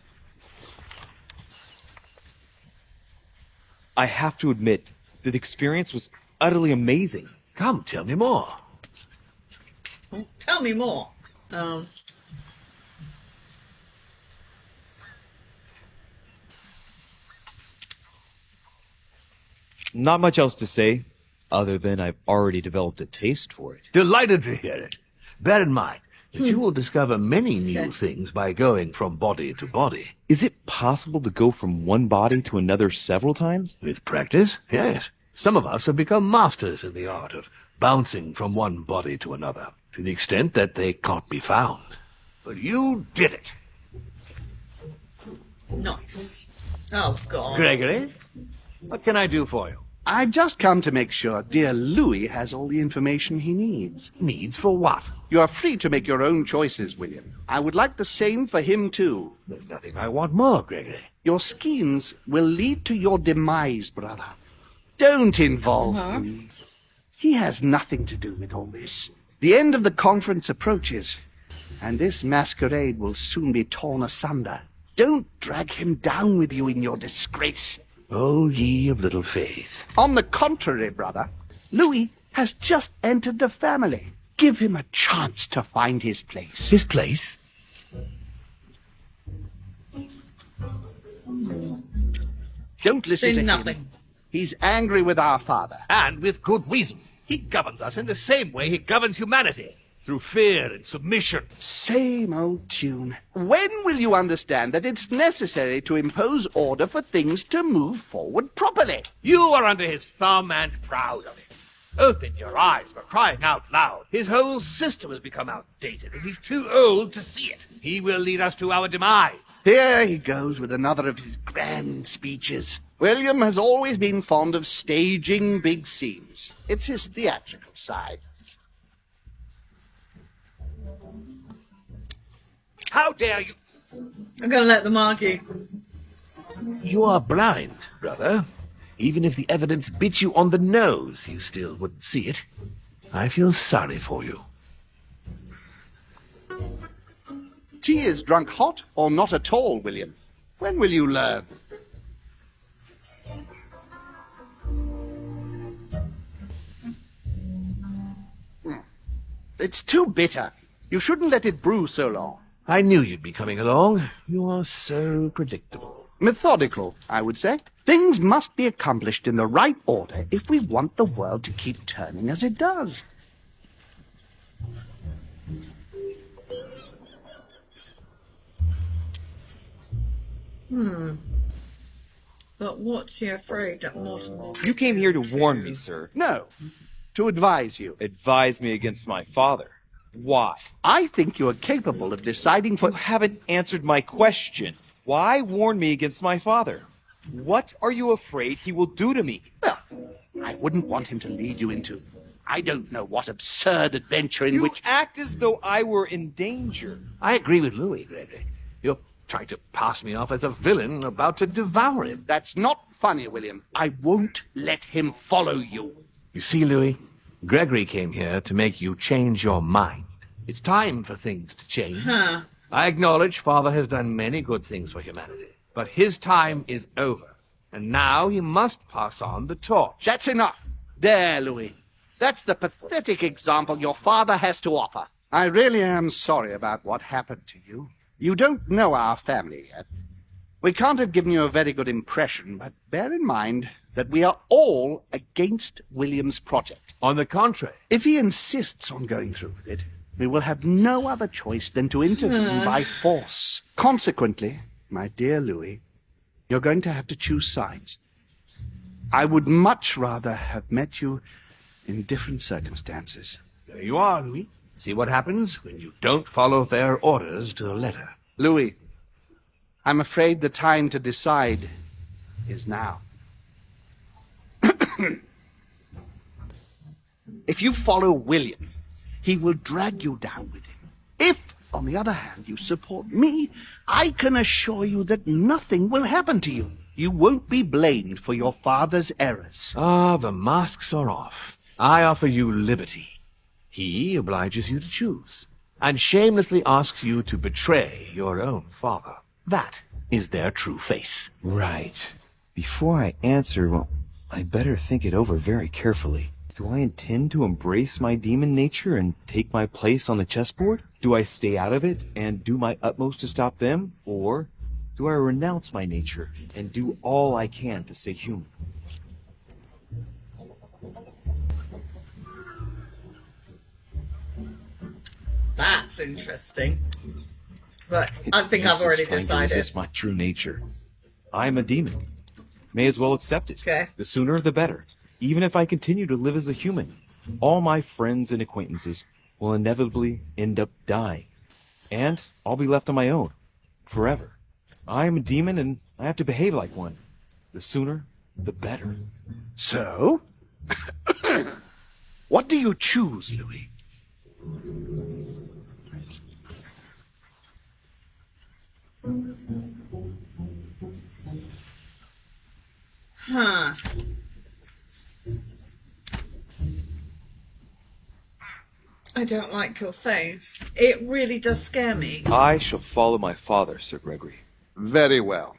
I have to admit, the experience was utterly amazing. Come, tell me more. Tell me more. Not much else to say, other than I've already developed a taste for it. Delighted to hear it. Bear in mind that you will discover many new things by going from body to body. Is it possible to go from one body to another several times? With practice, yes. Some of us have become masters in the art of bouncing from one body to another, to the extent that they can't be found. But you did it. Nice. Oh, God. Gregory, what can I do for you? I've just come to make sure dear Louis has all the information he needs. Needs for what? You are free to make your own choices, William. I would like the same for him, too. There's nothing I want more, Gregory. Your schemes will lead to your demise, brother. Don't involve Louis. He has nothing to do with all this. The end of the conference approaches, and this masquerade will soon be torn asunder. Don't drag him down with you in your disgrace. Oh, ye of little faith. On the contrary, brother, Louis has just entered the family. Give him a chance to find his place. His place? Don't listen to nothing. him. He's angry with our father. And with good reason. He governs us in the same way he governs humanity. Through fear and submission. Same old tune. When will you understand that it's necessary to impose order for things to move forward properly? You are under his thumb and proud of it. Open your eyes, for crying out loud. His whole system has become outdated, and he's too old to see it. He will lead us to our demise. Here he goes with another of his grand speeches. William has always been fond of staging big scenes. It's his theatrical side. How dare you? I'm going to let them argue. You are blind, brother. Even if the evidence bit you on the nose, you still wouldn't see it. I feel sorry for you. Tea is drunk hot or not at all, William. When will you learn? It's too bitter. You shouldn't let it brew so long. I knew you'd be coming along. You are so predictable. Methodical, I would say. Things must be accomplished in the right order if we want the world to keep turning as it does. But what's he afraid that Mortimer... You came here to warn me, sir. No, to advise you. Advise me against my father. Why? I think you are capable of deciding for... You haven't answered my question. Why warn me against my father? What are you afraid he will do to me? Well, I wouldn't want him to lead you into... I don't know what absurd adventure in which... You act as though I were in danger. I agree with Louis, Gregory. You're trying to pass me off as a villain about to devour him. That's not funny, William. I won't let him follow you. You see, Louis, Gregory came here to make you change your mind. It's time for things to change. I acknowledge Father has done many good things for humanity, but his time is over, and now he must pass on the torch. That's enough. There, Louis. That's the pathetic example your father has to offer. I really am sorry about what happened to you. You don't know our family yet. We can't have given you a very good impression, but bear in mind that we are all against William's project. On the contrary. If he insists on going through with it, we will have no other choice than to intervene by force. Consequently, my dear Louis, you're going to have to choose sides. I would much rather have met you in different circumstances. There you are, Louis. See what happens when you don't follow their orders to the letter. Louis, I'm afraid the time to decide is now. If you follow William, he will drag you down with him. If, on the other hand, you support me, I can assure you that nothing will happen to you. You won't be blamed for your father's errors. Ah, the masks are off. I offer you liberty. He obliges you to choose, and shamelessly asks you to betray your own father. That is their true face. Right. Before I answer, well, I better think it over very carefully. Do I intend to embrace my demon nature and take my place on the chessboard? Do I stay out of it and do my utmost to stop them? Or do I renounce my nature and do all I can to stay human? That's interesting. But I think I've already decided. To resist my true nature. I'm a demon. May as well accept it. Okay. The sooner the better. Even if I continue to live as a human, all my friends and acquaintances will inevitably end up dying. And I'll be left on my own. Forever. I am a demon and I have to behave like one. The sooner, the better. So? What do you choose, Louis? Huh. I don't like your face. It really does scare me. I shall follow my father, Sir Gregory. Very well.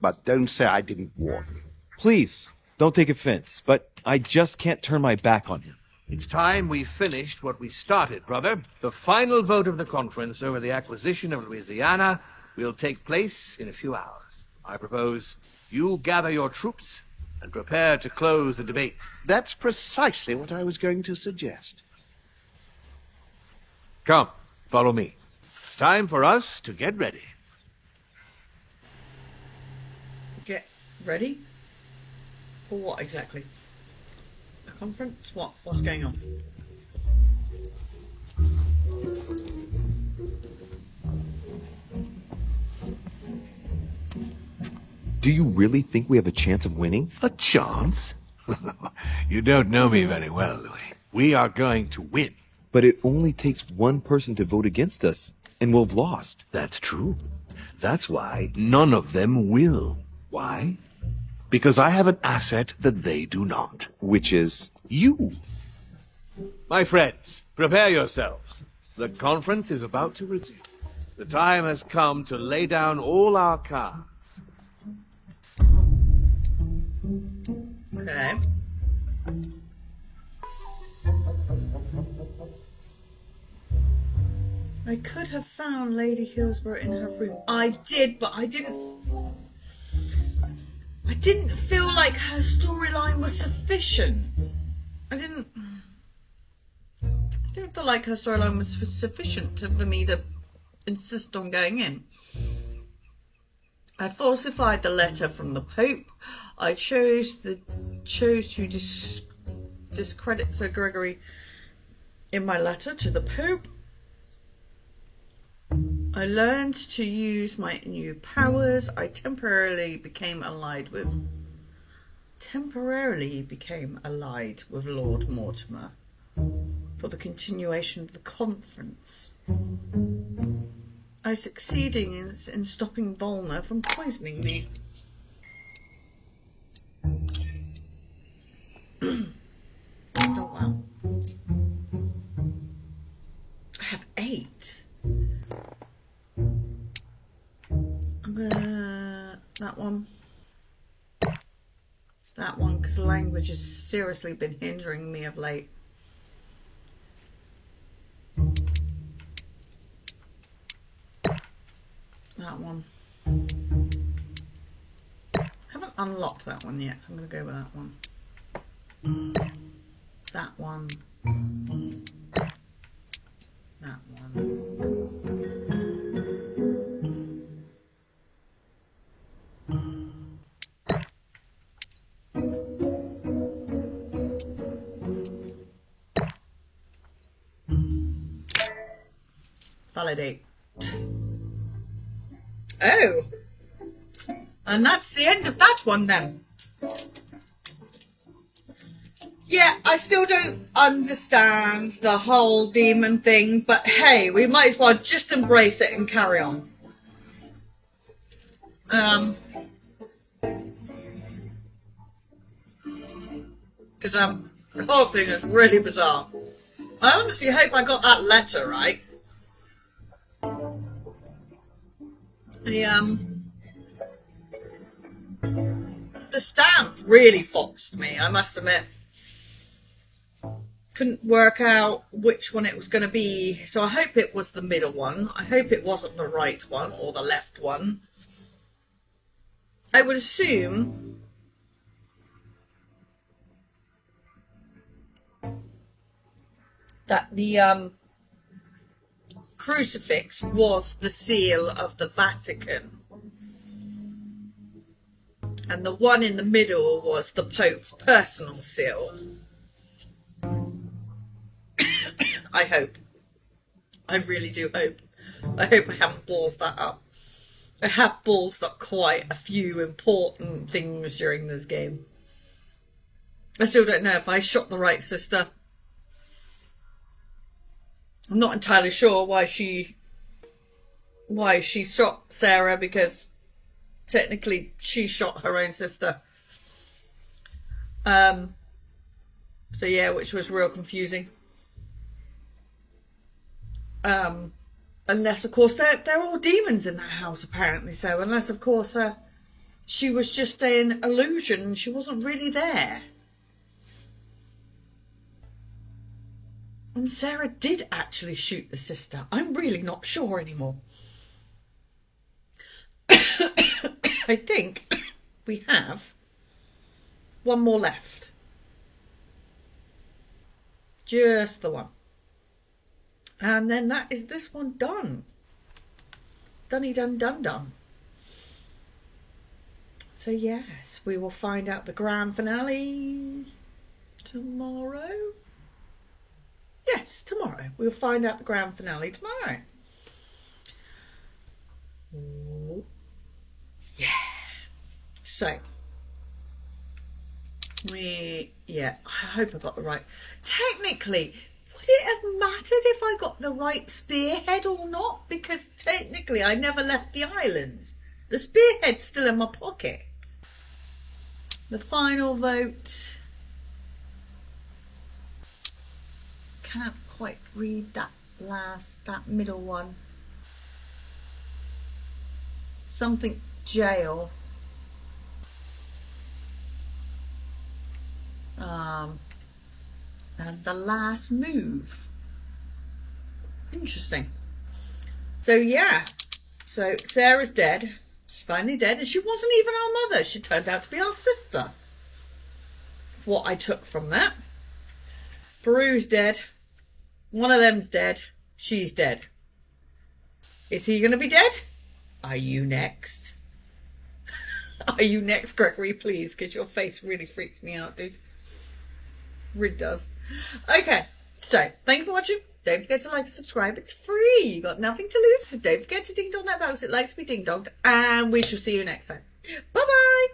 But don't say I didn't warn you. Please, don't take offense, but I just can't turn my back on him. It's time we finished what we started, brother. The final vote of the conference over the acquisition of Louisiana will take place in a few hours. I propose you gather your troops and prepare to close the debate. That's precisely what I was going to suggest. Come, follow me. It's time for us to get ready. Get ready? For what exactly? A conference? What? What's going on? Do you really think we have a chance of winning? A chance? You don't know me very well, Louis. We are going to win. But it only takes one person to vote against us, and we'll have lost. That's true. That's why none of them will. Why? Because I have an asset that they do not. Which is? You. My friends, prepare yourselves. The conference is about to resume. The time has come to lay down all our cards. Okay. I could have found Lady Hillsborough in her room. I did, but I didn't feel like her storyline was sufficient. I didn't feel like her storyline was sufficient for me to insist on going in. I falsified the letter from the Pope. I chose to discredit Sir Gregory in my letter to the Pope. I learned to use my new powers. I temporarily became allied with Lord Mortimer for the continuation of the conference. I succeeded in stopping Volner from poisoning me. Oh wow. I have 8. I'm gonna... that one, because the language has seriously been hindering me of late. That one. Haven't unlocked that one yet, so I'm going to go with that one. That one. That one. Validate. Oh. And that's the end of that one then. Yeah, I still don't understand the whole demon thing, but hey, we might as well just embrace it and carry on. Because the whole thing is really bizarre. I honestly hope I got that letter right. The stamp really foxed me, I must admit. Couldn't work out which one it was going to be, so I hope it was the middle one. I hope it wasn't the right one or the left one. I would assume that the crucifix was the seal of the Vatican, and the one in the middle was the Pope's personal seal. I hope. I really do hope. I hope I haven't ballsed that up. I have ballsed up quite a few important things during this game. I still don't know if I shot the right sister. I'm not entirely sure why she shot Sarah, because technically she shot her own sister. So yeah, which was real confusing. Unless of course they're all demons in that house apparently. So unless of course she was just an illusion and she wasn't really there. And Sarah did actually shoot the sister. I'm really not sure anymore. I think we have one more left. Just the one. And then that is this one done. Dunny dun dun dun. So yes, we will find out the grand finale tomorrow. Yes, tomorrow. We'll find out the grand finale tomorrow. Yeah. So, I hope I got the right. Technically, would it have mattered if I got the right spearhead or not? Because technically I never left the island. The spearhead's still in my pocket. The final vote. Can't quite read that middle one. Something jail. And the last move. Interesting. So yeah. So Sarah's dead. She's finally dead, and she wasn't even our mother. She turned out to be our sister. What I took from that. Peru's dead. One of them's dead. She's dead. Is he going to be dead? Are you next? Are you next, Gregory, please? Because your face really freaks me out, dude. Really does. Okay, so thanks for watching. Don't forget to like and subscribe. It's free. You got nothing to lose. So don't forget to ding dong that bell because it likes to be ding donged. And we shall see you next time. Bye bye.